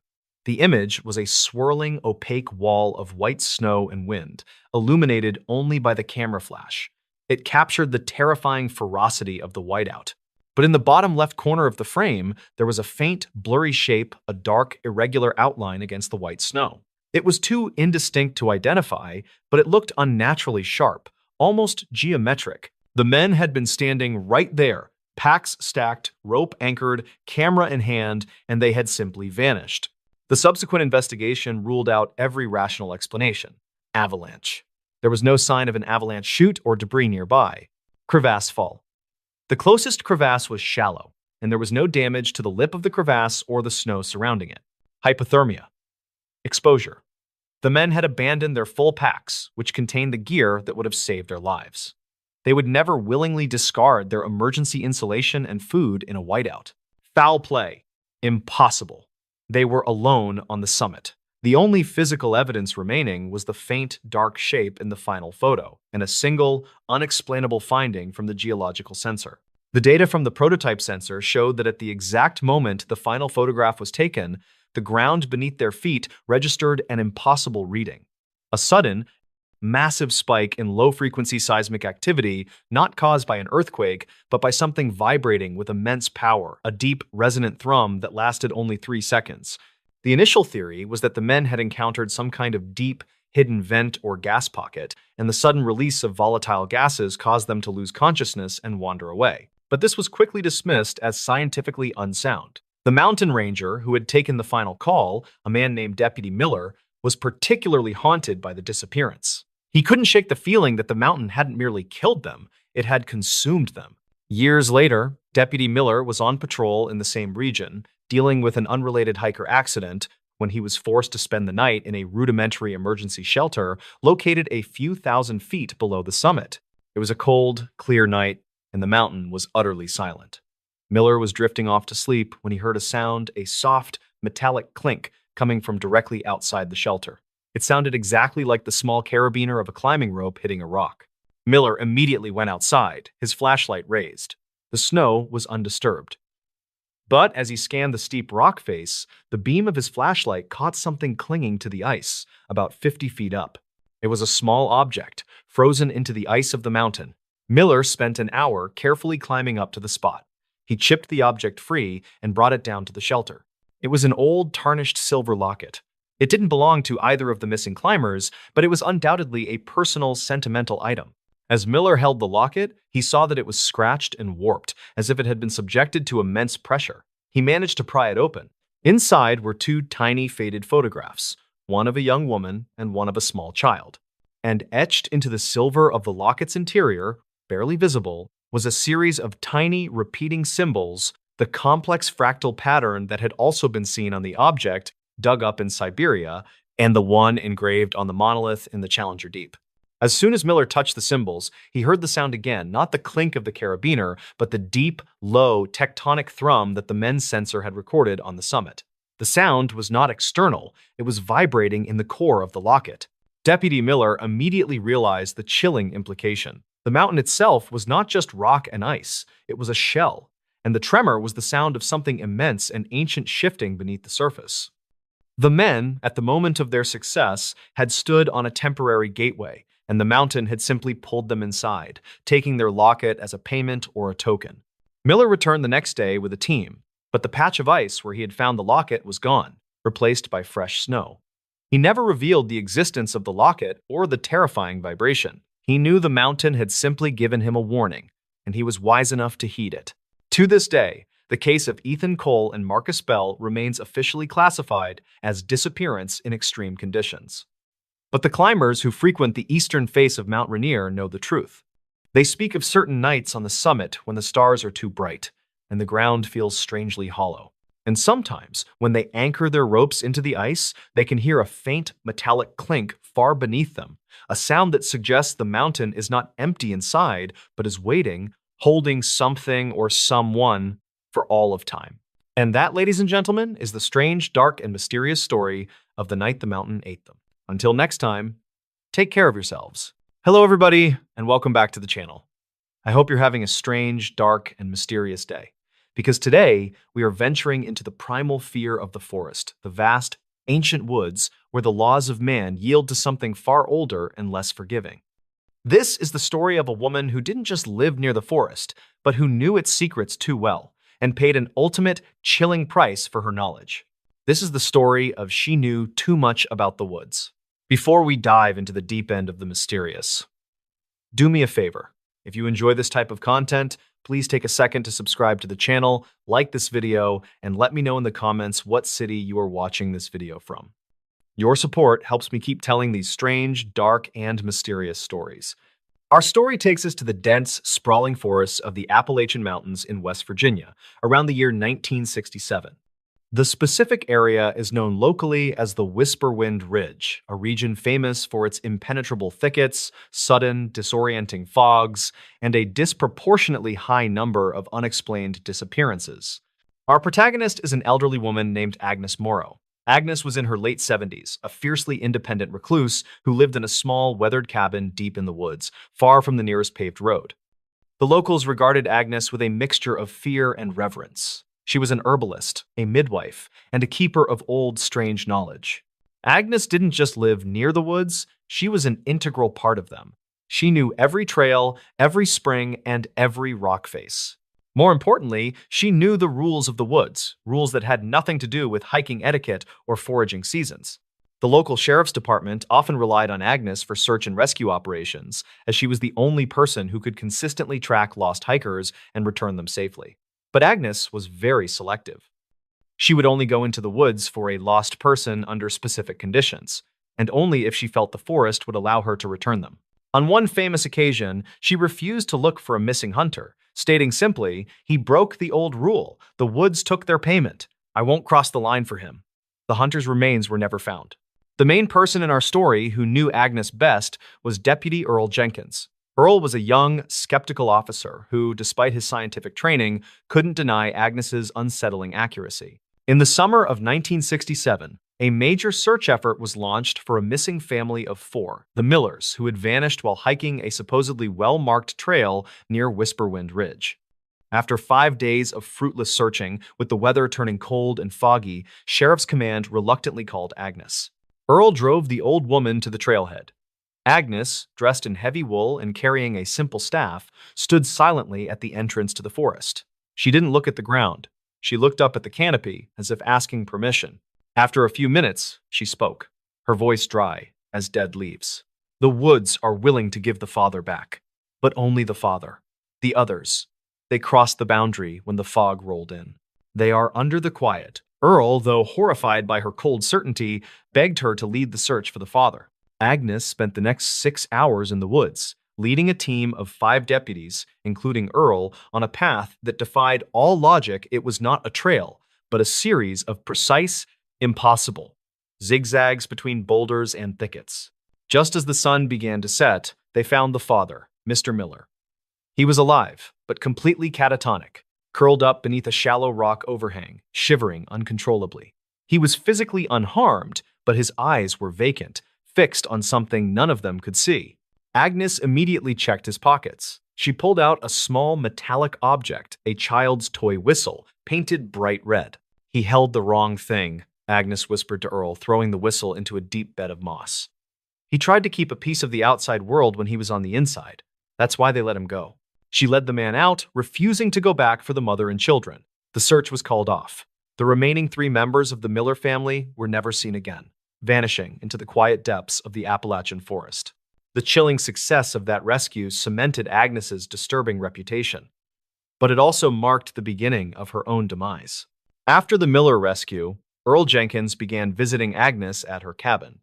The image was a swirling, opaque wall of white snow and wind, illuminated only by the camera flash. It captured the terrifying ferocity of the whiteout. But in the bottom left corner of the frame, there was a faint, blurry shape, a dark, irregular outline against the white snow. It was too indistinct to identify, but it looked unnaturally sharp, almost geometric. The men had been standing right there, packs stacked, rope anchored, camera in hand, and they had simply vanished. The subsequent investigation ruled out every rational explanation. Avalanche. There was no sign of an avalanche chute or debris nearby. Crevasse fall. The closest crevasse was shallow, and there was no damage to the lip of the crevasse or the snow surrounding it. Hypothermia. Exposure. The men had abandoned their full packs, which contained the gear that would have saved their lives. They would never willingly discard their emergency insulation and food in a whiteout. Foul play. Impossible. They were alone on the summit. The only physical evidence remaining was the faint, dark shape in the final photo, and a single, unexplainable finding from the geological sensor. The data from the prototype sensor showed that at the exact moment the final photograph was taken, the ground beneath their feet registered an impossible reading. A sudden, massive spike in low-frequency seismic activity, not caused by an earthquake, but by something vibrating with immense power, a deep, resonant thrum that lasted only 3 seconds. The initial theory was that the men had encountered some kind of deep, hidden vent or gas pocket, and the sudden release of volatile gases caused them to lose consciousness and wander away. But this was quickly dismissed as scientifically unsound. The mountain ranger who had taken the final call, a man named Deputy Miller, was particularly haunted by the disappearance. He couldn't shake the feeling that the mountain hadn't merely killed them, it had consumed them. Years later, Deputy Miller was on patrol in the same region, dealing with an unrelated hiker accident when he was forced to spend the night in a rudimentary emergency shelter located a few thousand feet below the summit. It was a cold, clear night, and the mountain was utterly silent. Miller was drifting off to sleep when he heard a sound, a soft, metallic clink coming from directly outside the shelter. It sounded exactly like the small carabiner of a climbing rope hitting a rock. Miller immediately went outside, his flashlight raised. The snow was undisturbed. But as he scanned the steep rock face, the beam of his flashlight caught something clinging to the ice, about 50 feet up. It was a small object, frozen into the ice of the mountain. Miller spent an hour carefully climbing up to the spot. He chipped the object free and brought it down to the shelter. It was an old, tarnished silver locket. It didn't belong to either of the missing climbers, but it was undoubtedly a personal, sentimental item. As Miller held the locket, he saw that it was scratched and warped, as if it had been subjected to immense pressure. He managed to pry it open. Inside were 2 tiny, faded photographs, one of a young woman and one of a small child. And etched into the silver of the locket's interior, barely visible, was a series of tiny, repeating symbols, the complex fractal pattern that had also been seen on the object dug up in Siberia, and the one engraved on the monolith in the Challenger Deep. As soon as Miller touched the symbols, he heard the sound again, not the clink of the carabiner, but the deep, low, tectonic thrum that the men's sensor had recorded on the summit. The sound was not external, it was vibrating in the core of the locket. Deputy Miller immediately realized the chilling implication. The mountain itself was not just rock and ice, it was a shell, and the tremor was the sound of something immense and ancient shifting beneath the surface. The men, at the moment of their success, had stood on a temporary gateway, and the mountain had simply pulled them inside, taking their locket as a payment or a token. Miller returned the next day with a team, but the patch of ice where he had found the locket was gone, replaced by fresh snow. He never revealed the existence of the locket or the terrifying vibration. He knew the mountain had simply given him a warning, and he was wise enough to heed it. To this day, the case of Ethan Cole and Marcus Bell remains officially classified as disappearance in extreme conditions. But the climbers who frequent the eastern face of Mount Rainier know the truth. They speak of certain nights on the summit when the stars are too bright and the ground feels strangely hollow. And sometimes, when they anchor their ropes into the ice, they can hear a faint metallic clink far beneath them, a sound that suggests the mountain is not empty inside, but is waiting, holding something or someone for all of time. And that, ladies and gentlemen, is the strange, dark, and mysterious story of the night the mountain ate them. Until next time, take care of yourselves. Hello, everybody, and welcome back to the channel. I hope you're having a strange, dark, and mysterious day, because today we are venturing into the primal fear of the forest, the vast, ancient woods where the laws of man yield to something far older and less forgiving. This is the story of a woman who didn't just live near the forest, but who knew its secrets too well and paid an ultimate, chilling price for her knowledge. This is the story of She Knew Too Much About the Woods. Before we dive into the deep end of the mysterious, do me a favor. If you enjoy this type of content, please take a second to subscribe to the channel, like this video, and let me know in the comments what city you are watching this video from. Your support helps me keep telling these strange, dark, and mysterious stories. Our story takes us to the dense, sprawling forests of the Appalachian Mountains in West Virginia, around the year 1967. The specific area is known locally as the Whippoorwind Ridge, a region famous for its impenetrable thickets, sudden, disorienting fogs, and a disproportionately high number of unexplained disappearances. Our protagonist is an elderly woman named Agnes Morrow. Agnes was in her late 70s, a fiercely independent recluse who lived in a small, weathered cabin deep in the woods, far from the nearest paved road. The locals regarded Agnes with a mixture of fear and reverence. She was an herbalist, a midwife, and a keeper of old, strange knowledge. Agnes didn't just live near the woods, she was an integral part of them. She knew every trail, every spring, and every rock face. More importantly, she knew the rules of the woods, rules that had nothing to do with hiking etiquette or foraging seasons. The local sheriff's department often relied on Agnes for search and rescue operations, as she was the only person who could consistently track lost hikers and return them safely. But Agnes was very selective. She would only go into the woods for a lost person under specific conditions, and only if she felt the forest would allow her to return them. On one famous occasion, she refused to look for a missing hunter, stating simply, "He broke the old rule. The woods took their payment. I won't cross the line for him." The hunter's remains were never found. The main person in our story who knew Agnes best was Deputy Earl Jenkins. Earl was a young, skeptical officer who, despite his scientific training, couldn't deny Agnes's unsettling accuracy. In the summer of 1967, a major search effort was launched for a missing family of 4, the Millers, who had vanished while hiking a supposedly well-marked trail near Whippoorwind Ridge. After 5 days of fruitless searching, with the weather turning cold and foggy, Sheriff's Command reluctantly called Agnes. Earl drove the old woman to the trailhead. Agnes, dressed in heavy wool and carrying a simple staff, stood silently at the entrance to the forest. She didn't look at the ground. She looked up at the canopy, as if asking permission. After a few minutes, she spoke, her voice dry as dead leaves. "The woods are willing to give the father back, but only the father. The others, they crossed the boundary when the fog rolled in. They are under the quiet." Earl, though horrified by her cold certainty, begged her to lead the search for the father. Agnes spent the next 6 hours in the woods, leading a team of 5 deputies, including Earl, on a path that defied all logic. It was not a trail, but a series of precise, impossible zigzags between boulders and thickets. Just as the sun began to set, they found the father, Mr. Miller. He was alive, but completely catatonic, curled up beneath a shallow rock overhang, shivering uncontrollably. He was physically unharmed, but his eyes were vacant, fixed on something none of them could see. Agnes immediately checked his pockets. She pulled out a small metallic object, a child's toy whistle, painted bright red. "He held the wrong thing," Agnes whispered to Earl, throwing the whistle into a deep bed of moss. "He tried to keep a piece of the outside world when he was on the inside. That's why they let him go." She led the man out, refusing to go back for the mother and children. The search was called off. The remaining 3 members of the Miller family were never seen again, vanishing into the quiet depths of the Appalachian forest. The chilling success of that rescue cemented Agnes's disturbing reputation, but it also marked the beginning of her own demise. After the Miller rescue, Earl Jenkins began visiting Agnes at her cabin.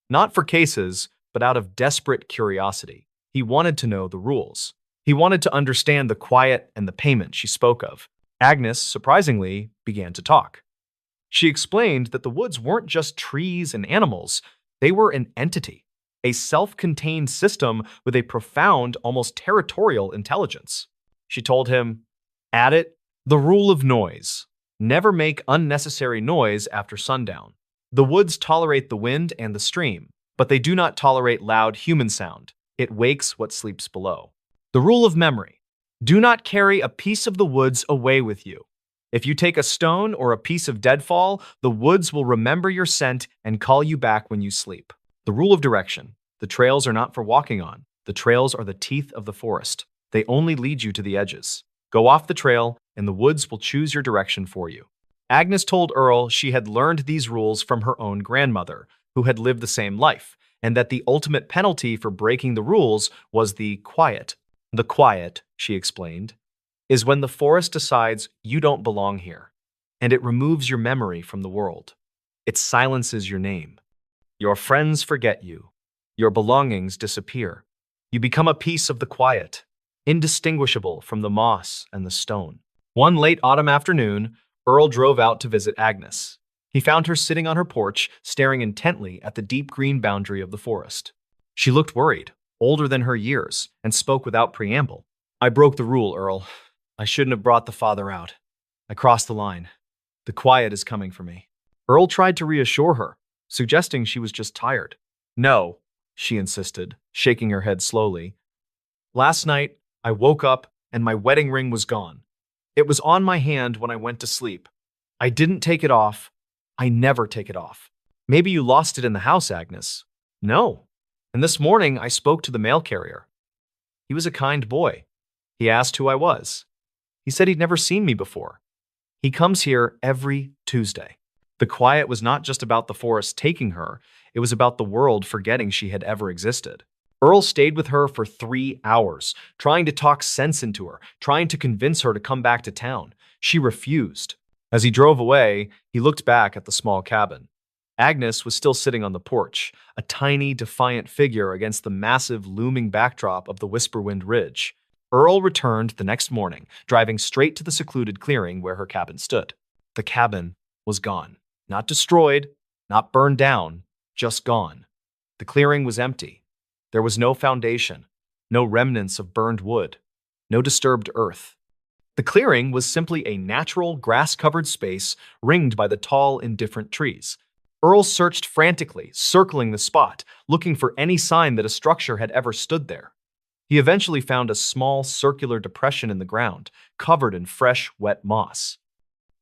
Not for cases, but out of desperate curiosity. He wanted to know the rules. He wanted to understand the quiet and the payment she spoke of. Agnes, surprisingly, began to talk. She explained that the woods weren't just trees and animals, they were an entity, a self-contained system with a profound, almost territorial intelligence. She told him, "At it, The rule of noise. Never make unnecessary noise after sundown. The woods tolerate the wind and the stream, but they do not tolerate loud human sound. It wakes what sleeps below. The rule of memory. Do not carry a piece of the woods away with you. If you take a stone or a piece of deadfall, the woods will remember your scent and call you back when you sleep. The rule of direction. The trails are not for walking on. The trails are the teeth of the forest. They only lead you to the edges. Go off the trail, and the woods will choose your direction for you. Agnes told Earl she had learned these rules from her own grandmother, who had lived the same life, and that the ultimate penalty for breaking the rules was the quiet. The quiet, she explained, is when the forest decides you don't belong here, and it removes your memory from the world. It silences your name. Your friends forget you. Your belongings disappear. You become a piece of the quiet, indistinguishable from the moss and the stone. One late autumn afternoon, Earl drove out to visit Agnes. He found her sitting on her porch, staring intently at the deep green boundary of the forest. She looked worried, older than her years, and spoke without preamble. I broke the rule, Earl. I shouldn't have brought the father out. I crossed the line. The quiet is coming for me. Earl tried to reassure her, suggesting she was just tired. No, she insisted, shaking her head slowly. Last night, I woke up and my wedding ring was gone. It was on my hand when I went to sleep. I didn't take it off. I never take it off. Maybe you lost it in the house, Agnes. No. And this morning I spoke to the mail carrier. He was a kind boy. He asked who I was. He said he'd never seen me before. He comes here every Tuesday. The quiet was not just about the forest taking her, it was about the world forgetting she had ever existed. Earl stayed with her for 3 hours, trying to talk sense into her, trying to convince her to come back to town. She refused. As he drove away, he looked back at the small cabin. Agnes was still sitting on the porch, a tiny, defiant figure against the massive, looming backdrop of the Whisperwind Ridge. Earl returned the next morning, driving straight to the secluded clearing where her cabin stood. The cabin was gone. Not destroyed, not burned down, just gone. The clearing was empty. There was no foundation, no remnants of burned wood, no disturbed earth. The clearing was simply a natural, grass-covered space ringed by the tall, indifferent trees. Earl searched frantically, circling the spot, looking for any sign that a structure had ever stood there. He eventually found a small, circular depression in the ground, covered in fresh, wet moss.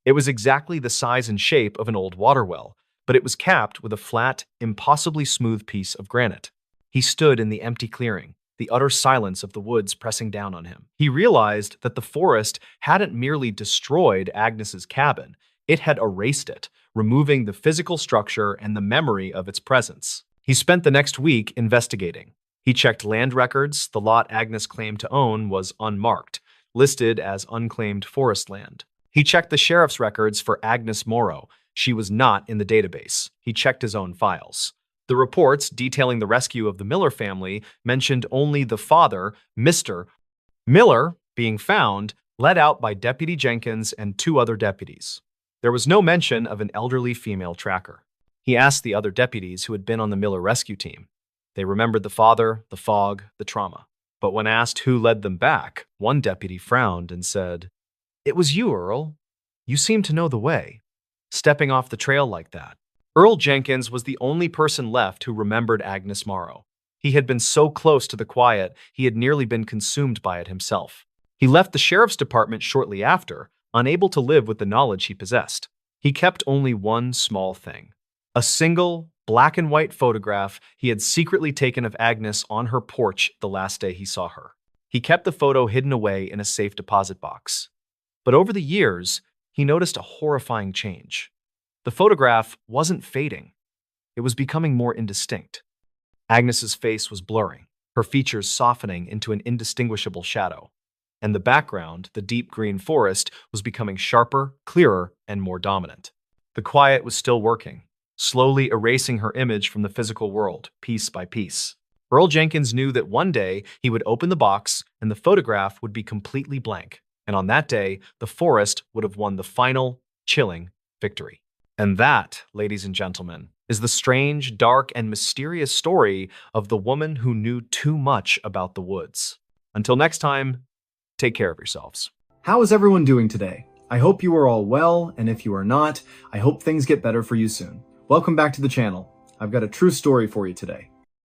It was exactly the size and shape of an old water well, but it was capped with a flat, impossibly smooth piece of granite. He stood in the empty clearing, the utter silence of the woods pressing down on him. He realized that the forest hadn't merely destroyed Agnes's cabin, it had erased it, removing the physical structure and the memory of its presence. He spent the next week investigating. He checked land records. The lot Agnes claimed to own was unmarked, listed as unclaimed forest land. He checked the sheriff's records for Agnes Morrow. She was not in the database. He checked his own files. The reports detailing the rescue of the Miller family mentioned only the father, Mr. Miller, being found, led out by Deputy Jenkins and 2 other deputies. There was no mention of an elderly female tracker. He asked the other deputies who had been on the Miller rescue team. They remembered the father, the fog, the trauma. But when asked who led them back, one deputy frowned and said, "It was you, Earl. You seem to know the way, stepping off the trail like that." Earl Jenkins was the only person left who remembered Agnes Morrow. He had been so close to the quiet, he had nearly been consumed by it himself. He left the sheriff's department shortly after, unable to live with the knowledge he possessed. He kept only one small thing: a single, black and white photograph he had secretly taken of Agnes on her porch the last day he saw her. He kept the photo hidden away in a safe deposit box. But over the years, he noticed a horrifying change. The photograph wasn't fading. It was becoming more indistinct. Agnes's face was blurring, her features softening into an indistinguishable shadow. And the background, the deep green forest, was becoming sharper, clearer, and more dominant. The quiet was still working, slowly erasing her image from the physical world, piece by piece. Earl Jenkins knew that one day he would open the box and the photograph would be completely blank. And on that day, the forest would have won the final, chilling victory. And that, ladies and gentlemen, is the strange, dark, and mysterious story of the woman who knew too much about the woods. Until next time, take care of yourselves. How is everyone doing today? I hope you are all well, and if you are not, I hope things get better for you soon. Welcome back to the channel. I've got a true story for you today.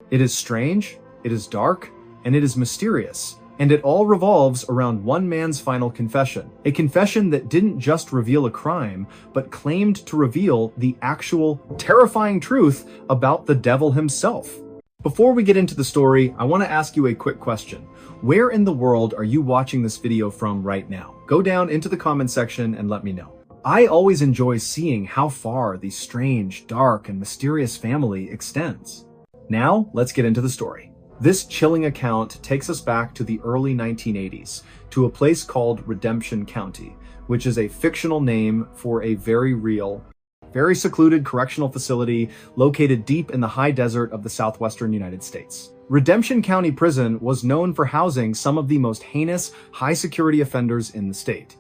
It is strange, it is dark, and it is mysterious, and it all revolves around one man's final confession. A confession that didn't just reveal a crime, but claimed to reveal the actual terrifying truth about the devil himself. Before we get into the story, I want to ask you a quick question. Where in the world are you watching this video from right now? Go down into the comment section and let me know. I always enjoy seeing how far the strange, dark, and mysterious family extends. Now, let's get into the story. This chilling account takes us back to the early 1980s, to a place called Redemption County, which is a fictional name for a very real, very secluded correctional facility located deep in the high desert of the southwestern United States. Redemption County Prison was known for housing some of the most heinous, high-security offenders in the state.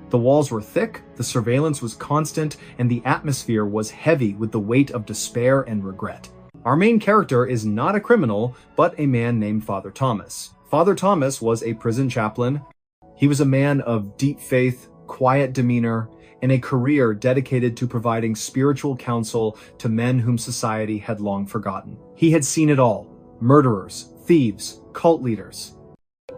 The walls were thick, the surveillance was constant, and the atmosphere was heavy with the weight of despair and regret. Our main character is not a criminal, but a man named Father Thomas. Father Thomas was a prison chaplain. He was a man of deep faith, quiet demeanor, and a career dedicated to providing spiritual counsel to men whom society had long forgotten. He had seen it all: murderers, thieves, cult leaders.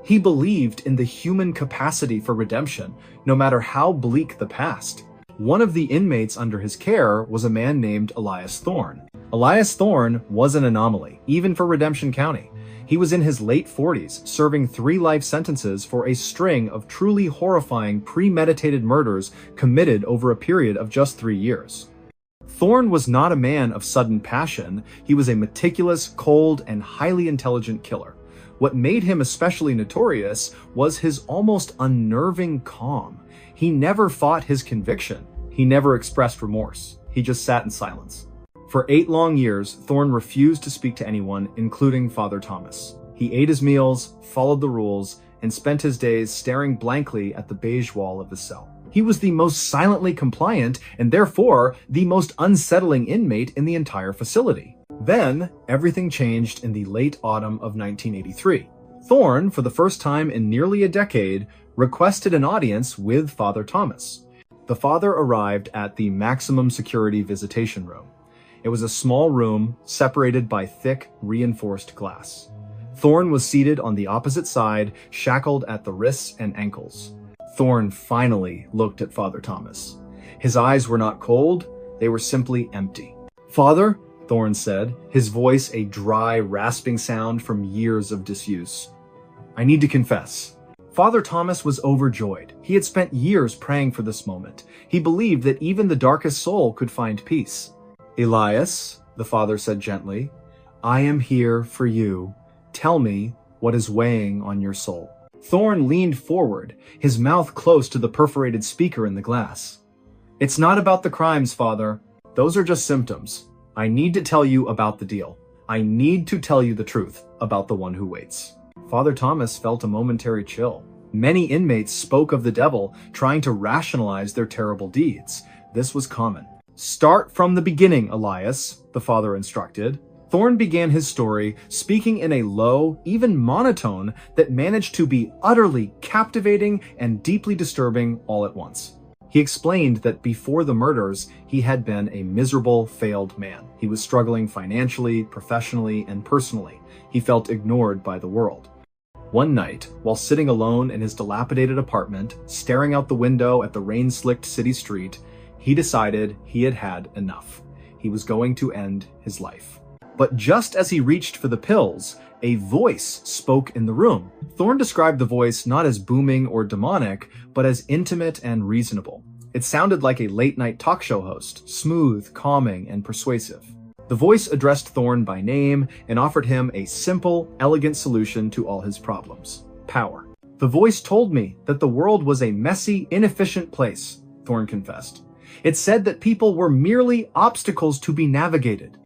He believed in the human capacity for redemption, no matter how bleak the past. One of the inmates under his care was a man named Elias Thorne. Elias Thorne was an anomaly, even for Redemption County. He was in his late 40s, serving 3 life sentences for a string of truly horrifying, premeditated murders committed over a period of just 3 years. Thorne was not a man of sudden passion. He was a meticulous, cold, and highly intelligent killer. What made him especially notorious was his almost unnerving calm. He never fought his conviction. He never expressed remorse. He just sat in silence. For 8 long years, Thorne refused to speak to anyone, including Father Thomas. He ate his meals, followed the rules, and spent his days staring blankly at the beige wall of his cell. He was the most silently compliant and therefore the most unsettling inmate in the entire facility. Then, everything changed in the late autumn of 1983. Thorne, for the first time in nearly a decade, requested an audience with Father Thomas. The father arrived at the maximum security visitation room. It was a small room separated by thick, reinforced glass. Thorne was seated on the opposite side, shackled at the wrists and ankles. Thorne finally looked at Father Thomas. His eyes were not cold, they were simply empty. "Father," Thorne said, his voice a dry, rasping sound from years of disuse, "I need to confess." Father Thomas was overjoyed. He had spent years praying for this moment. He believed that even the darkest soul could find peace. "Elias," the father said gently, "I am here for you. Tell me what is weighing on your soul." Thorne leaned forward, his mouth close to the perforated speaker in the glass. "It's not about the crimes, Father. Those are just symptoms. I need to tell you about the deal. I need to tell you the truth about the one who waits." Father Thomas felt a momentary chill. Many inmates spoke of the devil, trying to rationalize their terrible deeds. This was common. "Start from the beginning, Elias," the father instructed. Thorne began his story, speaking in a low, even monotone that managed to be utterly captivating and deeply disturbing all at once. He explained that before the murders, he had been a miserable, failed man. He was struggling financially, professionally, and personally. He felt ignored by the world. One night, while sitting alone in his dilapidated apartment, staring out the window at the rain-slicked city street, he decided he had had enough. He was going to end his life. But just as he reached for the pills, a voice spoke in the room. Thorne described the voice not as booming or demonic, but as intimate and reasonable. It sounded like a late-night talk show host, smooth, calming, and persuasive. The voice addressed Thorne by name and offered him a simple, elegant solution to all his problems: power. "The voice told me that the world was a messy, inefficient place," Thorne confessed. "It said that people were merely obstacles to be navigated.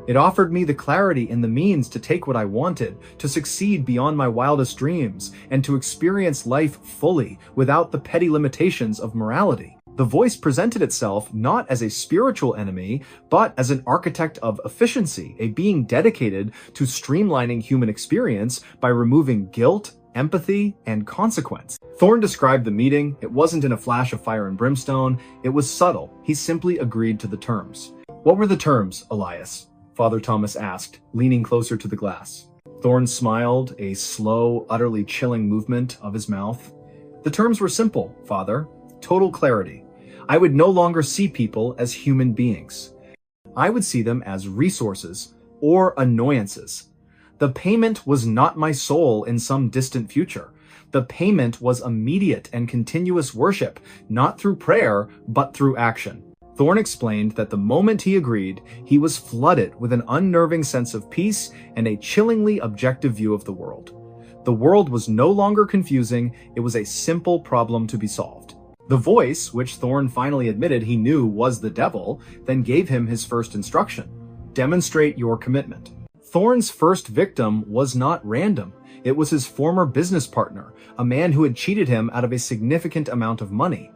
It offered me the clarity and the means to take what I wanted, to succeed beyond my wildest dreams, and to experience life fully without the petty limitations of morality." The voice presented itself not as a spiritual enemy, but as an architect of efficiency, a being dedicated to streamlining human experience by removing guilt, empathy, and consequence. Thorn described the meeting. It wasn't in a flash of fire and brimstone. It was subtle. He simply agreed to the terms. "What were the terms, Elias?" Father Thomas asked, leaning closer to the glass. Thorn smiled, a slow, utterly chilling movement of his mouth. "The terms were simple, Father. Total clarity. I would no longer see people as human beings. I would see them as resources or annoyances. The payment was not my soul in some distant future. The payment was immediate and continuous worship, not through prayer, but through action." Thorn explained that the moment he agreed, he was flooded with an unnerving sense of peace and a chillingly objective view of the world. The world was no longer confusing, it was a simple problem to be solved. The voice, which Thorn finally admitted he knew was the devil, then gave him his first instruction: demonstrate your commitment. Thorn's first victim was not random. It was his former business partner, a man who had cheated him out of a significant amount of money.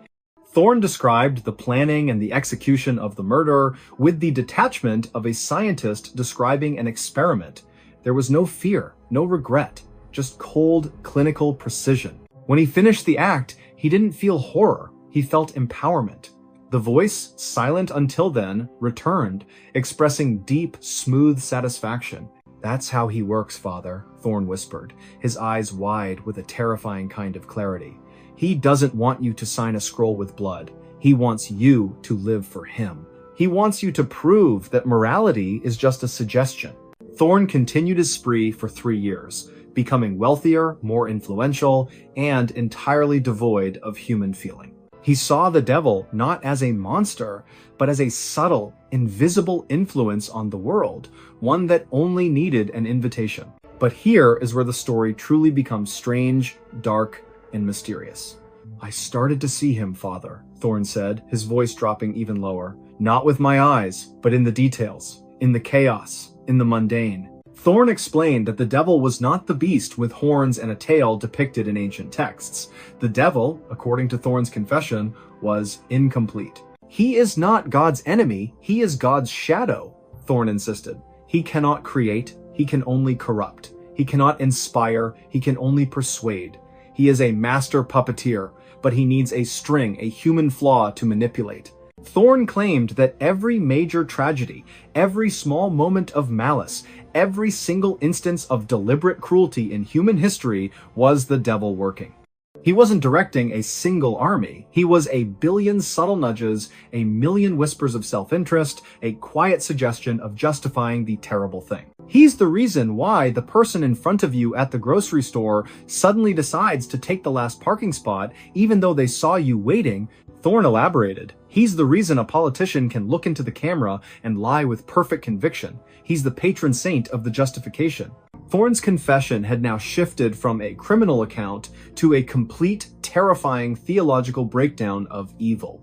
Thorn described the planning and the execution of the murder with the detachment of a scientist describing an experiment. There was no fear, no regret, just cold, clinical precision. When he finished the act, he didn't feel horror, he felt empowerment. The voice, silent until then, returned, expressing deep, smooth satisfaction. "That's how he works, Father," Thorn whispered, his eyes wide with a terrifying kind of clarity. "He doesn't want you to sign a scroll with blood. He wants you to live for him. He wants you to prove that morality is just a suggestion." Thorn continued his spree for 3 years, becoming wealthier, more influential, and entirely devoid of human feeling. He saw the devil not as a monster, but as a subtle, invisible influence on the world, one that only needed an invitation. But here is where the story truly becomes strange, dark, and mysterious. "I started to see him, Father," Thorn said, his voice dropping even lower. "Not with my eyes, but in the details, in the chaos, in the mundane." Thorn explained that the devil was not the beast with horns and a tail depicted in ancient texts. The devil, according to Thorn's confession, was incomplete. "He is not God's enemy, he is God's shadow," Thorn insisted. "He cannot create, he can only corrupt. He cannot inspire, he can only persuade. He is a master puppeteer, but he needs a string, a human flaw to manipulate." Thorn claimed that every major tragedy, every small moment of malice, every single instance of deliberate cruelty in human history was the devil working. He wasn't directing a single army. He was a billion subtle nudges, a million whispers of self-interest, a quiet suggestion of justifying the terrible thing. He's the reason why the person in front of you at the grocery store suddenly decides to take the last parking spot, even though they saw you waiting. Thorn elaborated. He's the reason a politician can look into the camera and lie with perfect conviction. He's the patron saint of the justification. Thorn's confession had now shifted from a criminal account to a complete, terrifying theological breakdown of evil.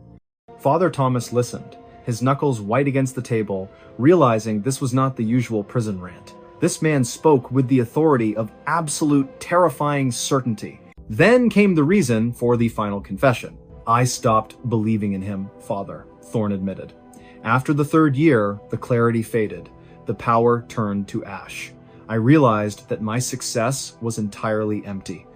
Father Thomas listened, his knuckles white against the table, realizing this was not the usual prison rant. This man spoke with the authority of absolute, terrifying certainty. Then came the reason for the final confession. "I stopped believing in him, Father," Thorn admitted. "After the 3rd year, the clarity faded. The power turned to ash. I realized that my success was entirely empty.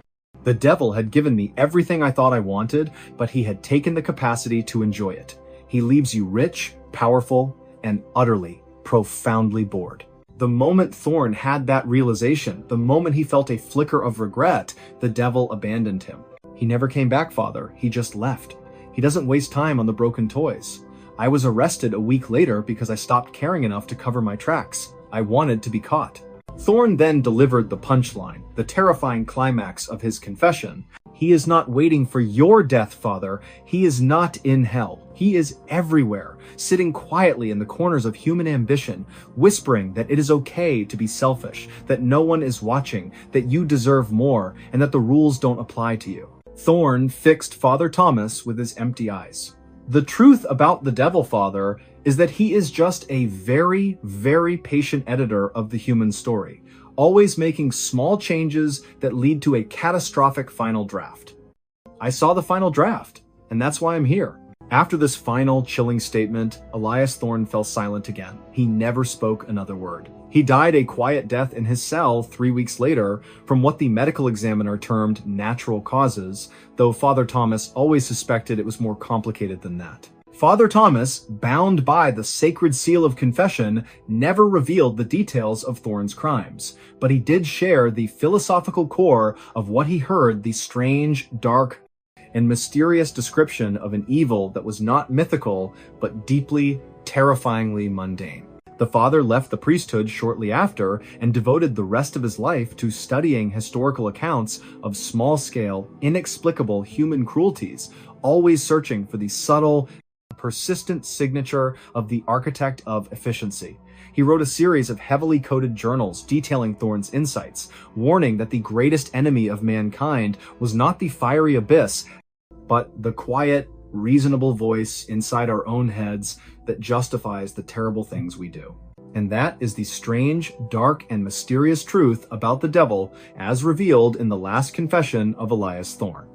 The devil had given me everything I thought I wanted, but he had taken the capacity to enjoy it. He leaves you rich, powerful, and utterly, profoundly bored." The moment Thorn had that realization, the moment he felt a flicker of regret, the devil abandoned him. "He never came back, Father. He just left. He doesn't waste time on the broken toys. I was arrested a week later because I stopped caring enough to cover my tracks. I wanted to be caught." Thorn then delivered the punchline, the terrifying climax of his confession. "He is not waiting for your death, Father. He is not in hell. He is everywhere, sitting quietly in the corners of human ambition, whispering that it is okay to be selfish, that no one is watching, that you deserve more, and that the rules don't apply to you." Thorn fixed Father Thomas with his empty eyes. "The truth about the devil, Father, is that he is just a very, very patient editor of the human story, always making small changes that lead to a catastrophic final draft. I saw the final draft, and that's why I'm here." After this final, chilling statement, Elias Thorn fell silent again. He never spoke another word. He died a quiet death in his cell 3 weeks later from what the medical examiner termed natural causes, though Father Thomas always suspected it was more complicated than that. Father Thomas, bound by the sacred seal of confession, never revealed the details of Thorne's crimes, but he did share the philosophical core of what he heard, the strange, dark, and mysterious description of an evil that was not mythical, but deeply, terrifyingly mundane. The father left the priesthood shortly after and devoted the rest of his life to studying historical accounts of small-scale, inexplicable human cruelties, always searching for the subtle, persistent signature of the architect of efficiency. He wrote a series of heavily coded journals detailing Thorne's insights, warning that the greatest enemy of mankind was not the fiery abyss, but the quiet, reasonable voice inside our own heads that justifies the terrible things we do. And that is the strange, dark, and mysterious truth about the devil as revealed in the last confession of Elias Thorne.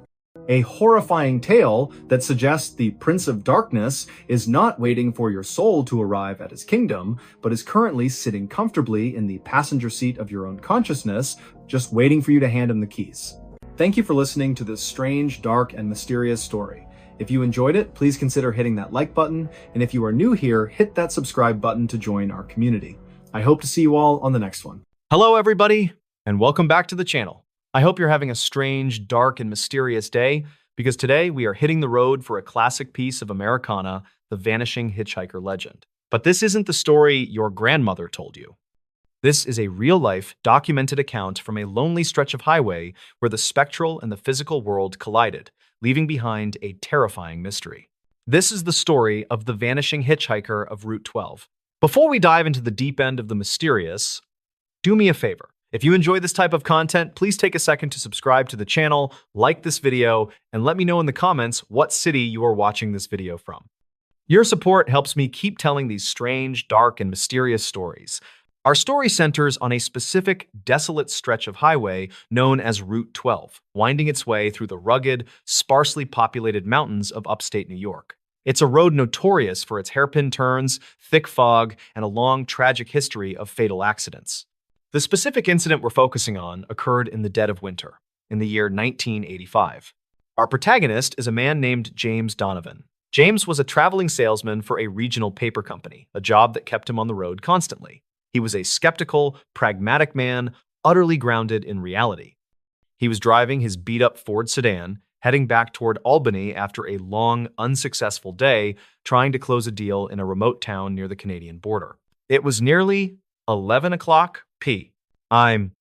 A horrifying tale that suggests the Prince of Darkness is not waiting for your soul to arrive at his kingdom, but is currently sitting comfortably in the passenger seat of your own consciousness, just waiting for you to hand him the keys. Thank you for listening to this strange, dark, and mysterious story. If you enjoyed it, please consider hitting that like button, and if you are new here, hit that subscribe button to join our community. I hope to see you all on the next one. Hello, everybody, and welcome back to the channel. I hope you're having a strange, dark, and mysterious day, because today we are hitting the road for a classic piece of Americana, the vanishing hitchhiker legend. But this isn't the story your grandmother told you. This is a real-life, documented account from a lonely stretch of highway where the spectral and the physical world collided, leaving behind a terrifying mystery. This is the story of the vanishing hitchhiker of Route 12. Before we dive into the deep end of the mysterious, do me a favor. If you enjoy this type of content, please take a second to subscribe to the channel, like this video, and let me know in the comments what city you are watching this video from. Your support helps me keep telling these strange, dark, and mysterious stories. Our story centers on a specific, desolate stretch of highway known as Route 12, winding its way through the rugged, sparsely populated mountains of upstate New York. It's a road notorious for its hairpin turns, thick fog, and a long, tragic history of fatal accidents. The specific incident we're focusing on occurred in the dead of winter, in the year 1985. Our protagonist is a man named James Donovan. James was a traveling salesman for a regional paper company, a job that kept him on the road constantly. He was a skeptical, pragmatic man, utterly grounded in reality. He was driving his beat-up Ford sedan, heading back toward Albany after a long, unsuccessful day trying to close a deal in a remote town near the Canadian border. It was nearly 11 o'clock p.m.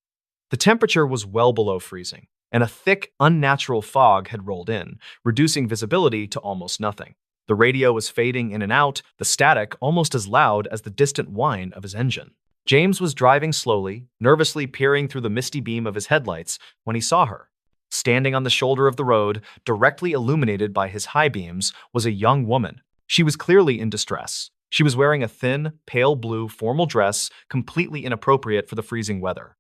The temperature was well below freezing, and a thick, unnatural fog had rolled in, reducing visibility to almost nothing. The radio was fading in and out, the static almost as loud as the distant whine of his engine. James was driving slowly, nervously peering through the misty beam of his headlights when he saw her. Standing on the shoulder of the road, directly illuminated by his high beams, was a young woman. She was clearly in distress. She was wearing a thin, pale blue formal dress completely inappropriate for the freezing weather.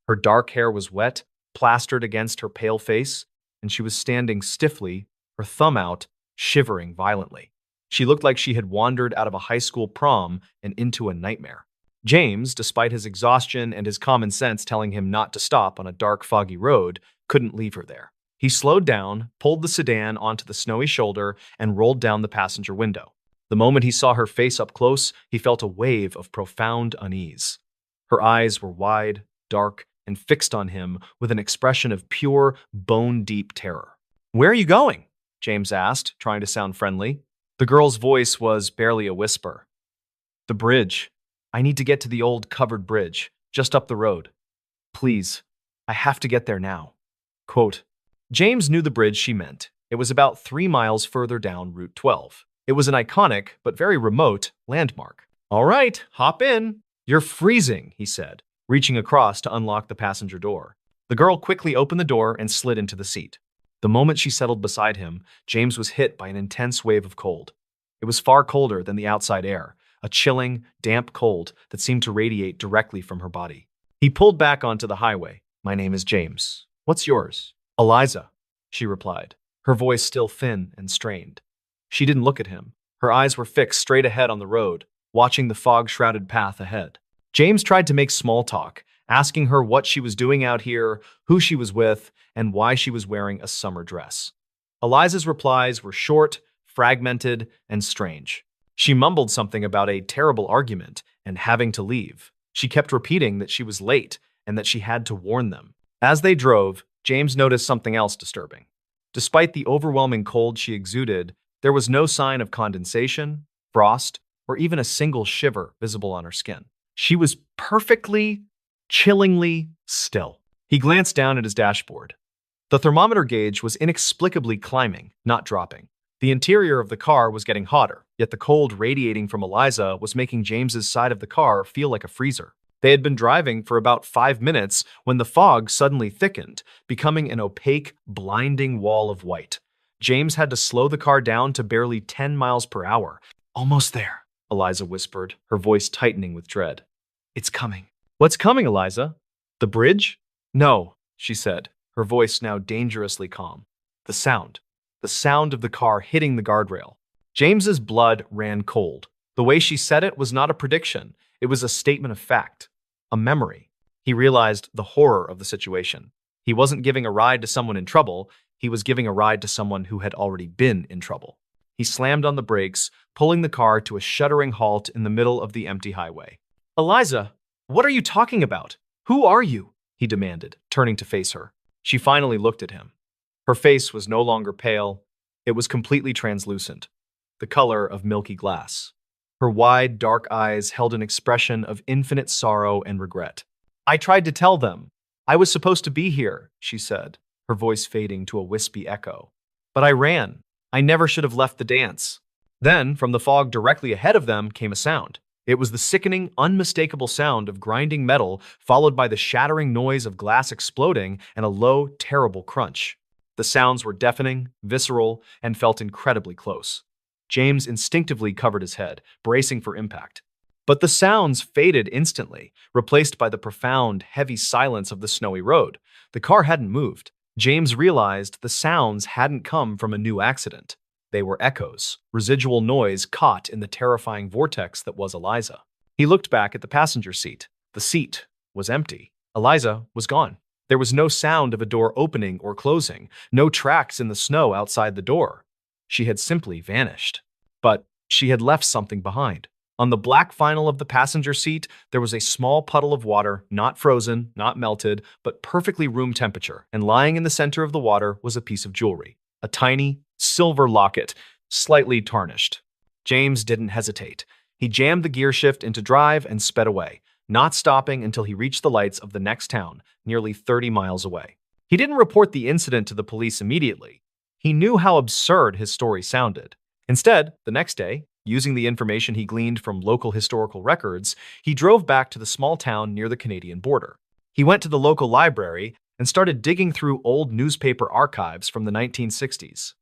Her dark hair was wet, plastered against her pale face, and she was standing stiffly, her thumb out, shivering violently. She looked like she had wandered out of a high school prom and into a nightmare. James, despite his exhaustion and his common sense telling him not to stop on a dark, foggy road, couldn't leave her there. He slowed down, pulled the sedan onto the snowy shoulder, and rolled down the passenger window. The moment he saw her face up close, he felt a wave of profound unease. Her eyes were wide, dark, and fixed on him with an expression of pure, bone-deep terror. "Where are you going?" James asked, trying to sound friendly. The girl's voice was barely a whisper. "The bridge. I need to get to the old covered bridge, just up the road. Please, I have to get there now." Quote. James knew the bridge she meant. It was about 3 miles further down Route 12. It was an iconic, but very remote, landmark. "All right, hop in." "You're freezing," he said, reaching across to unlock the passenger door. The girl quickly opened the door and slid into the seat. The moment she settled beside him, James was hit by an intense wave of cold. It was far colder than the outside air, a chilling, damp cold that seemed to radiate directly from her body. He pulled back onto the highway. "My name is James. What's yours?" "Eliza," she replied, her voice still thin and strained. She didn't look at him. Her eyes were fixed straight ahead on the road, watching the fog-shrouded path ahead. James tried to make small talk, asking her what she was doing out here, who she was with, and why she was wearing a summer dress. Eliza's replies were short, fragmented, and strange. She mumbled something about a terrible argument and having to leave. She kept repeating that she was late and that she had to warn them. As they drove, James noticed something else disturbing. Despite the overwhelming cold she exuded, there was no sign of condensation, frost, or even a single shiver visible on her skin. She was perfectly, chillingly still. He glanced down at his dashboard. The thermometer gauge was inexplicably climbing, not dropping. The interior of the car was getting hotter, yet the cold radiating from Eliza was making James's side of the car feel like a freezer. They had been driving for about 5 minutes when the fog suddenly thickened, becoming an opaque, blinding wall of white. James had to slow the car down to barely 10 miles per hour. "Almost there," Eliza whispered, her voice tightening with dread. "It's coming." "What's coming, Eliza? The bridge?" "No," she said, her voice now dangerously calm. The sound of the car hitting the guardrail. James's blood ran cold. The way she said it was not a prediction. It was a statement of fact, a memory. He realized the horror of the situation. He wasn't giving a ride to someone in trouble. He was giving a ride to someone who had already been in trouble. He slammed on the brakes, pulling the car to a shuddering halt in the middle of the empty highway. "Eliza, what are you talking about? Who are you?" he demanded, turning to face her. She finally looked at him. Her face was no longer pale. It was completely translucent, the color of milky glass. Her wide, dark eyes held an expression of infinite sorrow and regret. "I tried to tell them. I was supposed to be here," she said, her voice fading to a wispy echo. "But I ran. I never should have left the dance." Then, from the fog directly ahead of them, came a sound. It was the sickening, unmistakable sound of grinding metal, followed by the shattering noise of glass exploding and a low, terrible crunch. The sounds were deafening, visceral, and felt incredibly close. James instinctively covered his head, bracing for impact. But the sounds faded instantly, replaced by the profound, heavy silence of the snowy road. The car hadn't moved. James realized the sounds hadn't come from a new accident. They were echoes, residual noise caught in the terrifying vortex that was Eliza. He looked back at the passenger seat. The seat was empty. Eliza was gone. There was no sound of a door opening or closing, no tracks in the snow outside the door. She had simply vanished. But she had left something behind. On the black vinyl of the passenger seat, there was a small puddle of water, not frozen, not melted, but perfectly room temperature, and lying in the center of the water was a piece of jewelry, a tiny, silver locket, slightly tarnished. James didn't hesitate. He jammed the gear shift into drive and sped away, not stopping until he reached the lights of the next town, nearly 30 miles away. He didn't report the incident to the police immediately. He knew how absurd his story sounded. Instead, the next day, using the information he gleaned from local historical records, he drove back to the small town near the Canadian border. He went to the local library and started digging through old newspaper archives from the 1960s.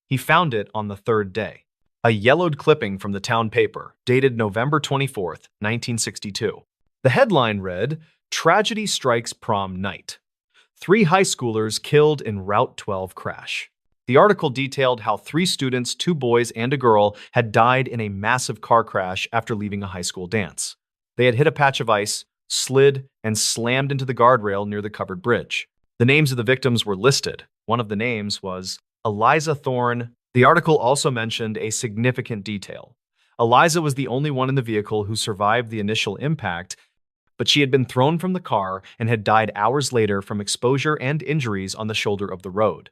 He found it on the third day. A yellowed clipping from the town paper, dated November 24th, 1962. The headline read, "Tragedy Strikes Prom Night. 3 high schoolers killed in Route 12 crash." The article detailed how 3 students, 2 boys and a girl, had died in a massive car crash after leaving a high school dance. They had hit a patch of ice, slid, and slammed into the guardrail near the covered bridge. The names of the victims were listed. One of the names was Eliza Thorne. The article also mentioned a significant detail. Eliza was the only one in the vehicle who survived the initial impact, but she had been thrown from the car and had died hours later from exposure and injuries on the shoulder of the road.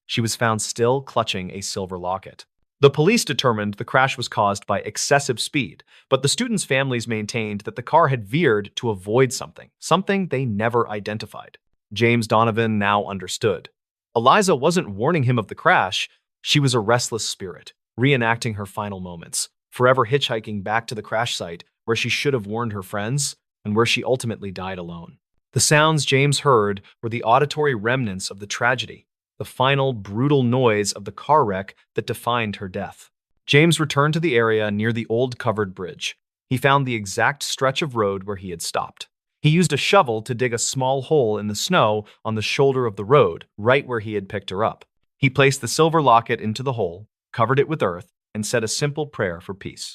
She was found still clutching a silver locket. The police determined the crash was caused by excessive speed, but the students' families maintained that the car had veered to avoid something they never identified. James Donovan now understood. Eliza wasn't warning him of the crash. She was a restless spirit, reenacting her final moments, forever hitchhiking back to the crash site where she should have warned her friends and where she ultimately died alone. The sounds James heard were the auditory remnants of the tragedy, the final, brutal noise of the car wreck that defined her death. James returned to the area near the old covered bridge. He found the exact stretch of road where he had stopped. He used a shovel to dig a small hole in the snow on the shoulder of the road, right where he had picked her up. He placed the silver locket into the hole, covered it with earth, and said a simple prayer for peace.